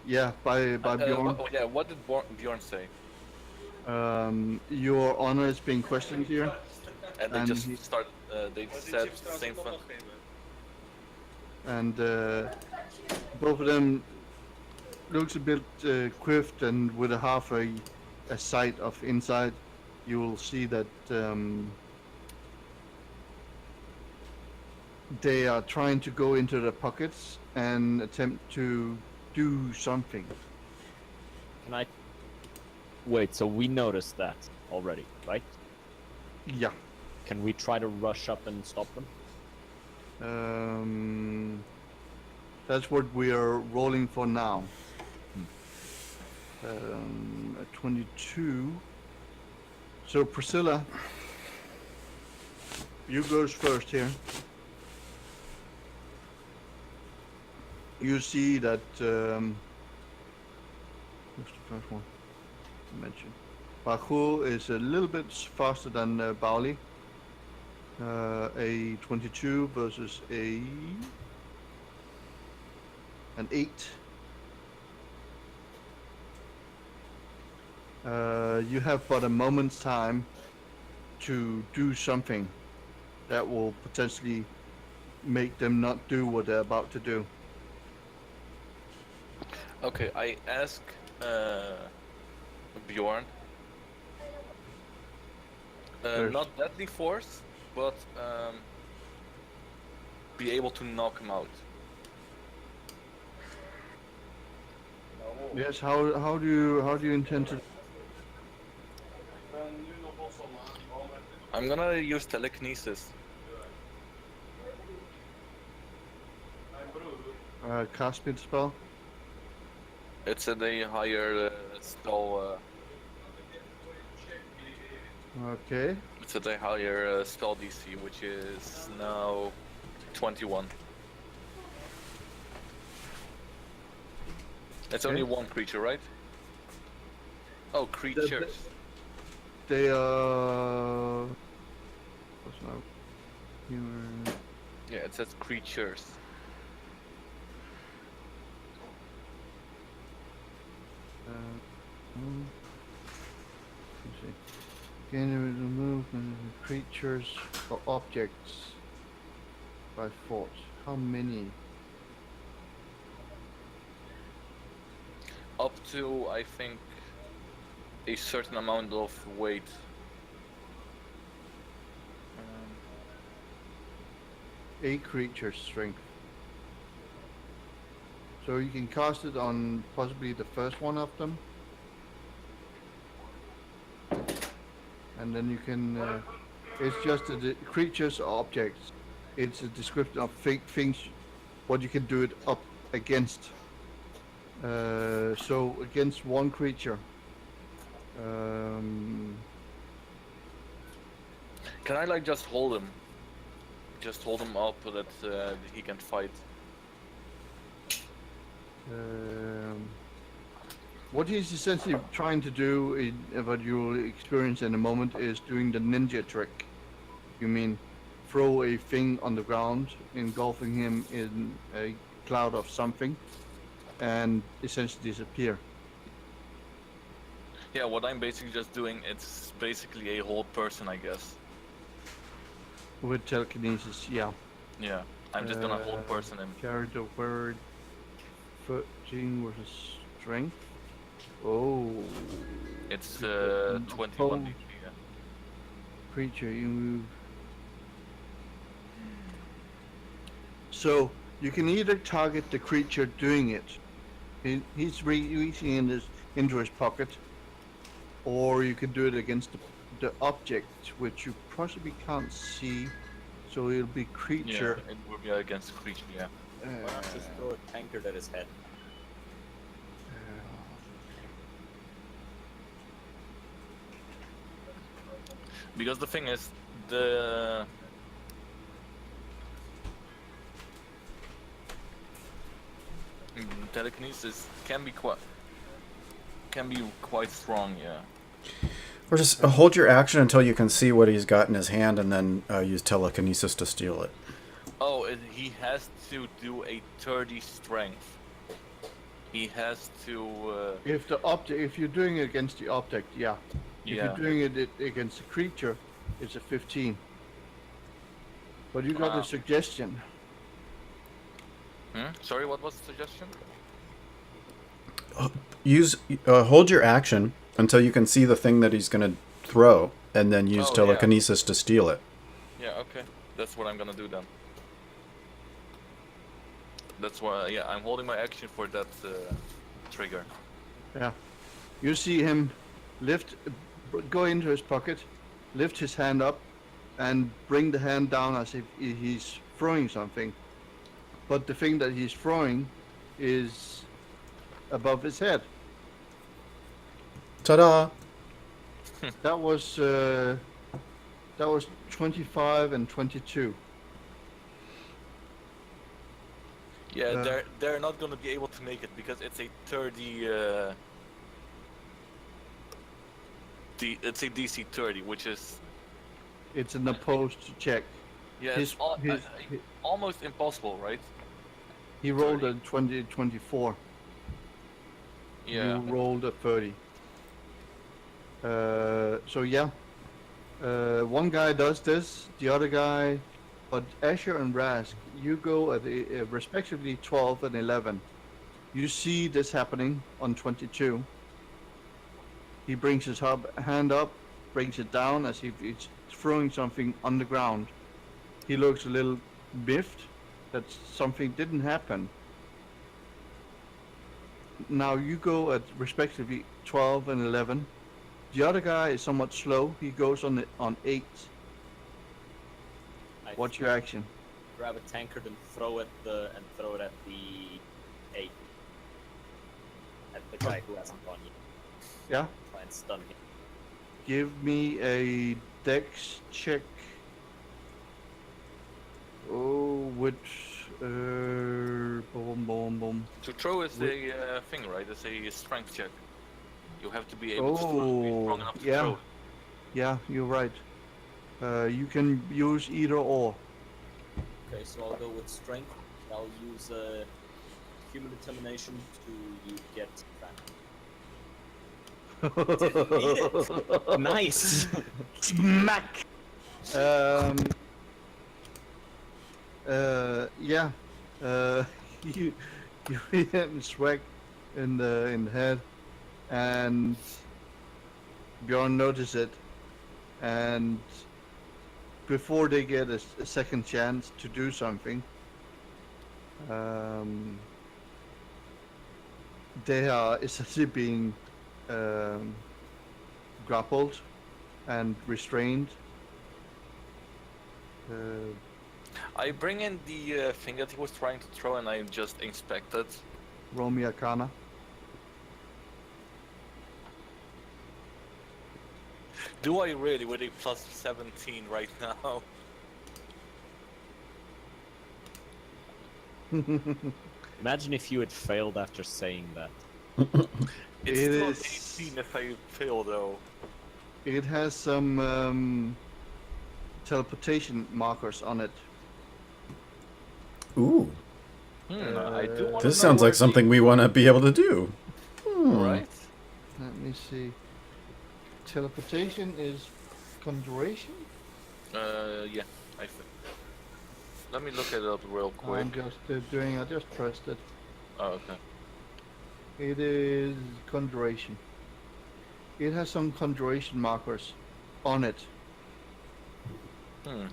yeah, by Bjorn. Yeah, what did Bjorn say? Your honor is being questioned here. And they And just he- start, they said the same thing. And both of them looks a bit quiffed, and with a half a sight of inside, you will see that they are trying to go into their pockets and attempt to do something. Can I... Wait, so we noticed that already, right? Yeah. Can we try to rush up and stop them? That's what we are rolling for now. 22. So Priscilla, you goes first here. You see that who's the first one to mention? Baku is a little bit faster than Bauli. A 22 versus an 8. You have but a moment's time to do something that will potentially make them not do what they're about to do. Okay, I ask Bjorn. There's- Not deadly force, but be able to knock him out. Yes. How do you intend to? Ik ben nu nog botsel aan die boom met de I'm gonna use telekinesis. mijn broer. Cast speed spell. It's at a higher spell. Okay. It's at a higher spell DC, which is now 21. It's only Okay. one creature, right? Oh, creatures. They What's now? Yeah, it says creatures. Let's see. Gain the movement of creatures or objects by force. How many? Up to, I think, a certain amount of weight. A creature strength. So you can cast it on possibly the first one of them. And then you can, it's just creatures or objects. It's a description of things, what you can do it up against. So against one creature. Can I like just hold him? Just hold him up so that he can fight. What he's essentially trying to do, what you'll experience in a moment, is doing the ninja trick. You mean throw a thing on the ground, engulfing him in a cloud of something, and essentially disappear. Yeah, what I'm basically just doing, it's basically a whole person, I guess. With telekinesis, yeah. Yeah, I'm just gonna hold person him. Carry the word 13 versus strength. Oh. It's Mm, 21 oh. DP. Yeah. Creature, you move. So you can either target the creature doing it. He's reaching into his pocket, or you can do it against the object, which you possibly can't see. So it'll be creature. Yeah, it will be against creature. Yeah. Why not just throw a tankard at his head? Because the thing is, the telekinesis can be quite strong. Yeah. Or just hold your action until you can see what he's got in his hand, and then use telekinesis to steal it. Oh, he has to do a 30 strength. He has to. If you're doing it against the object, yeah. If Yeah. you're doing it against a creature, it's a 15. But you got Wow. a suggestion. Sorry, what was the suggestion? Hold your action until you can see the thing that he's going to throw, and then use Oh, yeah. telekinesis to steal it. Yeah, okay. That's what I'm gonna do then. That's why, yeah, I'm holding my action for that trigger. Yeah. You see him go into his pocket, lift his hand up, and bring the hand down as if he's throwing something. But the thing that he's throwing is above his head. Ta-da! That was 25 and 22. Yeah, they're not gonna be able to make it because it's a 30. It's a DC 30, which is It's an opposed check. yeah, His- it's almost impossible, right? He rolled a 24. Yeah. You rolled a 30. So yeah. One guy does this, the other guy, but Asher and Rask, you go at respectively 12 and 11. You see this happening on 22. He brings his hand up, brings it down as if he's throwing something on the ground. He looks a little miffed that something didn't happen. Now you go at respectively 12 and 11. The other guy is somewhat slow. He goes on 8. I What's your action? grab a tankard and throw it at the 8. At the guy who hasn't gone yet. Yeah? Try and stun him. Give me a dex check. Oh, which boom, boom, boom. To throw is a thing, right? It's a strength check. You have to be able to be strong enough to yeah. throw. Yeah, you're right. You can use either or. Okay, so I'll go with strength. I'll use human determination to get that. Nice. Smack. Yeah. You hit him swag in the head, and Bjorn notices it, and before they get a second chance to do something, they are essentially being grappled and restrained. I bring in the thing that he was trying to throw and I just inspect it. Roll me Arcana. Do I really with a plus 17 right now? Imagine if you had failed after saying that. It's It still is- 18 if I fail though. It has some teleportation markers on it. Ooh, I do wanna this know sounds where like something we want to be able to do. Right? Let me see. Teleportation is conjuration? Yeah, I think. Let me look it up real quick. I'm just I just pressed it. Oh, okay. It is conjuration. It has some conjuration markers on it.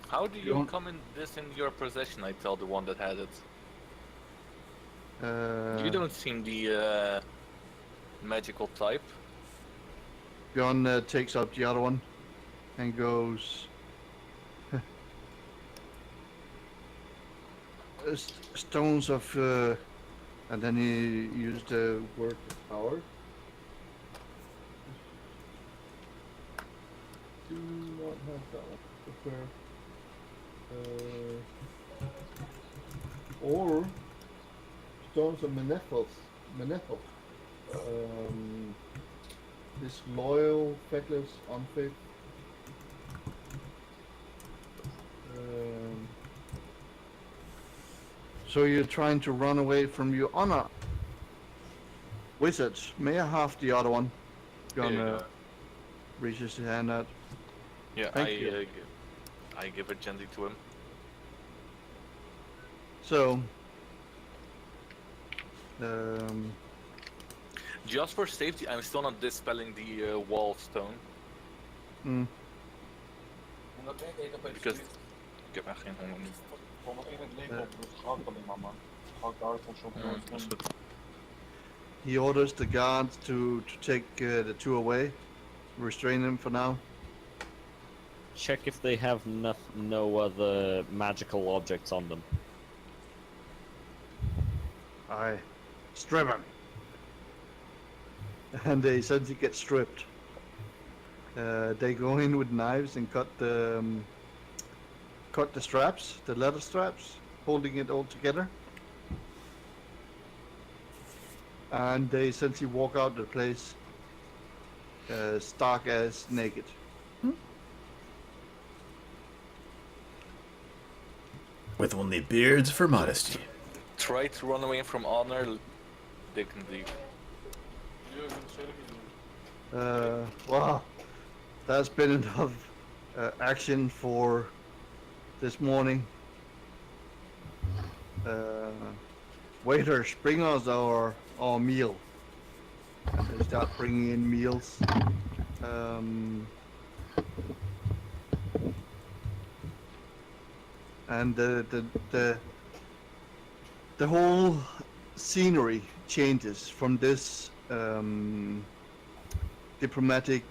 How do you Don't- come in this in your possession? I tell the one that had it. You don't seem the magical type. Bjorn takes up the other one and goes. Stones of, and then he used the word power. Do not have that one. Prepare. Or stones of Menethos. Disloyal, feckless, unfit. So you're trying to run away from your honor. Wizard, may I have the other one? Here you Gonna go. reaches his hand out. Yeah, Thank you. I give it gently to him. So, Just for safety, I'm still not dispelling the wall stone. mm, En dat weet ik opeens Because... niet. Ik heb echt geen honger nu. Gewoon nog in het leven op, dus ga ik alleen maar. Ga ik daar voor zo'n Dat is goed. he orders the guards to take the two away, restrain them for now. Check if they have no other magical objects on them. Aye, strip him. And they essentially get stripped. They go in with knives and cut the straps, the leather straps, holding it all together. And they essentially walk out the place stark as naked. With only beards for modesty. Try to run away from honor, dignity. Jurgen, Sergej doen. Wow, that's been enough action for this morning. Waiters, bring us our meal. and they start bringing in meals. And the whole scenery changes from this diplomatic,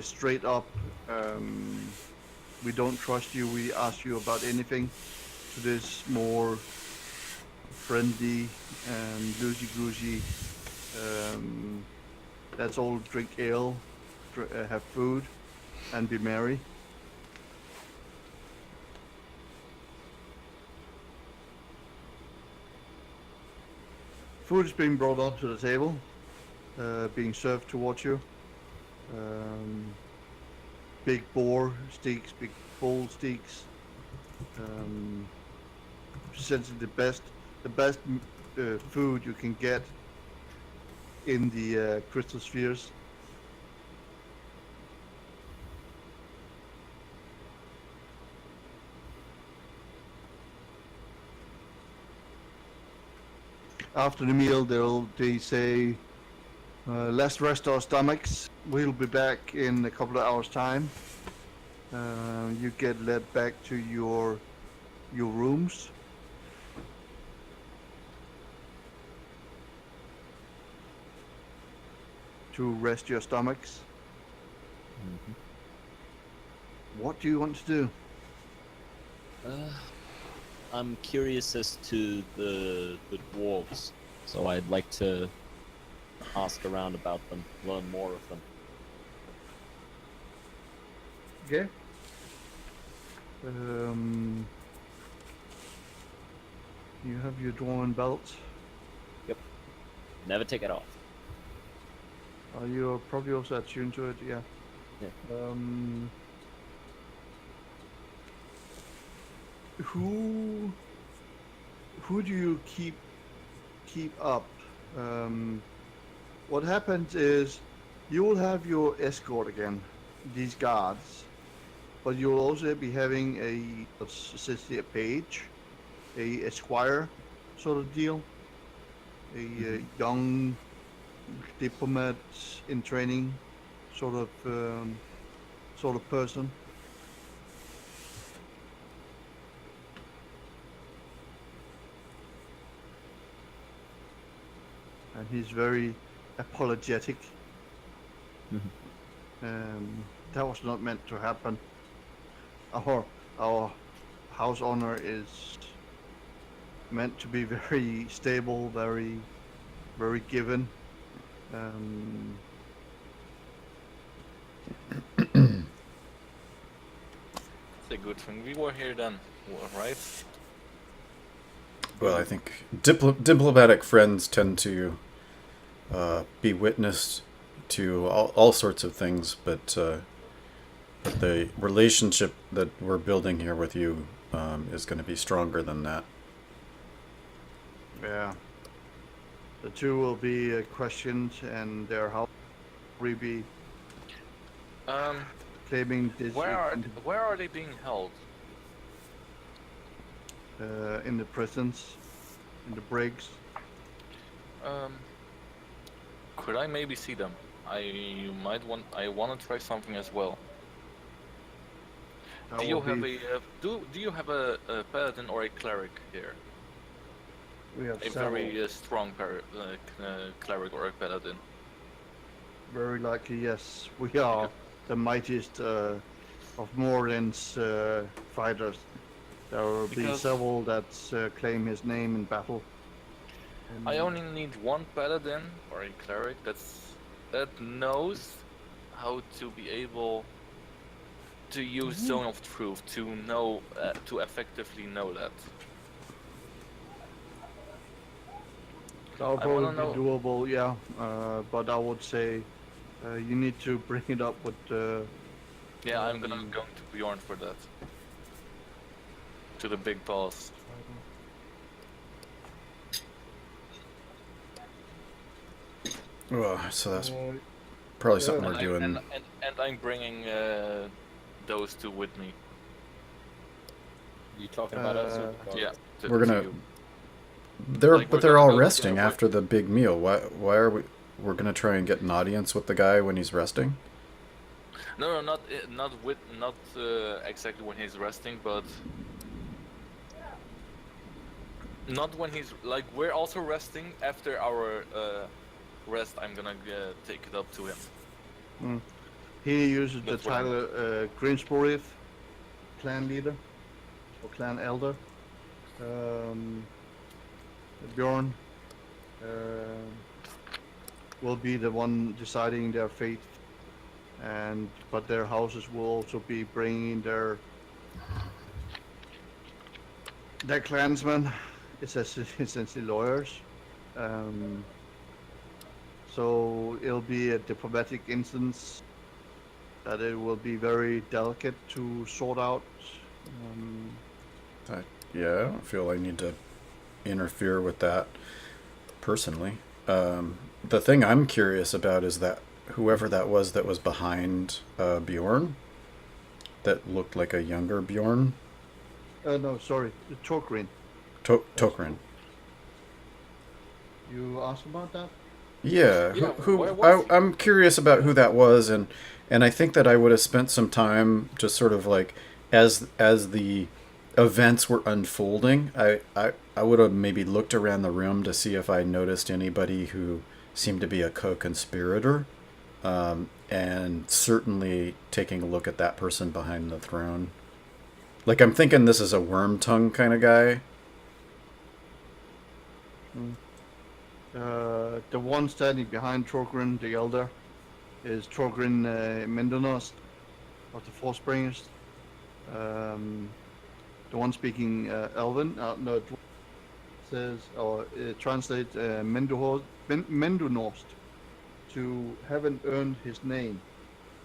straight up, we don't trust you, we ask you about anything, to this more friendly and loosey-goosey, let's all drink ale, have food, and be merry. Food is being brought up to the table, being served towards you. Big boar steaks, big bull steaks. Essentially the best food you can get in the crystal spheres. After the meal, they say, let's rest our stomachs. We'll be back in a couple of hours' time. You get led back to your rooms. To rest your stomachs. What do you want to do? I'm curious as to the dwarves, so I'd like to ask around about them, learn more of them. Okay. You have your dwarven belt. Never take it off. You're probably also attuned to it, yeah. Yeah. Who do you keep up? What happens is you will have your escort again, these guards, but you'll also be having essentially a page, a esquire sort of deal, a young diplomat in training sort of person. And he's very apologetic. That was not meant to happen. Our house owner is meant to be very stable, very given. It's a good thing we were here then, right? Well, I think diplomatic friends tend to be witness to all sorts of things, but the relationship that we're building here with you is going to be stronger than that. Yeah. The two will be questioned, and their house will be claiming this. Where are they being held? In the prisons, in the brigs. Could I maybe see them? I want to try something as well. That Do you will have be- do you have a paladin or a cleric here? We have A several. very strong cleric or a paladin. Very likely, yes. We are the mightiest of Morin's fighters. There will be Because- several that claim his name in battle. I only need one paladin or a cleric that knows how to be able to use Zone of Truth to know to effectively know that. That will I wanna probably be know- doable, yeah. But I would say you need to bring it up with. Yeah, I'm gonna go to Bjorn for that. To the big boss. Well, so that's probably something Yeah. we're doing. And I'm bringing those two with me. You talking about us? Or Yeah. We're to gonna- you. They're Like, but we're they're gonna all go resting together. after the big meal. Why are we? we're gonna try and get an audience with the guy when he's resting? No, not exactly when he's resting, but not when he's like we're also resting. After our rest, I'm gonna take it up to him. He uses the That's what I'm- title Grimsborith, clan leader or clan elder. Bjorn will be the one deciding their fate, but their houses will also be bringing their clansmen, essentially lawyers. So it'll be a diplomatic instance that it will be very delicate to sort out. Yeah, I don't feel I need to interfere with that personally. The thing I'm curious about is that whoever that was behind Bjorn, that looked like a younger Bjorn. No, sorry, Torgrin. Tokrin. You asked about that? Yeah, Yeah, who where was he? I'm curious about who that was, and I think that I would have spent some time just sort of like as the events were unfolding, I would have maybe looked around the room to see if I noticed anybody who seemed to be a co-conspirator, and certainly taking a look at that person behind the throne. Like, I'm thinking this is a worm tongue kind of guy. The one standing behind Torgrin the Elder is Torgrin Mendonost of the Forcebringers. The one speaking Elven, no, says or translate Mendonost to haven't earned his name,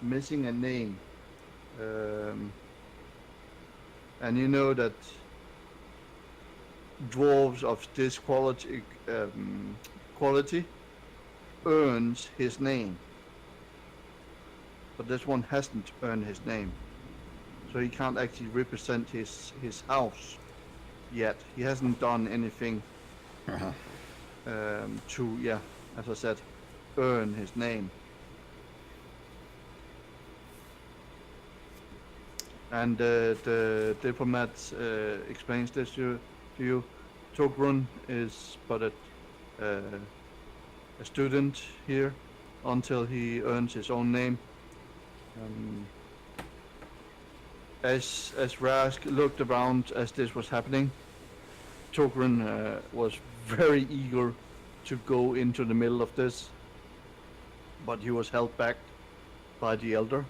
missing a name. And you know that dwarves of this quality earns his name, but this one hasn't earned his name, so he can't actually represent his house yet. He hasn't done anything to, yeah, as I said, earn his name. And the diplomat explains this to you. Togrun is but a student here until he earns his own name. As Rask looked around as this was happening, Togrun was very eager to go into the middle of this, but he was held back by the elder.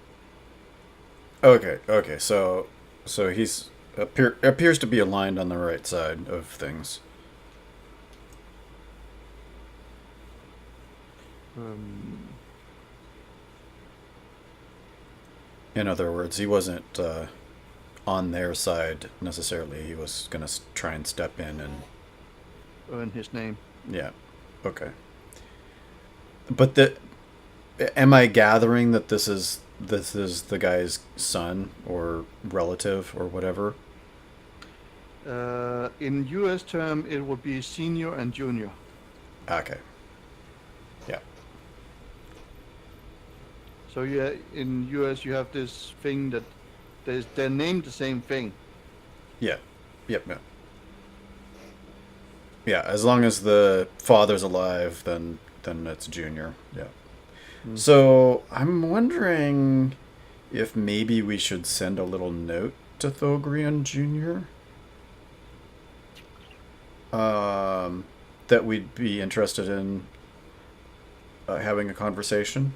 Okay. So he's appears to be aligned on the right side of things. In other words, he wasn't on their side necessarily. He was going to try and step in and Earn his name. yeah. Okay. But am I gathering that this is the guy's son or relative or whatever? In U.S. term, it would be senior and junior. Okay. Yeah. So yeah, in U.S. you have this thing that they're named the same thing. Yeah. Yep. Yeah. Yeah. As long as the father's alive, then it's junior. Yeah. So I'm wondering if maybe we should send a little note to Thogrian Jr. That we'd be interested in having a conversation.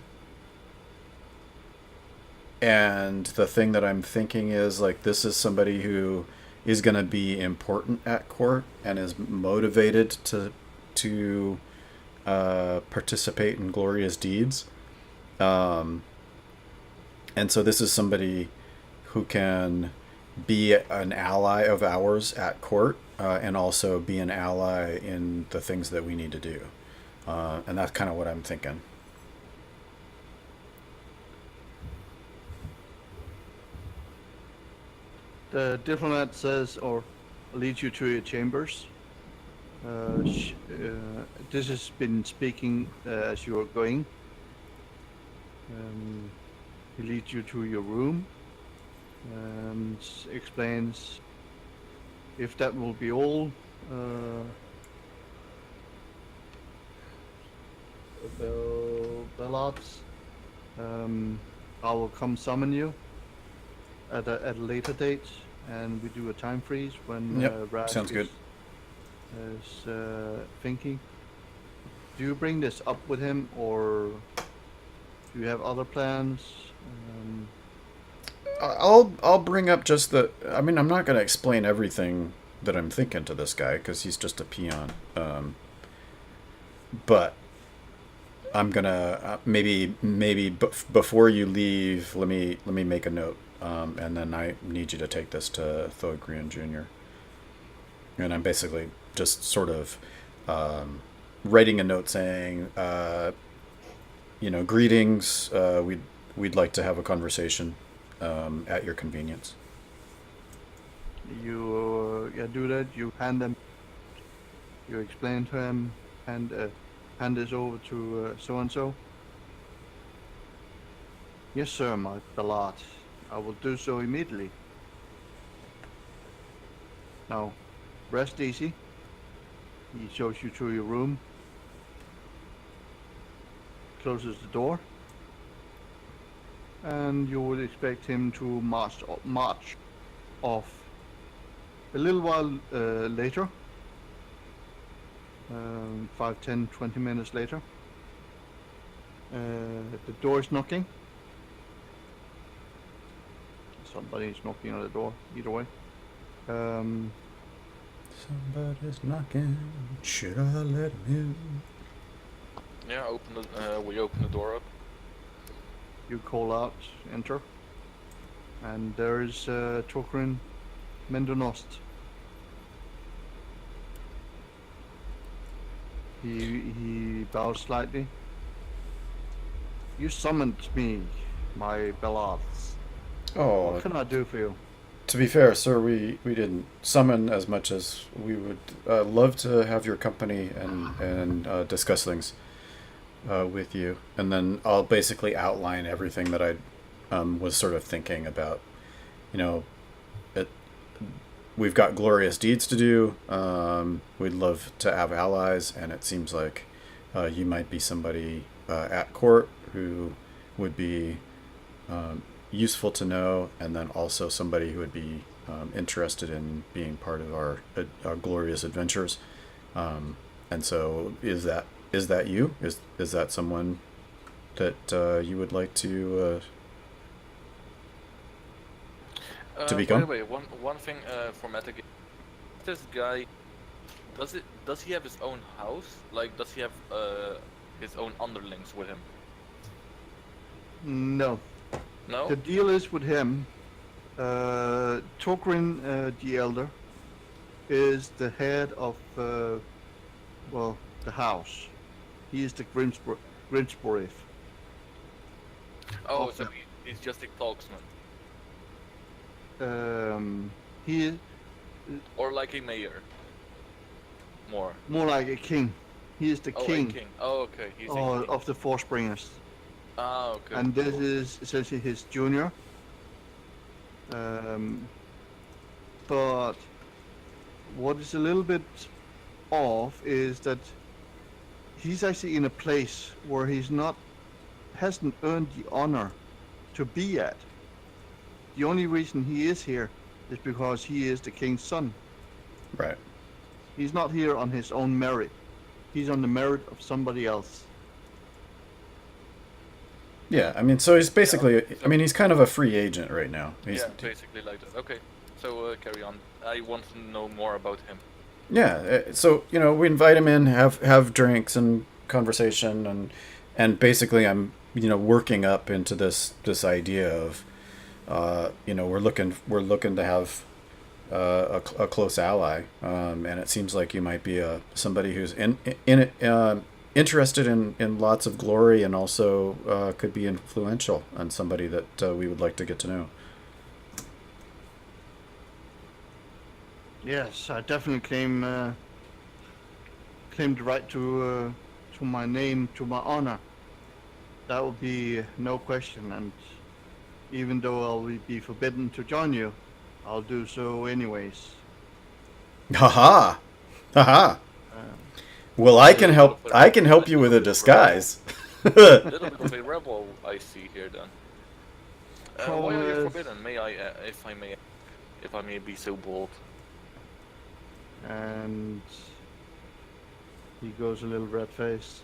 And the thing that I'm thinking is, like, this is somebody who is going to be important at court and is motivated to participate in glorious deeds. And so this is somebody who can be an ally of ours at court, and also be an ally in the things that we need to do. And that's kind of what I'm thinking. The diplomat says, or leads you to your chambers. This has been speaking as you are going. He leads you to your room and explains if that will be all. Bellots. I will come summon you at a later date, and we do a time freeze when Yep, Rask sounds good. is thinking. Do you bring this up with him, or do you have other plans? I'll bring up just the. I mean, I'm not going to explain everything that I'm thinking to this guy because he's just a peon. But I'm gonna before you leave, let me make a note, and then I need you to take this to Thorgrian Jr. And I'm basically just sort of writing a note saying, greetings. We'd like to have a conversation at your convenience. You do that. You hand them. You explain to him, hand this over to so and so. Yes, sir, my beloved. I will do so immediately. Now, rest easy. He shows you to your room. Closes the door. And you would expect him to march off. A little while later, 5, 10, 20 minutes later, the door is knocking. Somebody is knocking on the door, either way. Somebody's knocking. Should I let him in? Yeah, we open the door up. You call out, enter, and there is Tokrin Mendonost. He bows slightly. You summoned me, my beloveds. Oh, What can I do for you? to be fair, sir, we didn't summon as much as we would love to have your company and discuss things with you. And then I'll basically outline everything that I was sort of thinking about. We've got glorious deeds to do. We'd love to have allies, and it seems like you might be somebody at court who would be useful to know, and then also somebody who would be interested in being part of our glorious adventures. And so, is that you? Is that someone that you would like to become? By the way, one thing for metagame. This guy, does he have his own house? Like, does he have his own underlings with him? No. No. The deal is with him, Tokrin the Elder is the head of, the house. He is the Grimsborith. Oh, so he's just a talksman. He is Or like a mayor. More. more like a king. He is the Oh, king, a king. Oh, okay. He's a king. of the Forcebringers. Ah, okay. And this is essentially his junior. But what is a little bit off is that he's actually in a place where hasn't earned the honor to be at. The only reason he is here is because he is the king's son. Right. He's not here on his own merit. He's on the merit of somebody else. Yeah, I mean, so he's basically, I mean, he's kind of a free agent right now. He's, Yeah, basically like that. Okay, so carry on. I want to know more about him. Yeah, so we invite him in, have drinks and conversation, and basically I'm working up into this idea of we're looking to have a close ally, and it seems like you might be somebody who's interested in lots of glory, and also could be influential, and somebody that we would like to get to know. Yes, I definitely came claim the right to my name, to my honor. That would be no question, and even though I'll be forbidden to join you, I'll do so anyways. Haha. Haha. Um, Well, I can help. I can help you with a Little bit of a rebel. disguise. Little bit of a rebel I see here then. Why Problem are you is- forbidden? May I, if I may be so bold? and he goes a little red-faced.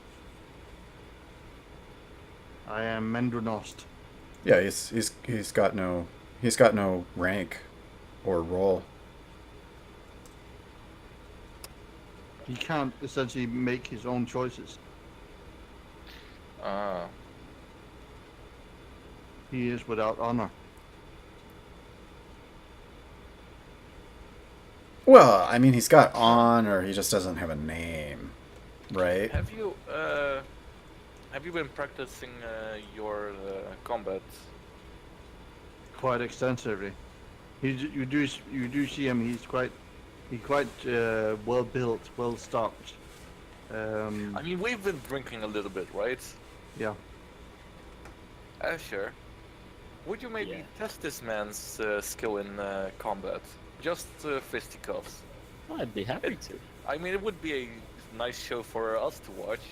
I am Mendrunost. Yeah, he's got no rank or role. He can't essentially make his own choices. Ah, He is without honor. Well, I mean, he's got honor. He just doesn't have a name, right? have you been practicing your combat? Quite extensively. You do see him. He's quite well built, well stocked. I mean, we've been drinking a little bit, right? Yeah. Asher, would you maybe Yeah. test this man's skill in combat? Just fisticuffs. I'd be happy to. I mean, it would be a nice show for us to watch.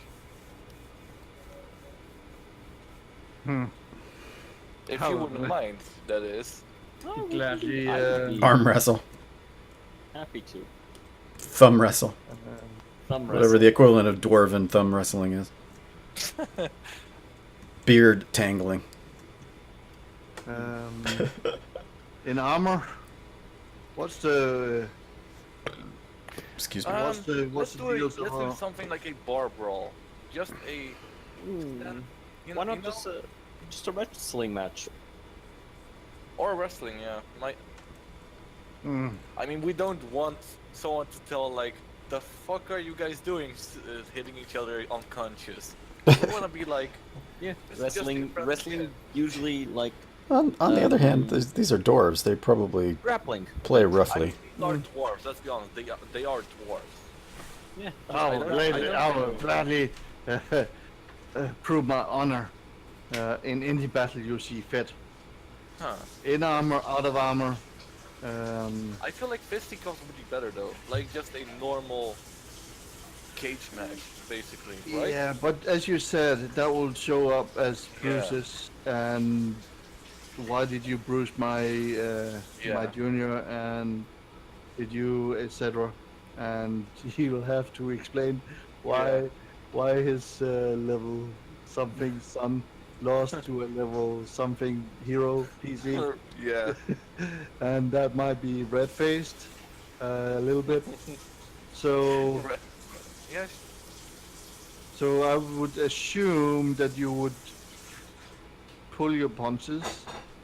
If How- you wouldn't mind, that is. Oh, Gladly, I'd be Arm wrestle, happy to. thumb wrestle, Thumb whatever wrestle. the equivalent of dwarven thumb wrestling is. Beard tangling. In armor. What's the Excuse me. What's the let's deal? do something like a bar brawl. Just a, you Why know, not just a wrestling match? or wrestling? Yeah, Mm, I mean, we don't want someone to tell like, the fuck are you guys doing, hitting each other unconscious. We want to be like, Yeah, This is just wrestling. impressive. Wrestling usually like On the other hand, these are dwarves. They probably grappling. play I roughly. mean, these are dwarves. Let's be honest. They are dwarves. Yeah. I will gladly prove my honor in any battle you see fit. Huh. In armor, out of armor. I feel like fisticuffs would be better though. Like just a normal cage match, basically, right? Yeah, but as you said, that will show up as Yeah. bruises. And why did you bruise my my Yeah. junior? And did you, etc. And he will have to explain why his level something son lost to a level something hero PC. Yeah. And that might be red-faced a little bit. So Yes. so I would assume that you would pull your punches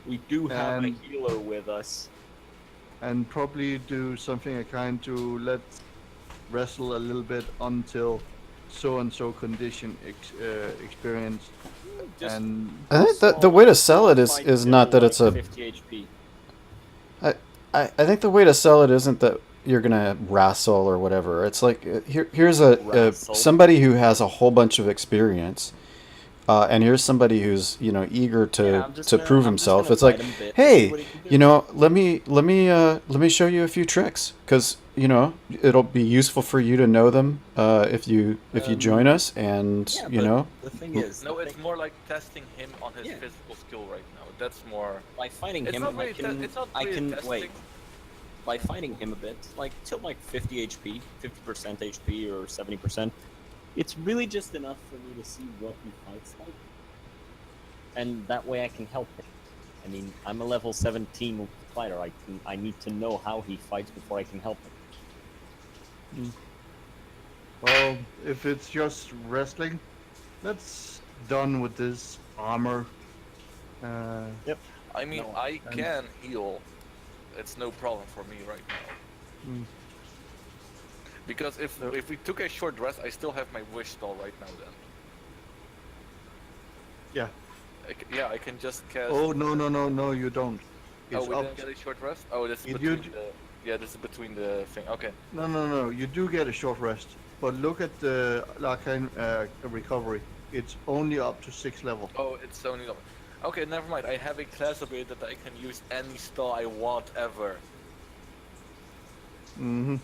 We do have a And- healer with us. and probably do something akin to let's wrestle a little bit until so and so condition experience. Just And I think the way to sell it is fight not that till, it's a. like, 50 HP. I think the way to sell it isn't that you're gonna wrestle or whatever. It's like here's a Wrestle. somebody who has a whole bunch of experience, and here's somebody who's eager to Yeah, I'm just to gonna- prove I'm just himself. gonna It's like, fight him a bit, hey, see what he can do. let me show you a few tricks because it'll be useful for you to know them if you join us, and Yeah, but the thing is, No, I it's think more like testing him on his Yeah. physical skill right now. That's more. by fighting It's him, not I really. can, It's not I really can testing. wait. By fighting him a bit, like till like 50 HP, 50% HP or 70%, it's really just enough for me to see what he fights like, and that way I can help him. I mean, I'm a level 17 fighter. I need to know how he fights before I can help him. well, if it's just wrestling, let's done with this armor. I mean, No, I can heal. It's no problem for me right now. Mm. Because if we took a short rest, I still have my wish spell right now. Then. Yeah. I can just cast. Oh no, you don't. Oh, It's we up. didn't get a short rest. Oh, that's You between do- the. Yeah, this is between the thing. Okay. No. You do get a short rest, but look at the arcane recovery. It's only up to 6th level. Oh, it's only. Okay, never mind. I have a class ability that I can use any spell I want ever. Mm-hmm.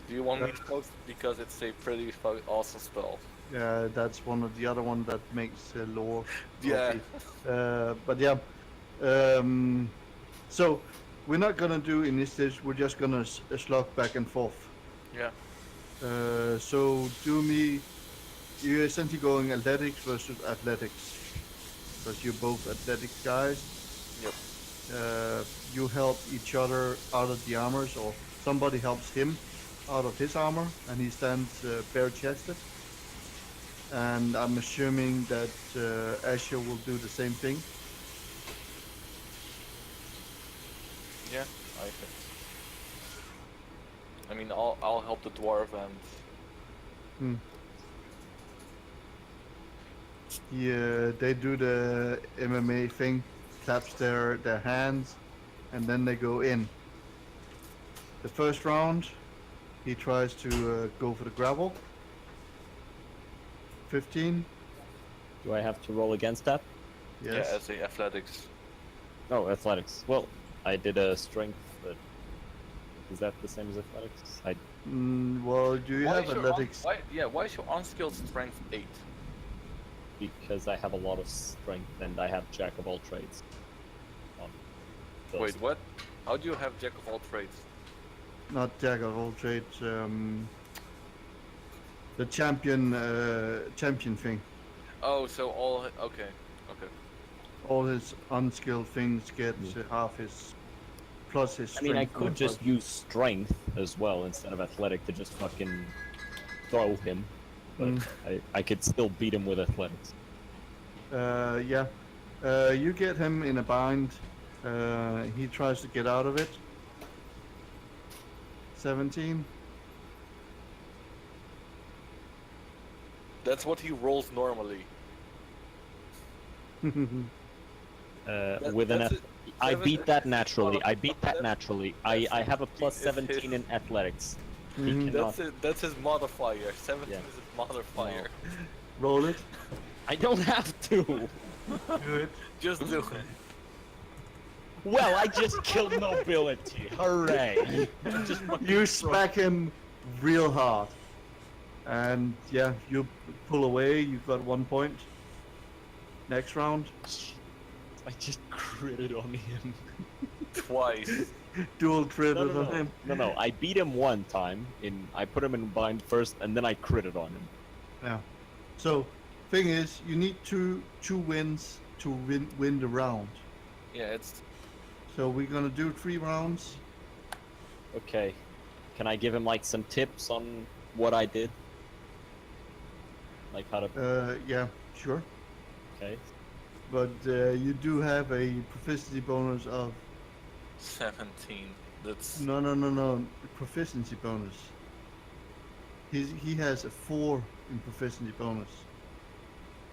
Do you want me to post it? Because it's a pretty awesome spell. Yeah, that's one of the other one that makes lore. Yeah. But yeah. So we're not gonna do initiatives. We're just gonna slug back and forth. Yeah. So do me. You're essentially going athletics versus athletics, because you're both athletic guys. Yep. You help each other out of the armors, or somebody helps him out of his armor, and he stands bare-chested. And I'm assuming that Asher will do the same thing. Yeah. I think. I mean, I'll help the dwarf and. Yeah, they do the MMA thing, claps their hands, and then they go in. The first round, he tries to go for the grapple. 15. Do I have to roll against that? Yes. Yeah, as a athletics. Oh, athletics. Well, I did a strength, but is that the same as athletics? Well, do you Why have is your athletics? why is your unskilled strength 8? Because I have a lot of strength and I have jack of all trades. Wait, what? How do you have jack of all trades? Not jack of all trades. The champion thing. Oh, so all. Okay. All his unskilled things get half his plus his I strength. mean, I could just use strength as well instead of athletic to just fucking throw him, but I could still beat him with athletics. Yeah. You get him in a bind. He tries to get out of it. 17. That's what he rolls normally. With an that's ath- it. I Seven- beat that naturally. I Oh, beat that naturally. I have a plus It's 17 in athletics. He cannot. That's it. That's his modifier. 17 Yeah. is his modifier. Roll it. I don't have to. Do it. Just do it. Well, I just killed nobility. Hooray! Just fucking You throw- smack him real hard. And yeah, you pull away. You've got 1 point. Next round. I just critted on him. Twice. Dual crit No, on no, no. him. No, I beat him one time. I put him in bind first, and then I critted on him. Yeah. So, thing is, you need two wins to win the round. Yeah, it's. So we're gonna do 3 rounds. Okay. Can I give him like some tips on what I did? Like how to. Yeah, sure. Okay. But you do have a proficiency bonus of 17. That's. no proficiency bonus. He has a 4 in proficiency bonus,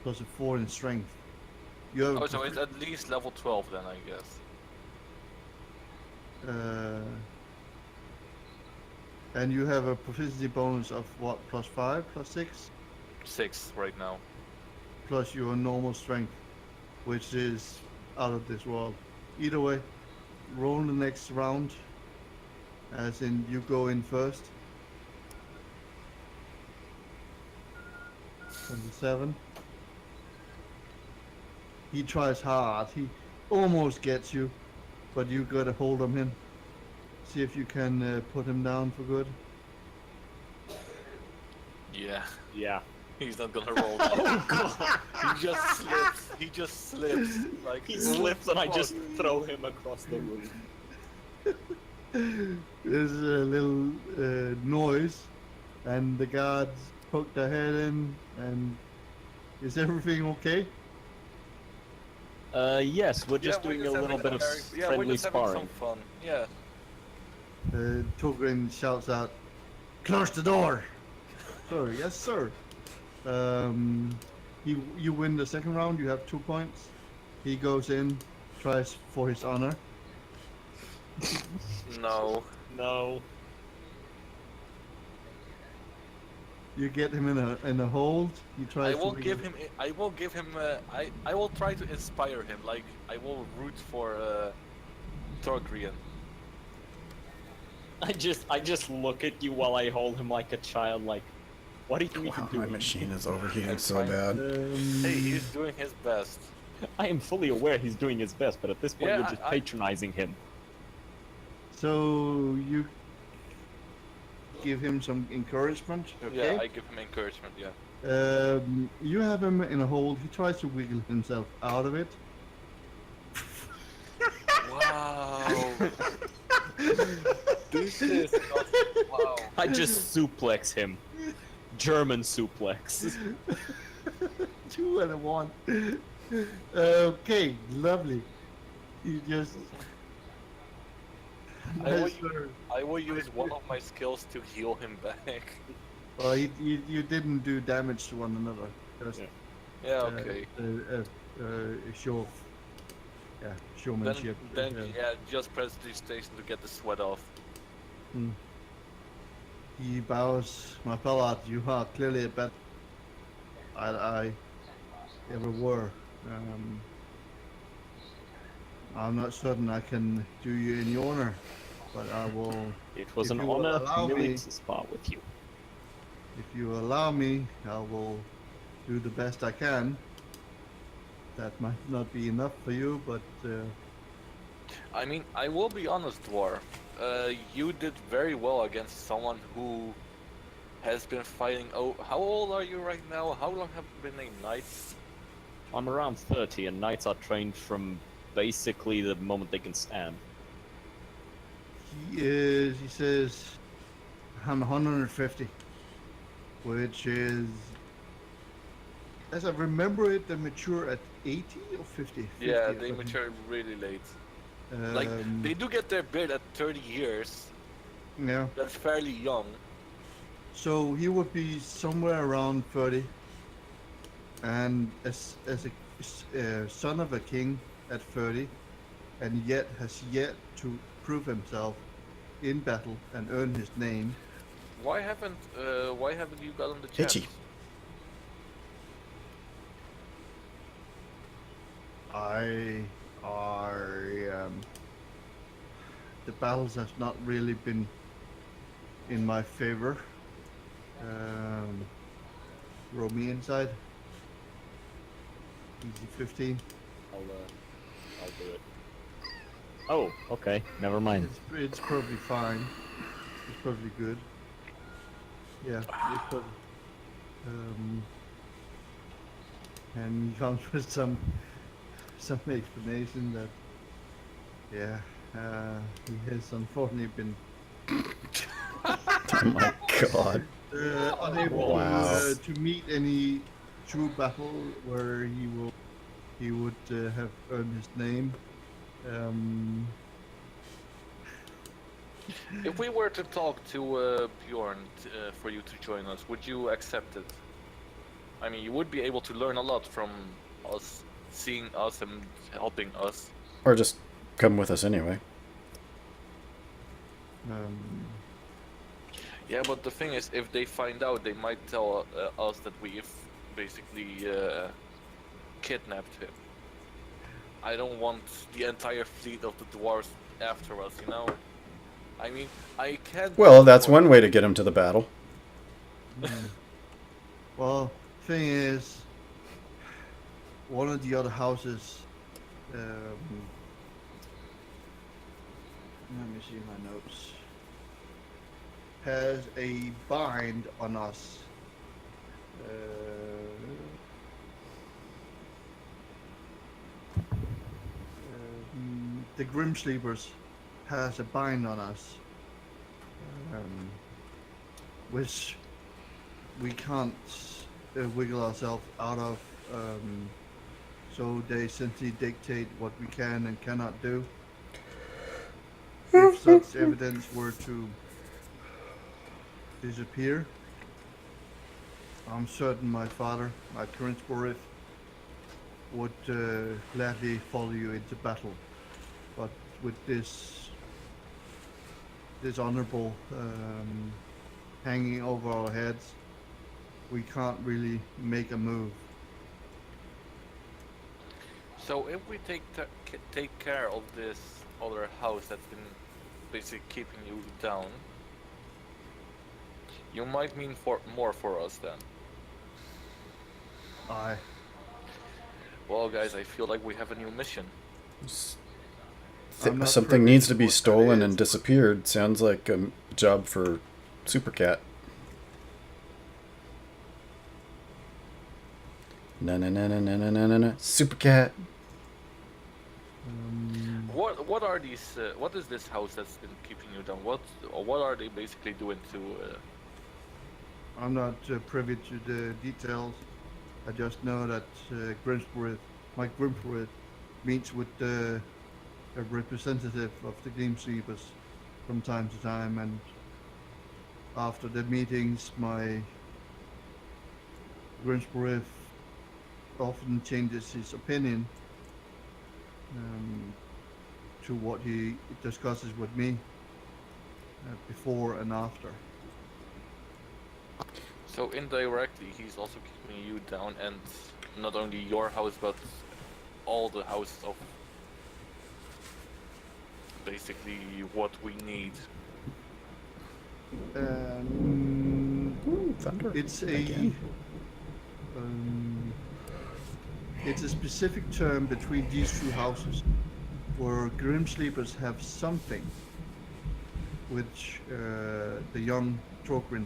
plus a 4 in strength. You have Oh, so it's at least level 12 then, I guess. and you have a proficiency bonus of what? Plus 5, plus 6, 6 right now. plus your normal strength, which is out of this world. Either way, roll the next round. As in, you go in first. 27. He tries hard. He almost gets you, but you got a hold on him. See if you can put him down for good. Yeah. Yeah. He's not gonna roll. Oh god! He just slips. Like He slips, and I just throw him across the room. There's a little noise, and the guards poke their head in. And is everything okay? Yes, we're just Yeah, we're doing just a little having bit of yeah, we're friendly just having sparring. some fun. Yeah. Togrin shouts out, "Close the door!" Sorry, yes, sir. You win the second round. You have 2 points. He goes in, tries for his honor. No. No. You get him in a hold. He tries I will to give him. I will give him. I will try to inspire him. Like I will root for Torgrian. I just look at you while I hold him like a child. Like, what are you even Wow, my doing? machine is overheating I'm so trying- bad. Hey, he's doing his best. I am fully aware he's doing his best, but at this point Yeah, you're just patronizing him. So you give him some encouragement. Okay. Yeah, I give him encouragement. Yeah. You have him in a hold. He tries to wiggle himself out of it. Wow. This is not. Wow. I just suplex him. German suplex. 2 and a 1. Okay, lovely. You just. I will use one of my skills to heal him back. Well, you didn't do damage to one another. Just, Yeah. Yeah. Okay. show. Yeah, showmanship. Then yeah, just press the station to get the sweat off. He bows. My Pallad, you are clearly a better I ever were. I'm not certain I can do you any honor, but I will. It was If an you will honor allow merely me- to spar with you. If you allow me, I will do the best I can. That might not be enough for you, but I mean, I will be honest, Dwarf. You did very well against someone who has been fighting. Oh, how old are you right now? How long have you been a knight? I'm around 30, and knights are trained from basically the moment they can stand. he says, I'm 150, which is, as I remember it, they mature at 80 or 50. 50 Yeah, or they something. mature really late. Like Um, they do get their beard at 30 years. Yeah. That's fairly young. So he would be somewhere around 30, and as a son of a king at 30, and yet has yet to prove himself in battle and earn his name. Why haven't you gotten the chance? Itchy. The battles have not really been in my favor. Roll me inside. Easy 15. I'll do it. Oh, okay. Never mind. It's probably fine. It's probably good. Yeah, it's probably. And he comes with some explanation that, yeah, he has unfortunately been Oh my god. unable Wow. to meet any true battle where he would have earned his name. If we were to talk to Bjorn for you to join us, would you accept it? I mean, you would be able to learn a lot from us, seeing us and helping us. Or just come with us anyway. Yeah, but the thing is, if they find out, they might tell us that we've basically kidnapped him. I don't want the entire fleet of the dwarves after us, you know? I mean, I can't... Well, that's one way to get him to the battle. Well, thing is, one of the other houses. Let me see my notes. Has a bind on us. The Grim Sleepers has a bind on us, which we can't wiggle ourselves out of. So they simply dictate what we can and cannot do. If such evidence were to disappear, I'm certain my father, my current Sporith, would gladly follow you into battle. But with this dishonorable hanging over our heads, we can't really make a move. So if we take care of this other house that's been basically keeping you down, you might mean more for us then. Aye. Well, guys, I feel like we have a new mission. I'm not Something privy needs to to be what that stolen is, and but- disappeared. Sounds like a job for Supercat. Na na na na na na na na. Supercat. What are these? What is this house that's been keeping you down? What are they basically doing to? I'm not privy to the details. I just know that Mike Grimsworth, meets with a representative of the Game Sleepers from time to time, and after the meetings, my Grimsworth often changes his opinion to what he discusses with me before and after. So indirectly, he's also keeping you down, and not only your house, but all the houses of basically what we need. Ooh, thunder. It's Again. it's a specific term between these two houses, where Grim Sleepers have something which the young Torgrin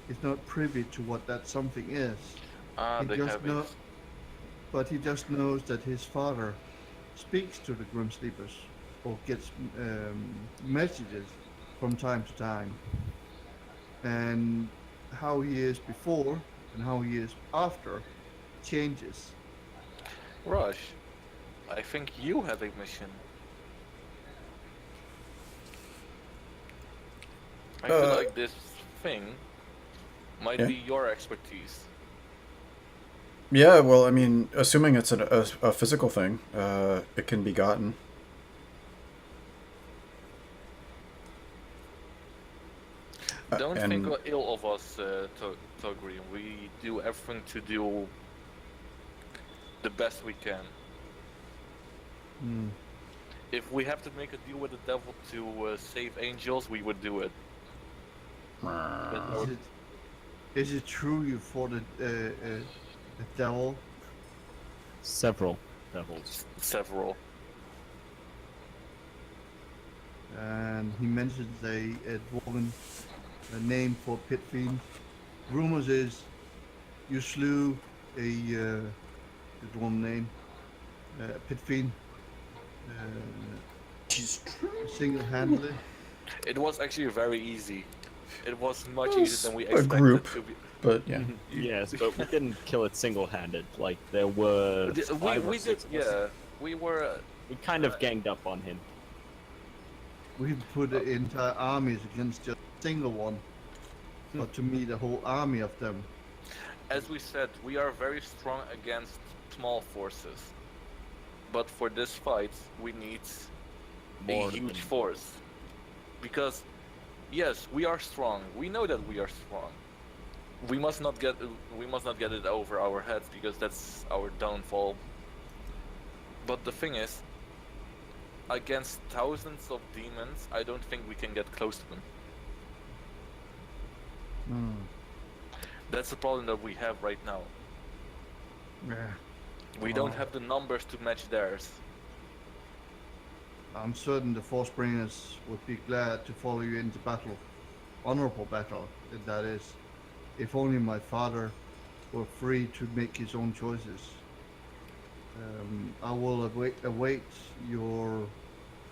is not privy to what that something is. He They just have know, it. but he just knows that his father speaks to the Grim Sleepers or gets messages from time to time, and how he is before and how he is after changes. Rush, I think you have a mission. I feel like this thing might Yeah. be your expertise. Yeah, well, I mean, assuming it's a physical thing, it can be gotten. Don't and- think ill of us, Togri. We do everything to do the best we can. Hmm. If we have to make a deal with the devil to save angels, we would do it. But Is it true you fought a devil? Several devils. Several. And he mentions a dwarven name for pit fiend. Rumors is you slew a dwarven name, pit fiend, single-handedly. It was actually very easy. It was much It was easier than we a expected group. to be. But yeah, Yes, but we didn't kill it single-handed. Like there were five or We did, six of us. yeah. We were. We kind of ganged up on him. We put entire armies against just a single one, but to me the whole army of them. As we said, we are very strong against small forces. But for this fight, we need More a huge than- force. Because, yes, we are strong. We know that we are strong. We must not get it over our heads, because that's our downfall. But the thing is, against thousands of demons, I don't think we can get close to them. That's the problem that we have right now. Yeah. We don't have the numbers to match theirs. I'm certain the Forcebringers would be glad to follow you into battle, honorable battle, that is. If only my father were free to make his own choices. I will await your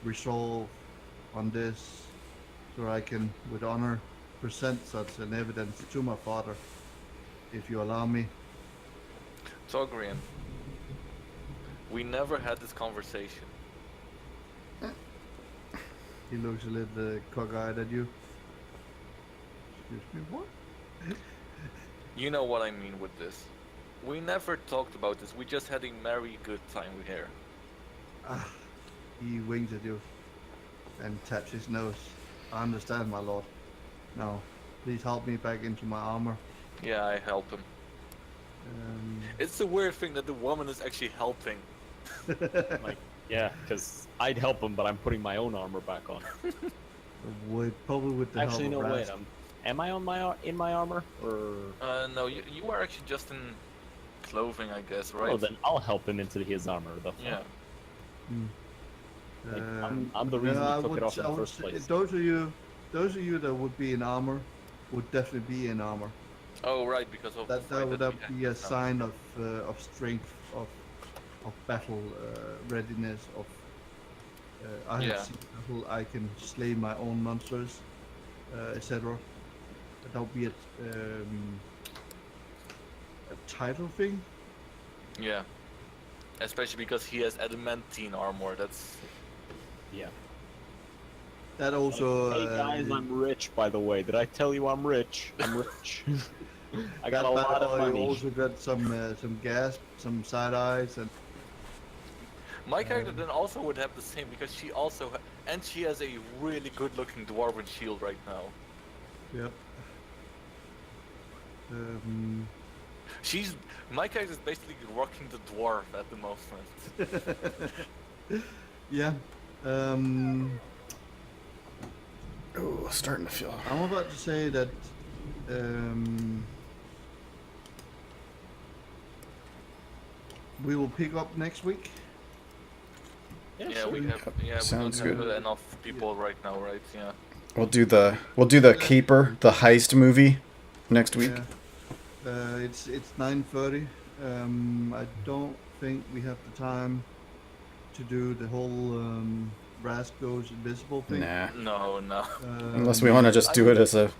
resolve on this, so I can, with honor, present such an evidence to my father, if you allow me. Togrian, we never had this conversation. He looks a little cock-eyed at you. Excuse me, what? You know what I mean with this. We never talked about this, we just had a merry good time here. Ah, he winks at you and taps his nose. I understand, my lord. Now, please help me back into my armor. Yeah, I help him. It's the weird thing that the woman is actually helping. Like, yeah, because I'd help him, but I'm putting my own armor back on. Probably with the Actually, help no, of wait. Raz. Am I on in my armor or? No, you are actually just in clothing, I guess, right? Oh, then I'll help him into his armor. The fuck? Yeah. Like, I'm the reason he took it off in the first say place. those of you that would be in armor, would definitely be in armor. Oh, right, because of the That fight would that we be a had. sign of strength, of battle readiness. Of I Yeah. have seen battle. I can slay my own monsters, etc. That would be a title thing. Yeah. Especially because he has adamantine armor. That's Yeah. That also. Hey guys, I'm rich. By the way, did I tell you I'm rich? I'm rich. I got a lot of You money. also got some gasp, some side eyes, and my character then also would have the same because she also and she has a really good-looking dwarven shield right now. yep. My character is basically rocking the dwarf at the moment. Yeah. Oh, starting to feel. I'm about to say that we will pick up next week. Yeah, we have. Yeah, Sounds we don't good. have enough people right now, right? Yeah. We'll do the caper, the heist movie next week. Yeah. It's 9:30. I don't think we have the time to do the whole Raz goes invisible thing. Nah. No. Unless we want to just do it as a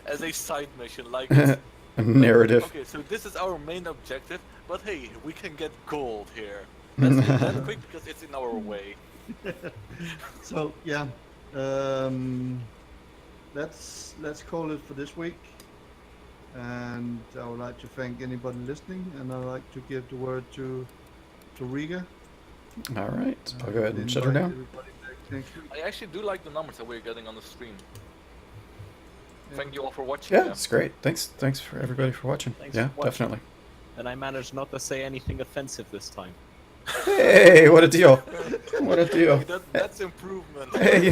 As a side mission, like a narrative. okay, so this is our main objective, but hey, we can get gold here. Let's do that quick because it's in our way. So yeah, let's call it for this week. And I would like to thank anybody listening, and I'd like to give the word to Riga. All right, I'll go ahead and shut her down. Everybody back next week. I actually do like the numbers that we're getting on the stream. Yeah. Thank you all for watching. Yeah, it's great. Thanks for everybody for watching. Thanks Yeah, for watching. definitely. And I managed not to say anything offensive this time. Hey, what a deal! What a deal! That's improvement. Hey,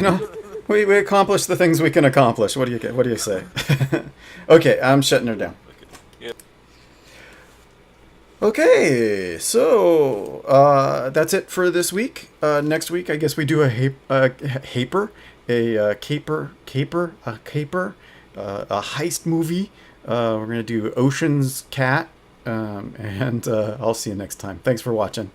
we accomplished the things we can accomplish. What do you say? Okay, I'm shutting her down. Yeah. Okay, so that's it for this week. Next week, I guess we do a heist movie. We're gonna do Ocean's Cat, and I'll see you next time. Thanks for watching.